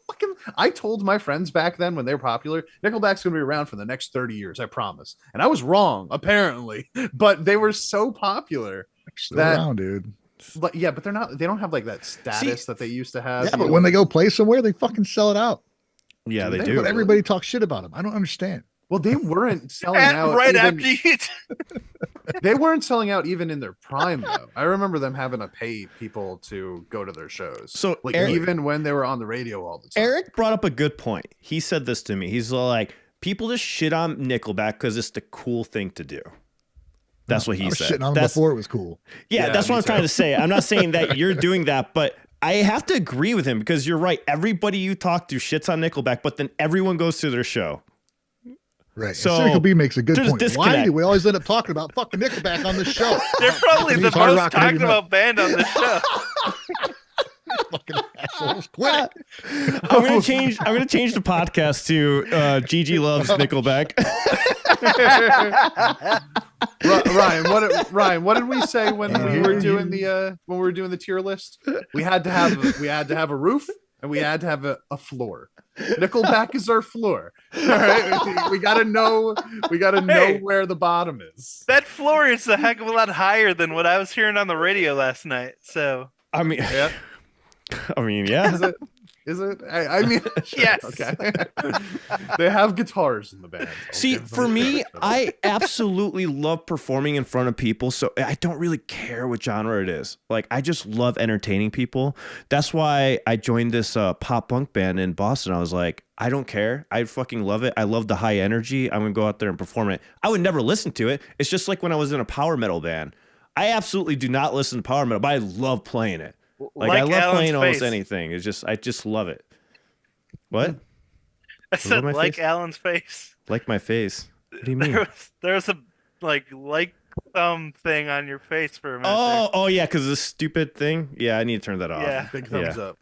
fucking, I told my friends back then when they were popular, Nickelback's gonna be around for the next 30 years, I promise. And I was wrong, apparently, but they were so popular. Still around, dude. But yeah, but they don't have like that status that they used to have. Yeah, but when they go play somewhere, they fucking sell it out. Yeah, they do. But everybody talks shit about them. I don't understand. Well, they weren't selling out right even, after you. They weren't selling out even in their prime though. I remember them having to pay people to go to their shows. So like even when they were on the radio all the time. Eric brought up a good point. He said this to me. He's like, people just shit on Nickelback because it's the cool thing to do. That's what he said. Shitting on them before it was cool. Yeah, that's what I'm trying to say. I'm not saying that you're doing that, but I have to agree with him because you're right. Everybody you talk to shits on Nickelback, but then everyone goes to their show. Right. So Cynical B makes a good point. Why do we always end up talking about fucking Nickelback on this show? They're probably the most talked about band on this show. Fucking assholes, quit. I'm gonna change the podcast to Gigi loves Nickelback. Ryan, what did we say when we were doing the tier list? We had to have a roof and we had to have a floor. Nickelback is our floor. All right, we gotta know where the bottom is. That floor is a heck of a lot higher than what I was hearing on the radio last night. So I mean, yeah. Is it? I mean, yes. Okay. They have guitars in the band. See, for me, I absolutely love performing in front of people, so I don't really care what genre it is. Like, I just love entertaining people. That's why I joined this pop punk band in Boston. I was like, I don't care. I fucking love it. I love the high energy. I'm going to go out there and perform it. I would never listen to it. It's just like when I was in a power metal band. I absolutely do not listen to power metal, but I love playing it. Like I love Alan's playing almost face. anything. It's just I just love it. What? I said like face? Alan's face. Like my face. What do you mean? There was a like thumb thing on your face for a minute. Oh yeah, because this stupid thing. Yeah, I need to turn that off. Yeah. Big thumbs up.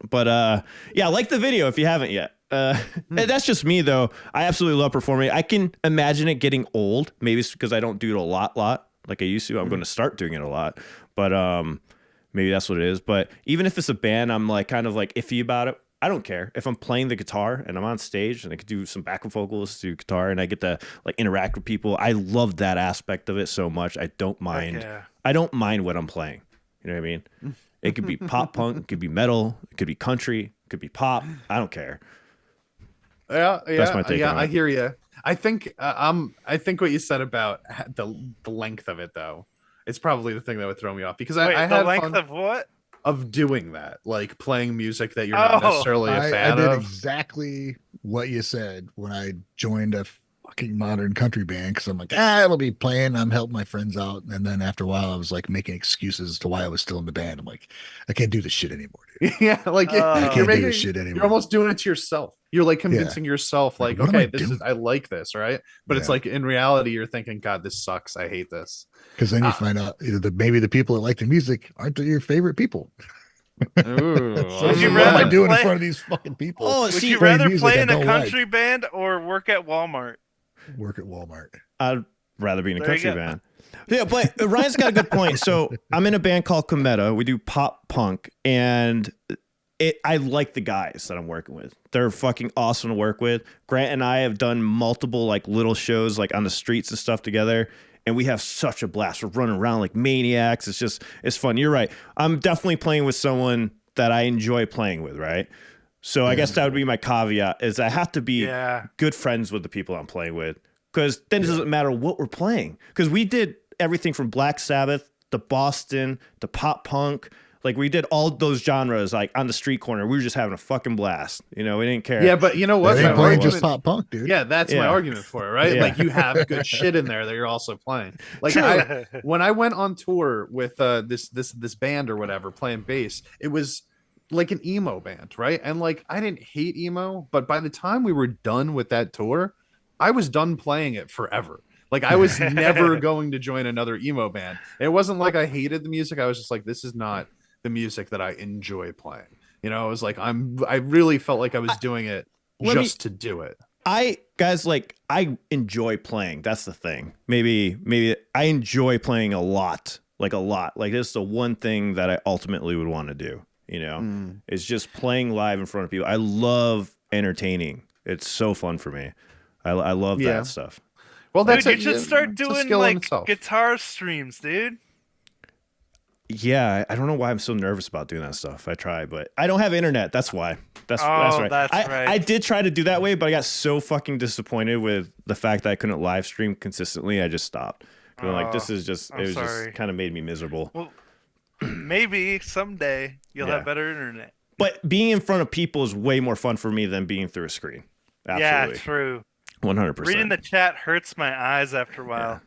But yeah, like the video if you haven't yet. That's just me though. I absolutely love performing. I can imagine it getting old. Maybe it's because I don't do it a lot like I used to. I'm going to start doing it a lot. But maybe that's what it is. But even if it's a band, I'm like kind of like iffy about it. I don't care if I'm playing the guitar and I'm on stage and I could do some backup vocals, do guitar, and I get to like interact with people. I love that aspect of it so much. I don't mind. Okay. I don't mind what I'm playing. You know what I mean? It could be pop punk, it could be metal, it could be country, it could be pop. I don't care. Yeah, That's my take on it. I hear you. I think what you said about the length of it though, it's probably the thing that would throw me off because I had the length fun of what? of doing that, like playing music that you're not necessarily a fan I did of. exactly what you said when I joined a fucking modern country band because I'm like, I'll be playing. I'm helping my friends out, and then after a while, I was like making excuses as to why I was still in the band. I'm like, I can't do this shit anymore, dude. Yeah, like I you're can't making do this shit anymore. You're almost doing it to yourself. You're like convincing yourself, like, what am I okay, doing? I like this, right? But it's like in reality, you're thinking, God, this sucks. I hate this. Because then you find out maybe the people that like the music aren't your favorite people. Ooh, So Would you what am I rather doing in play- front of these fucking people? Would you playing rather music play I in a don't like. country band or work at Walmart? Work at Walmart. I'd rather be in a There you country go. band. Yeah, but Ryan's got a good point. So I'm in a band called Kometa. We do pop punk, and I like the guys that I'm working with. They're fucking awesome to work with. Grant and I have done multiple like little shows like on the streets and stuff together, and we have such a blast. We're running around like maniacs. It's fun. You're right. I'm definitely playing with someone that I enjoy playing with, right? So I guess that would be my caveat is I have to be good friends with the people I'm playing with, because then it doesn't matter what we're playing, because we did everything from Black Sabbath to Boston to pop punk. Like we did all those genres like on the street corner. We were just having a fucking blast. You know, we didn't care. Yeah, but you know what? They ain't playing just pop punk, dude. Yeah, that's my Yeah. argument for it, right? Yeah. Like you have good shit in there that you're also playing. Like when I went on tour with this band or whatever playing bass, it was like an emo band, right? And like I didn't hate emo, but by the time we were done with that tour, I was done playing it forever. Like I was never going to join another emo band. It wasn't like I hated the music. I was just like, this is not the music that I enjoy playing. You know, it was like I really felt like I was doing it just to do it. Guys, like I enjoy playing. That's the thing. Maybe I enjoy playing a lot. Like it's the one thing that I ultimately would want to do, you know. It's just playing live in front of people. I love entertaining. It's so fun for me. I love that stuff. Well, dude, you should start doing like guitar streams, dude. Yeah, I don't know why I'm so nervous about doing that stuff. I try, but I don't have internet. That's why. That's right. That's right. I did try to do that way, but I got so fucking disappointed with the fact that I couldn't live stream consistently. I just stopped. Like, this is just, just kind of made me miserable. Well, maybe someday you'll have better internet. But being in front of people is way more fun for me than being through a screen. Absolutely. Yeah, true. 100%. Reading the chat hurts my eyes after a while.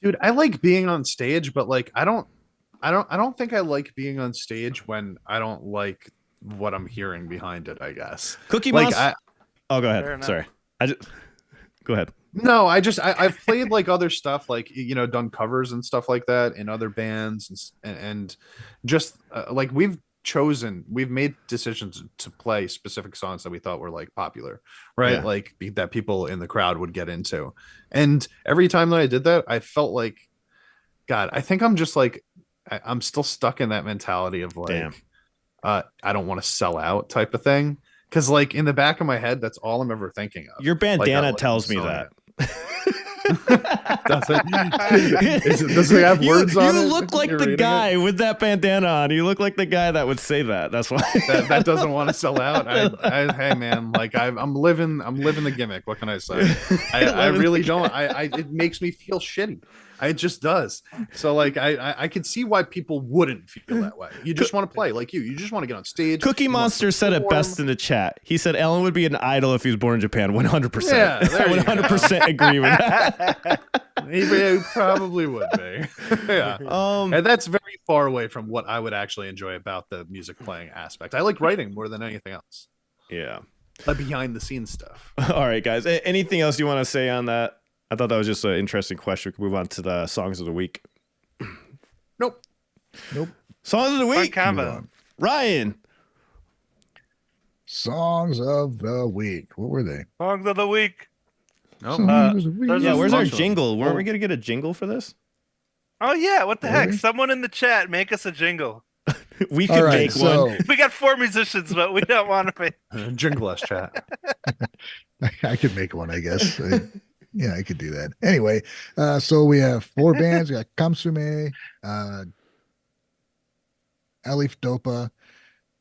Dude, I like being on stage, but like I don't think I like being on stage when I don't like what I'm hearing behind it, I guess. Cookie Monster. Oh, go ahead. Sorry. Go ahead. No, I've played like other stuff, like, you know, done covers and stuff like that in other bands, and just like we've made decisions to play specific songs that we thought were like popular, right? Yeah. Like that people in the crowd would get into. And every time that I did that, I felt like, God, I think I'm just like, I'm still stuck in that mentality of like, I don't want to sell out type of thing. Cause like in the back of my head, that's all I'm ever thinking of. Your bandana tells me that. Does it have words on it? You look like the guy with that bandana on. You look like the guy that would say that. That's why that doesn't want to sell out. Hey man, like I'm living the gimmick. What can I say? I really don't. It makes me feel shitty. It just does. So like I could see why people wouldn't feel that way. You just want to play like you just want to get on stage. Cookie Monster said it best in the chat. He said Alan would be an idol if he was born in Japan. 100%. Yeah, I 100% agree with that. He probably would be. Yeah. And that's very far away from what I would actually enjoy about the music playing aspect. I like writing more than anything else. Yeah. The behind the scenes stuff. All right, guys. Anything else you want to say on that? I thought that was just an interesting question. We can move on to the songs of the week. Nope. Songs of the week. Ryan. Songs of the week. What were they? Songs of the week. Where's our jingle? Weren't we going to get a jingle for this? Oh, yeah. What the heck? Someone in the chat, make us a jingle. We could make one. We got 4 musicians, but we don't want to make jingle us, chat. I could make one, I guess. Yeah, I could do that. Anyway, so we have 4 bands. We got Komsume, Ailifdopa,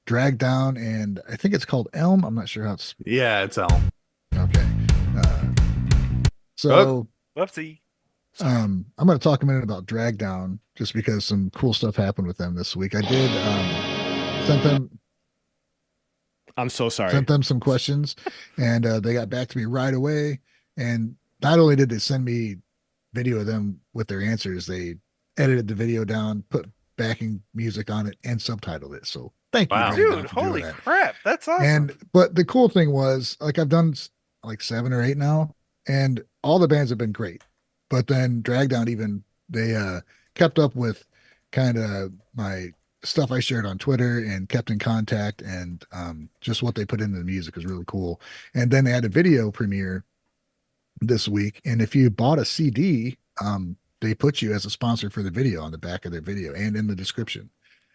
Dragdown, and I think it's called Elm. I'm not sure how it's. Yeah, it's Elm. Okay. Whoopsie. I'm going to talk a minute about Dragdown just because some cool stuff happened with them this week. I did sent them. I'm so sorry. Sent them some questions, and they got back to me right away. And not only did they send me video of them with their answers, they edited the video down, put backing music on it, and subtitled it. So thank you, dude! Holy crap, that's awesome. But the cool thing was, like, I've done like 7 or 8 now, and all the bands have been great. But then Dragdown, even they kept up with kind of my stuff I shared on Twitter and kept in contact, and just what they put into the music is really cool. And then they had a video premiere this week, and if you bought a CD, they put you as a sponsor for the video on the back of their video and in the description.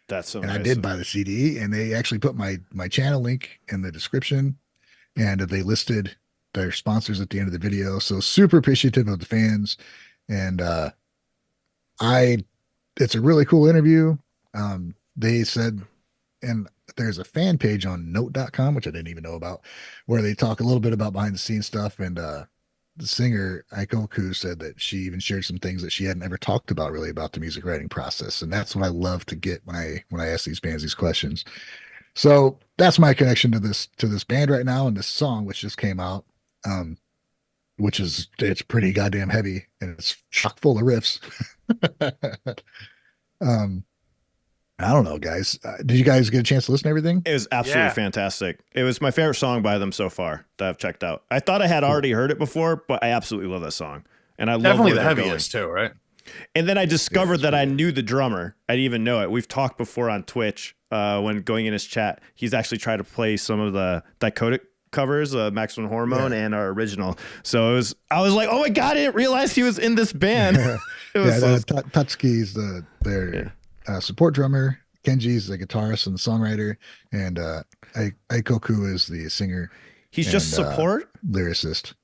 That's so and nice. I did buy the CD, and they actually put my channel link in the description, and they listed their sponsors at the end of the video. So super appreciative of the fans, and it's a really cool interview. They said, and there's a fan page on note.com, which I didn't even know about, where they talk a little bit about behind the scenes stuff. And the singer Aikoku said that she even shared some things that she hadn't ever talked about really about the music writing process. And that's what I love to get when I ask these bands these questions. So that's my connection to this band right now, and this song, which just came out, it's pretty goddamn heavy, and it's chock full of riffs. I don't know, guys. Did you guys get a chance to listen to everything? It was absolutely Yeah. fantastic. It was my favorite song by them so far that I've checked out. I thought I had already heard it before, but I absolutely love that song. And I love Definitely where the they're heaviest too, right? And then I discovered it's that I pretty knew the drummer. I didn't even know it. We've talked before on Twitch when going in his chat. He's actually tried to play some of the Dakota covers, Maximum Hormone and our original. So I was like, oh my God, I didn't realize he was in this band. It was Tatsuki's their support drummer. Kenji's the guitarist and the songwriter, and Aikoku is the singer. he's just support? Lyricist.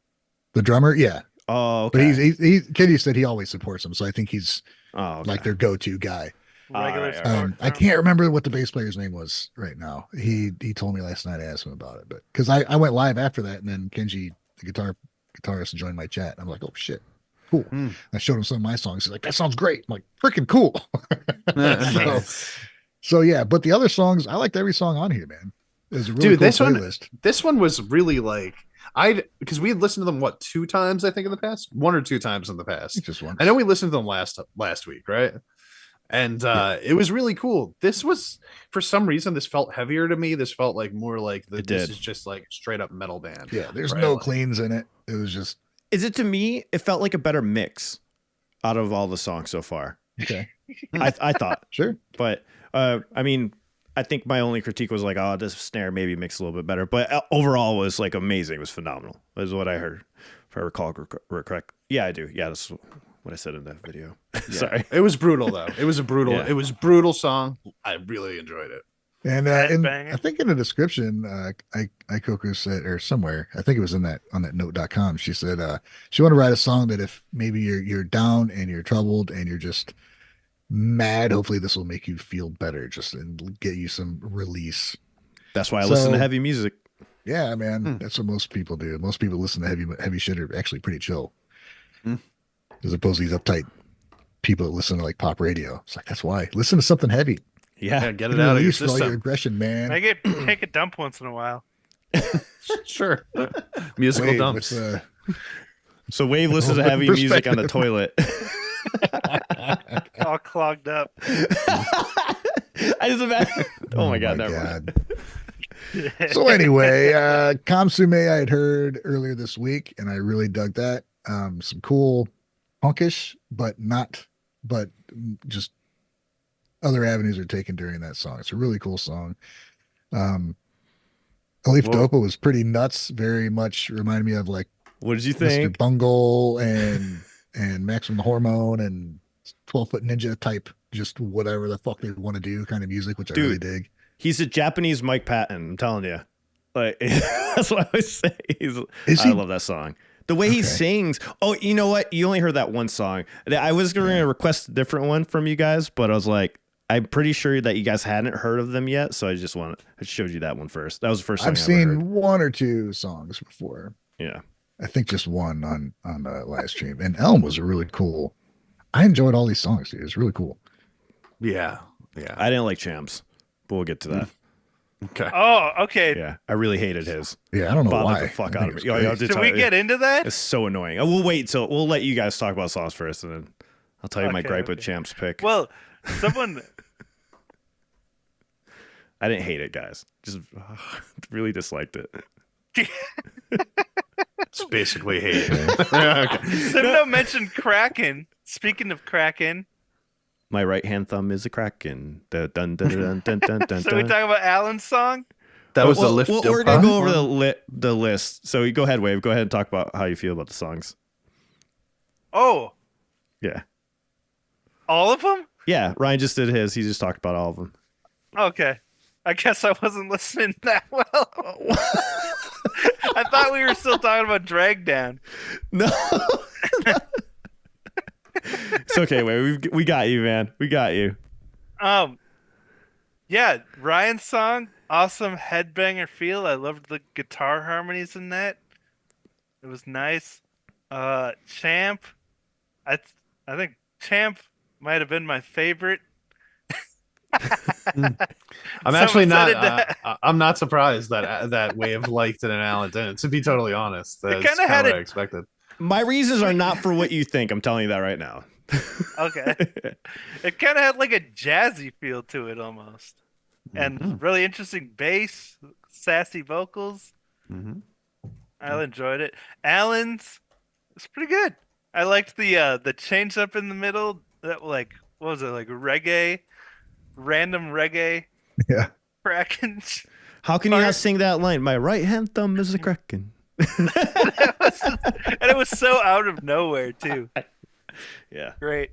The drummer, yeah. Oh, But okay. Kenji said he always supports him, so I think he's okay. like their go-to guy. Regular Alright, support. I can't remember what the bass player's name was right now. He told me last night. I asked him about it, but because I went live after that, and then Kenji, the guitarist, joined my chat. I'm like, oh shit, cool. I showed him some of my songs. He's like, that sounds great. I'm like, freaking cool. So yeah, but the other songs, I liked every song on here, man. It was a really Dude, cool this one- playlist. This one was really like because we had listened to them 2 times, I think, in the past, 1 or 2 times in the past. Just one. I know we listened to them last week, right? And it was really cool. This was, for some reason, this felt heavier to me. This felt like more like It this did. is just like straight up metal band. Yeah, there's right? no Like- cleans in it. It was just Is it to me? It felt like a better mix out of all the songs so far. okay. I thought, Sure. but I mean, I think my only critique was like, oh, this snare maybe mixed a little bit better, but overall was like amazing. It was phenomenal. Is what I heard, if I recall correct. Yeah, I do. Yeah, that's what I said in that video. Yeah. Sorry. It was brutal though. It was a brutal. Yeah. It was brutal song. I really enjoyed it. And Headbanger. I think in the description, Aikoku said, or somewhere, I think it was on that note.com, she said she wanted to write a song that if maybe you're down and you're troubled and you're just mad, hopefully this will make you feel better, just and get you some release. That's why I listen to So- heavy music. Yeah, man, that's what most people do. Most people listen to heavy shit are actually pretty chill, as opposed to these uptight people that listen to like pop radio. It's like that's why listen to something heavy. Yeah. Yeah, get it out of your Release all your system. aggression, man. Take a dump once in a while. Sure. Musical Wait, dumps. what's, So Wave listens to heavy music on the toilet. All clogged up. I just imagine. Oh my God, never mind. So anyway, Komsume I had heard earlier this week, and I really dug that. Some cool punkish, but just other avenues are taken during that song. It's a really cool song. Ailifdopa was pretty nuts. Very much reminded me of like What did you Mr. think? Bungle and Maximum Hormone and 12-foot ninja type, just whatever the fuck they want to do kind of music, which I really dig. He's a Japanese Mike Patton. I'm telling you. Like that's what I would say. Is I he? love that song. The way he Okay. sings. Oh, you know what? You only heard that one song. I was going to request a different one from you guys, but I was like, I'm pretty sure that you guys hadn't heard of them yet, so I showed you that one first. That was the first song I've I ever seen heard. 1 or 2 songs before. Yeah. I think just one on the live stream. And Elm was really cool. I enjoyed all these songs, dude. It's really cool. Yeah. Yeah. I didn't like Champs, but we'll get to that. Okay. Oh, okay. Yeah. I really hated his. Yeah, I don't know Bothered why. the fuck I out think of it's me. great. I'll just Should tell we you, get into that? It's so annoying. We'll wait till we'll let you guys talk about songs first, and then I'll tell you my Okay, gripe with okay. Champs pick. Well, someone. I didn't hate it, guys. Just really disliked it. It's basically hate. Okay. Simno mentioned Kraken. Speaking of Kraken, My right hand thumb is a kraken. Dun dun dun dun dun dun dun. so we talk about Alan's song. That was the Well, lift. we're gonna go over the list. So you go ahead, Wave. Go ahead and talk about how you feel about the songs. Oh, Yeah, all of them? yeah. Ryan just did his. He just talked about all of them. Okay. I guess I wasn't listening that well. I thought we were still talking about Dragdown. No. It's okay, Wave. We got you, man. We got you. Yeah, Ryan's song, awesome headbanger feel. I loved the guitar harmonies in that. It was nice. Champ, I think Champ might have been my favorite. I'm actually Someone not. said it- I'm not surprised that Wave liked it and Alan didn't. To be totally honest, that's kinda kind had of what it- I expected. My reasons are not for what you think. I'm telling you that right now. Okay. It kind of had like a jazzy feel to it almost. And really interesting bass, sassy vocals. Mm-hmm. I enjoyed it. Alan's it's pretty good. I liked the change up in the middle. That like what was it like random reggae Yeah. cracking. How can you not sing that line? My right hand thumb is a kraken. And it was so out of nowhere too. Yeah. Great.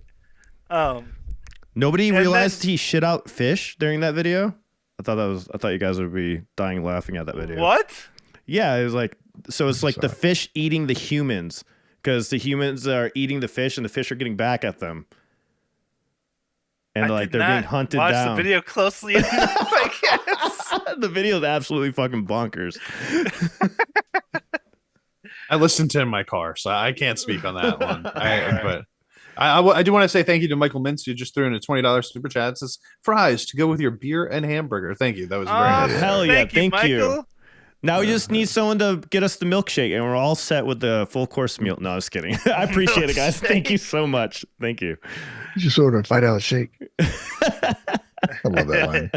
Nobody And realized then- he shit out fish during that video. I thought you guys would be dying laughing at that video. What? Yeah, it was like it's like the Sorry. fish eating the humans because the humans are eating the fish and the fish are getting back at them. And I like did they're being not hunted watch down. the video closely enough, I guess. The video is absolutely fucking bonkers. I listened to it in my car, so I can't speak on that one. But I do want to say thank you to Michael Mintz, who just threw in a $20 super chat. It says fries to go with your beer and hamburger. Thank you. That was very nice. hell yeah, thank you. Michael. Now we just need someone to get us the milkshake, and we're all set with the full course meal. No, I was kidding. I appreciate it, guys. Thank you so much. Thank you. You just ordered a $5 shake. I love that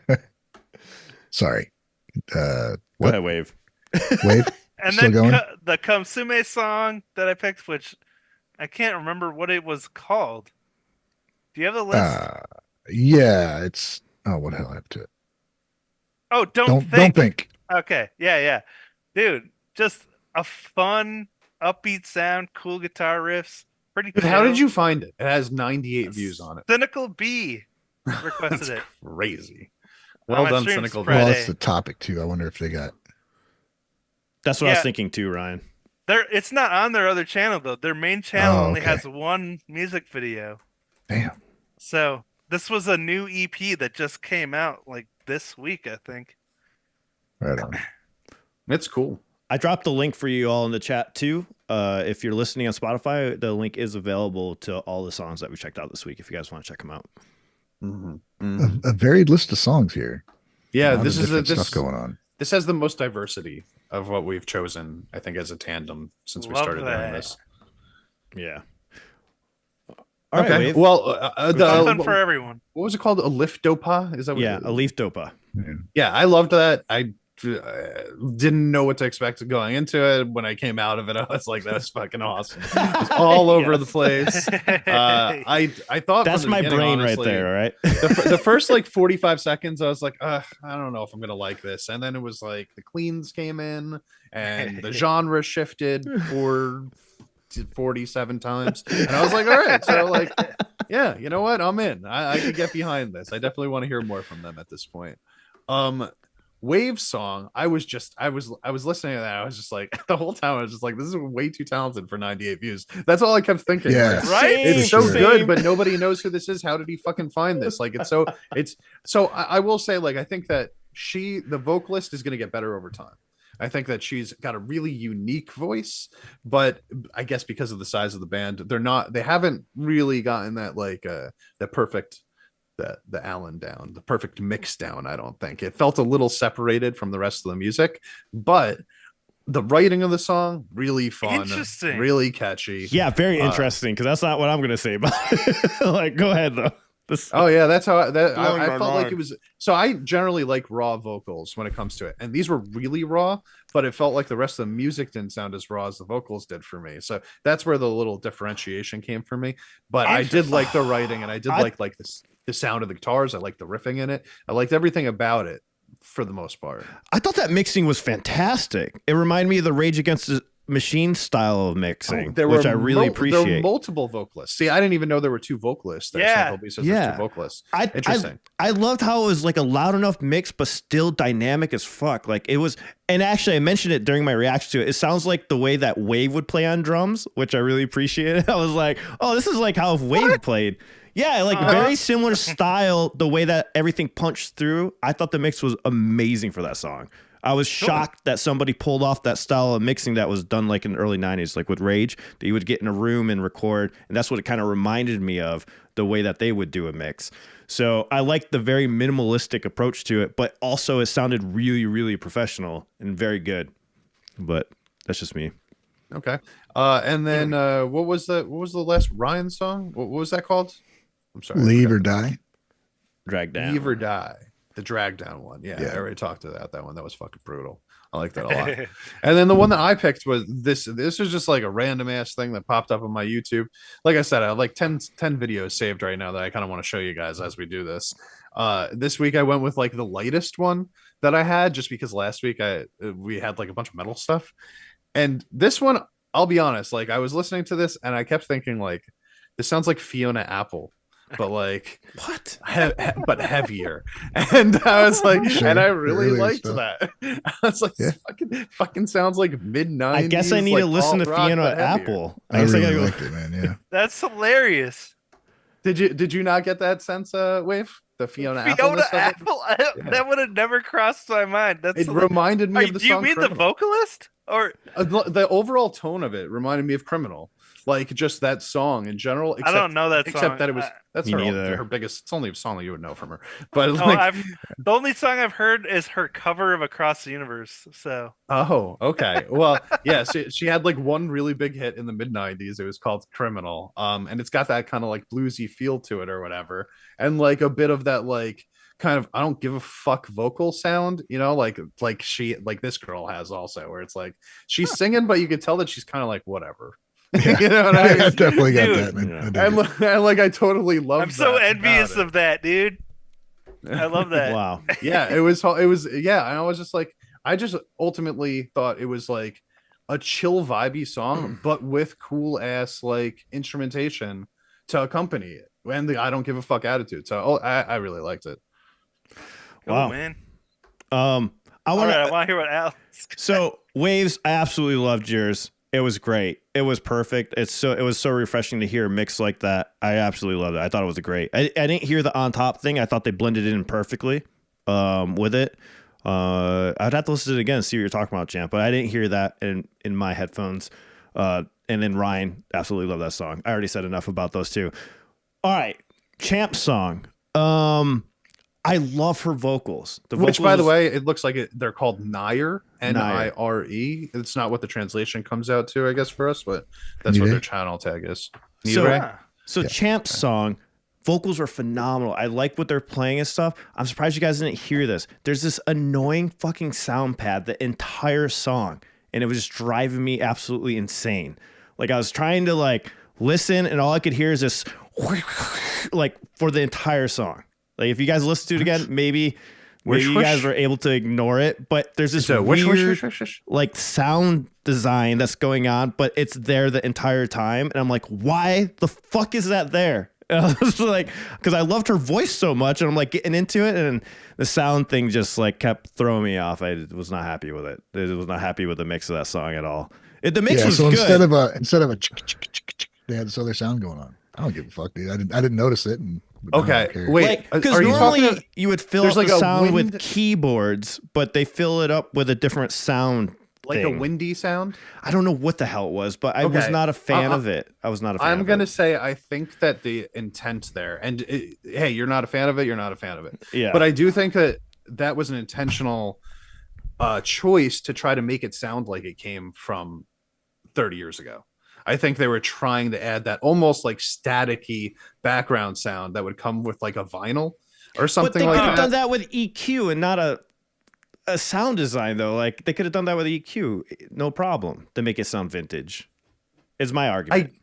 line. Sorry. Go What? ahead, Wave. Wave? And Still then going? the Komsume song that I picked, which I can't remember what it was called. Do you have a list? Yeah, it's what the hell happened to it? Oh, Don't think. Okay, yeah. Dude, just a fun, upbeat sound, cool guitar riffs. Pretty But chill. how did you find it? It has 98 views on it. Cynical B requested That's it. crazy. On Well my done, stream Cynical. spread. Well, Friday. that's the topic too. I wonder if they got. That's what I was Yeah. thinking too, Ryan. It's not on their other channel though. Their main channel Oh, only okay. has one music video. Damn. So this was a new EP that just came out like this week, I think. Right on. It's cool. I dropped the link for you all in the chat too. If you're listening on Spotify, the link is available to all the songs that we checked out this week. If you guys want to check them out. A varied list of songs here. Yeah, A lot of this is different this stuff going on. This has the most diversity of what we've chosen, I think, as a tandem since we Love started doing that. this. Yeah. All right, Wave. Well, Something for everyone. what was it called? Ailifdopa? Is that what? Yeah, Ailifdopa. Yeah, I loved that. I didn't know what to expect going into it. When I came out of it, I was like, "That's fucking awesome!" It's all over the place. I thought That's from the my beginning, brain honestly, right there. All right. the first like 45 seconds, I was like, I don't know if I'm gonna like this. And then it was like the cleans came in and the genre shifted for 47 times, and I was like, all right, so like, yeah, you know what, I'm in. I could get behind this. I definitely want to hear more from them at this point. Wave song, I was listening to that. I was just like, the whole time I was just like, this is way too talented for 98 views. That's all I kept thinking. Yeah. Like, Right? it's For so sure. good, but nobody knows who this is. How did he fucking find this? Like, I will say, like, I think that the vocalist is going to get better over time. I think that she's got a really unique voice, but I guess because of the size of the band, they haven't really gotten that like the perfect the Allen down, the perfect mix down. I don't think it felt a little separated from the rest of the music, but the writing of the song really fun, Interesting. really catchy. Yeah, very interesting because that's not what I'm gonna say about it. Like, go ahead though. Oh yeah, that's how I Blowing my felt like mind. it was. So I generally like raw vocals when it comes to it, and these were really raw, but it felt like the rest of the music didn't sound as raw as the vocals did for me. So that's where the little differentiation came for me. But I did like the writing, and I did like this the sound of the guitars. I liked the riffing in it. I liked everything about it for the most part. I thought that mixing was fantastic. It reminded me of the Rage Against the Machine style of mixing, which I really appreciate. There were multiple vocalists. See, I didn't even know there were two vocalists. There. Yeah. Cynical B says there's two vocalists. Interesting. I loved how it was like a loud enough mix, but still dynamic as fuck. Like it was, and actually I mentioned it during my reaction to it. It sounds like the way that Wave would play on drums, which I really appreciated. I was like, oh, this is like how Wave played. Yeah, like very similar style, the way that everything punched through. I thought the mix was amazing for that song. I was shocked that somebody pulled off that style of mixing that was done like in the early 90s, like with Rage, that you would get in a room and record. And that's what it kind of reminded me of, the way that they would do a mix. So I liked the very minimalistic approach to it, but also it sounded really, really professional and very good. But that's just me. Okay. And then what was the last Ryan song? What was that called? I'm sorry. Leave or Die. Dragdown. Leave or Die. The Dragdown one. Yeah, Yeah. I already talked to that one. That was fucking brutal. I like that a lot. And then the one that I picked was this. This was just like a random ass thing that popped up on my YouTube. Like I said, I have like 10 videos saved right now that I kind of want to show you guys as we do this. This week I went with like the lightest one that I had, just because last week we had like a bunch of metal stuff. And this one, I'll be honest, like I was listening to this and I kept thinking like, this sounds like Fiona Apple, but like What? but heavier. And I was like, Sure. and I really Earlier liked stuff. that. I was like, Yeah. fucking sounds like mid-90s. I guess I need like to listen to alt rock, Fiona but heavier. Apple. I guess really gotta go- liked it, man. Yeah. That's hilarious. Did you not get that sense, Wave? The Fiona Fiona Apple? Apple. Yeah. That would have never crossed my mind. That's It reminded me Are- of the do you song mean the Criminal. vocalist or The overall tone of it reminded me of Criminal, like just that song in general. I don't know that song. Except that it was that's Me her, neither. her biggest. It's only a song that you would know from her. But Oh, like, the only song I've heard is her cover of Across the Universe. So oh, okay. Well, yeah. She had like one really big hit in the mid-90s. It was called Criminal. And it's got that kind of like bluesy feel to it or whatever, and like a bit of that like kind of I don't give a fuck vocal sound, you know, like she like this girl has also, where it's like she's singing, but you could tell that she's kind of like whatever. You know what I mean? I definitely got Dude. that, man. Yeah. I dig And, it. and like I totally love. I'm so envious of that, dude. I love that. Wow. Yeah, it was yeah, and I was just like, I just ultimately thought it was like a chill vibey song, but with cool ass like instrumentation to accompany it, and the I don't give a fuck attitude. So I really liked it. Wow. Oh man. I All want right, I to. want to hear what Alex. So Waves, I absolutely loved yours. It was great. It was perfect. It was so refreshing to hear a mix like that. I absolutely loved it. I thought it was great. I didn't hear the on top thing. I thought they blended it in perfectly with it. I'd have to listen to it again and see what you're talking about, Champ. But I didn't hear that in my headphones. And then Ryan, absolutely love that song. I already said enough about those two. All right, Champ's song. I love her vocals. Which, by the way, it looks like they're called Nire, Nire. It's not what the translation comes out to, I guess, for us, but that's what Nire? their channel tag is. So- Nire? So Yeah. Champ's song, vocals are phenomenal. I like what they're playing and stuff. I'm surprised you guys didn't hear this. There's this annoying fucking sound pad the entire song, and it was just driving me absolutely insane. Like I was trying to like listen, and all I could hear is this like for the entire song. Like if you guys listen to it again, maybe you guys were able to ignore it, but there's this weird like sound design that's going on, but it's there the entire time. And I'm like, why the fuck is that there? And I was like, because I loved her voice so much, and I'm like getting into it, and the sound thing just like kept throwing me off. I was not happy with it. I was not happy with the mix of that song at all. The mix was so good. instead of a they had this other sound going on. I don't give a fuck, dude. I didn't notice it. But I don't Okay, care. wait. Because Are you normally talking? you would fill there's up like the a sound with wind- keyboards, but they fill it up with a different sound. Like thing. a windy sound? I don't know what the hell it was, but I was Okay. not a fan of it. I was not a fan I'm of gonna it. say I think that the intent there, and hey, you're not a fan of it. You're not a fan of it. Yeah. But I do think that was an intentional choice to try to make it sound like it came from 30 years ago. I think they were trying to add that almost like staticky background sound that would come with like a vinyl or something But they like could have that. done that with EQ and not a sound design though. Like they could have done that with EQ, no problem, to make it sound vintage. Is my argument.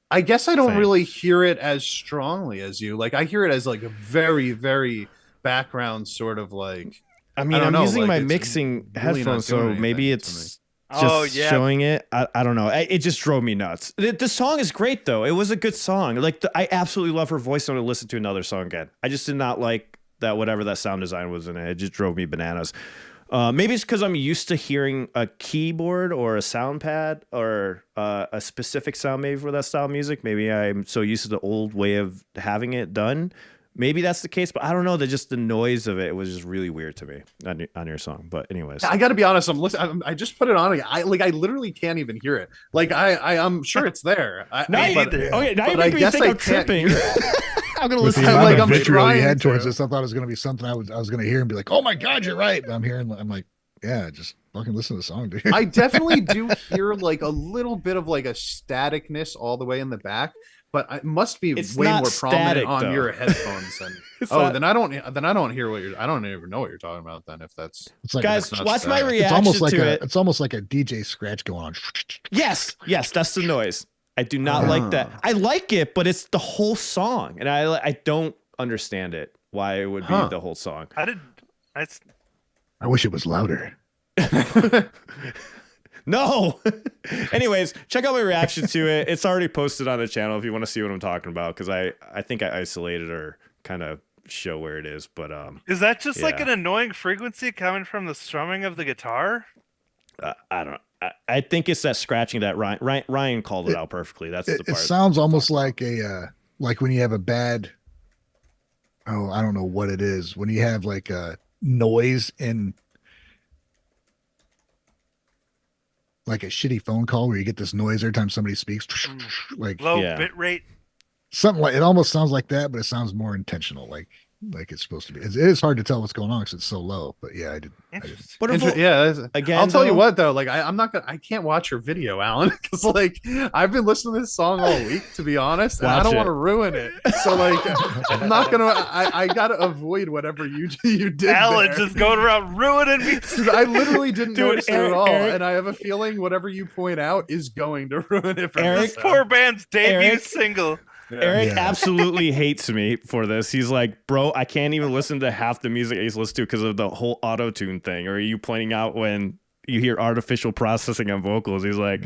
I guess I don't Same. really hear it as strongly as you. Like I hear it as like a very, very background sort of like. I mean, I don't I'm know, using like, my it's mixing really not headphones, doing so anything maybe to it's Oh, just yeah. showing it. I don't know. It just drove me nuts. The song is great though. It was a good song. Like I absolutely love her voice. I'm gonna listen to another song again. I just did not like that whatever that sound design was in it. It just drove me bananas. Maybe it's because I'm used to hearing a keyboard or a sound pad or a specific sound maybe for that style of music. Maybe I'm so used to the old way of having it done. Maybe that's the case, but I don't know. Just the noise of it was just really weird to me on your song. But anyways, I got to be honest. I'm listening. I just put it on. I literally can't even hear it. Like I'm sure it's there. now you, but- okay, now you but make I me guess think I I'm can't tripping. hear it. I'm gonna With the listen. I'm amount like, of I'm vitriol you trying had towards to. this, I thought it was going to be something I was going to hear and be like, "Oh my god, you're right." But I'm yeah, just fucking listen to the song, dude. I definitely do hear like a little bit of like a staticness all the way in the back, but it must be It's way not more prominent static, on though. your headphones than It's oh not- then I don't hear what you're I don't even know what you're talking about then if that's It's like Guys, it's not watch my static. reaction it's almost like to it. it's almost like a DJ scratch going on. Yes, that's the noise. I do not like that. I like it, but it's the whole song, and I don't understand it. Why it would be the whole song? I wish it was louder. No. Anyways, check out my reaction to it. It's already posted on the channel if you want to see what I'm talking about, because I think I isolated or kind of show where it is. But Is that just like yeah. an annoying frequency coming from the strumming of the guitar? I don't. I think it's that scratching that Ryan called it out perfectly. That's the It part. sounds almost like a like when you have a bad. Oh, I don't know what it is. When you have like a noise in like a shitty phone call where you get this noise every time somebody speaks, like Low Yeah. bit rate. something like it almost sounds like that, but it sounds more intentional, like it's supposed to be. It is hard to tell what's going on because it's so low. But yeah, I did. Interesting. But if yeah that's- again, I'll tell you though- what though, like I'm not gonna I can't watch your video, Alan, because like I've been listening to this song all week, to be honest, and I Watch don't it. want to ruin it. So like I'm not gonna I gotta avoid whatever you did. Alan there. just going around ruining me. I literally didn't Dude, notice it Eric- at all, Eric- and I have a feeling whatever you point out is going to ruin it for Eric- me. This poor band's debut Eric- single. Eric Yeah. absolutely hates me for this. He's like, bro, I can't even listen to half the music I used to listen to because of the whole auto-tune thing. Or are you pointing out when you hear artificial processing on vocals? He's like,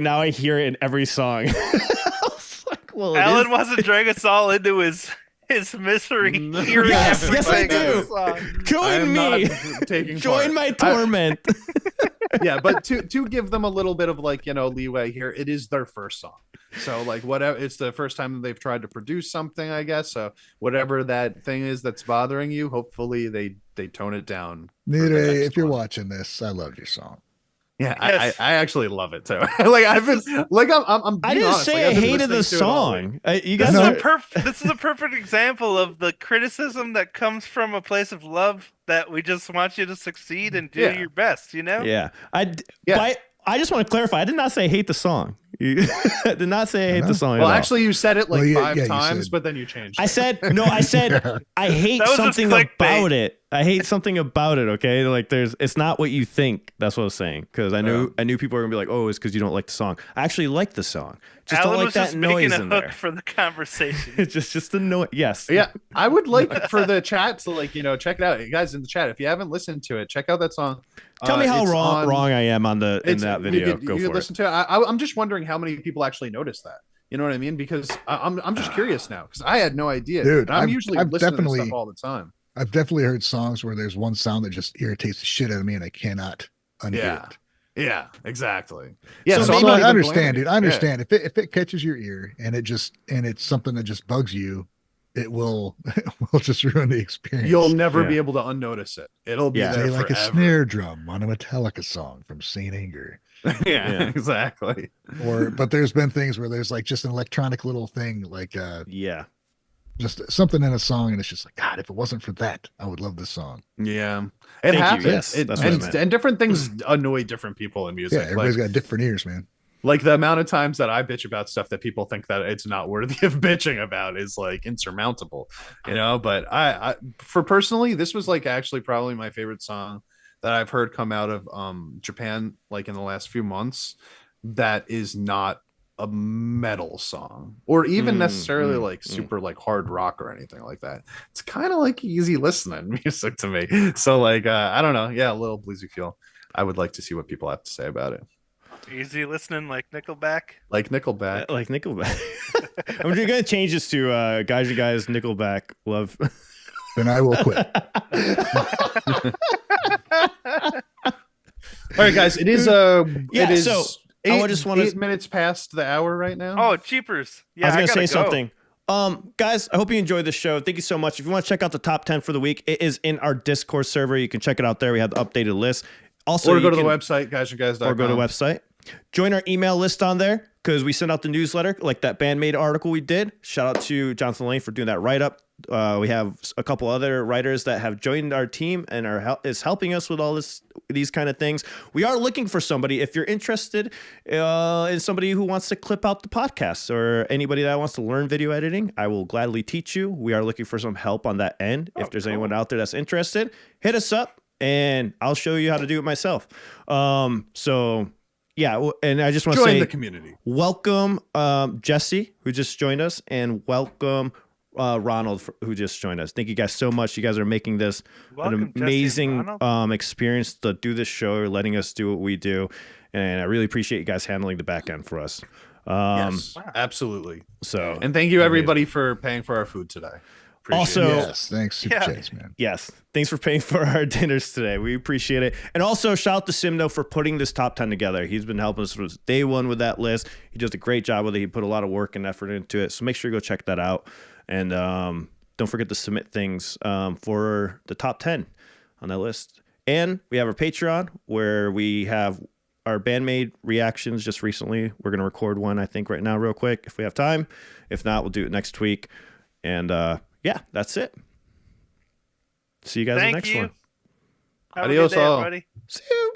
now I hear it in every song. I was like, well, it Alan is- wants to drag us all into his misery hearing Yes, everything yes, I in the do. song. I Join am me. not taking Join part. my torment. Yeah, but to give them a little bit of like leeway here, it is their first song, so like whatever, it's the first time that they've tried to produce something, I guess. So whatever that thing is that's bothering you, hopefully they tone it down. for the Nire, next if you're one. watching this, I love your song. Yeah, Yes. I actually love it too. Like I've been like I'm I being didn't honest, say like, I I've been hated the listening to it all week. song. You This guys is are, this is a perfect example of the criticism that comes from a place of love that we just want you to succeed and do Yeah. your best, you know? yeah. Yeah. But I just want to clarify. I did not say I hate the song. I did not say I hate the song. Well, at all. actually, you said it like Well, five you times, said- but then you changed. I it. said no. I said I hate That was just something clickbait. about it. I hate something about it. Okay, like it's not what you think. That's what I was saying, because I knew people are gonna be like, oh, it's because you don't like the song. I actually like the song. Just Alan don't like was that just making noise a in hook there. for the conversation. It's just the noise. Yes. Yeah, I would like for the chat to check it out, you guys in the chat. If you haven't listened to it, check out that song. Tell me how it's wrong on- I am in that video. You could, Go you for could listen to it. I'm just wondering how many people actually noticed that. You know what I mean? Because I'm just curious now because I had no idea. Dude, And I'm I've- usually I've listening to definitely- stuff all the time. I've definitely heard songs where there's one sound that just irritates the shit out of me and I cannot undo Yeah. it. Yeah, exactly. Yeah, So so, I'm maybe- not I even understand, blaming dude. you. I understand. If it catches your ear and it's something that just bugs you, it will just ruin the Yeah. experience. You'll never Yeah. be able to unnotice it. It'll be Yeah. there Say like forever. a snare drum on a Metallica song from Saint Anger. yeah, Yeah. exactly. But there's been things where there's like just an electronic little thing, like Yeah. just something in a song, and it's just like, God, if it wasn't for that, I would love this song. Yeah, it Thank you. happens. Yes, that's what I meant. And different things annoy different people in Yeah, music. everybody's got different ears, man. Like the amount of times that I bitch about stuff that people think that it's not worthy of bitching about is like insurmountable, but I for personally, this was like actually probably my favorite song that I've heard come out of Japan like in the last few months that is not a metal song or even necessarily like super like hard rock or anything like that. It's kind of like easy listening music to me. So like I don't know, yeah, a little bluesy feel. I would like to see what people have to say about it. Easy listening like Nickelback. Like Nickelback. Like Nickelback. I'm gonna change this to guys, you guys, Nickelback love. Then I will quit. All right, guys. It is Yeah, it is so I just wanna- 8 minutes past the hour right now. Oh, cheapers. Yeah, I was gonna gotta say go. something. Guys, I hope you enjoyed the show. Thank you so much. If you want to check out the top 10 for the week, it is in our Discord server. You can check it out there. We have the updated list. Also, or you go to the can- website, guysandguys.com. or go to the website. Join our email list on there. because we sent out the newsletter, like that Band-Maid article we did. Shout out to Jonathan Lane for doing that write-up. We have a couple other writers that have joined our team and is helping us with all these kind of things. We are looking for somebody. If you're interested in somebody who wants to clip out the podcast or anybody that wants to learn video editing, I will gladly teach you. We are looking for some help on that end. If there's anyone out there that's interested, hit us up and I'll show you how to do it myself. So yeah, and I just want to say, join the community. Welcome, Jesse, who just joined us, and welcome, Ronald, who just joined us. Thank you guys so much. You guys are making this an amazing experience to do this show, letting us do what we do, and I really appreciate you guys handling the back end for us. Yes, absolutely. So, and thank you everybody for paying for our food today. Also, yes, thanks, Super Chase, man. Yes, thanks for paying for our dinners today. We appreciate it. And also, shout out to Simno for putting this top 10 together. He's been helping us from day one with that list. He does a great job with it. He put a lot of work and effort into it. So make sure you go check that out. And don't forget to submit things for the top 10 on that list. And we have our Patreon where we have our Band-Maid reactions just recently. We're going to record one, I think, right now real quick if we have time. If not, we'll do it next week. And yeah, that's it. See you guys in the next one. Have Adios, all. everybody. See you.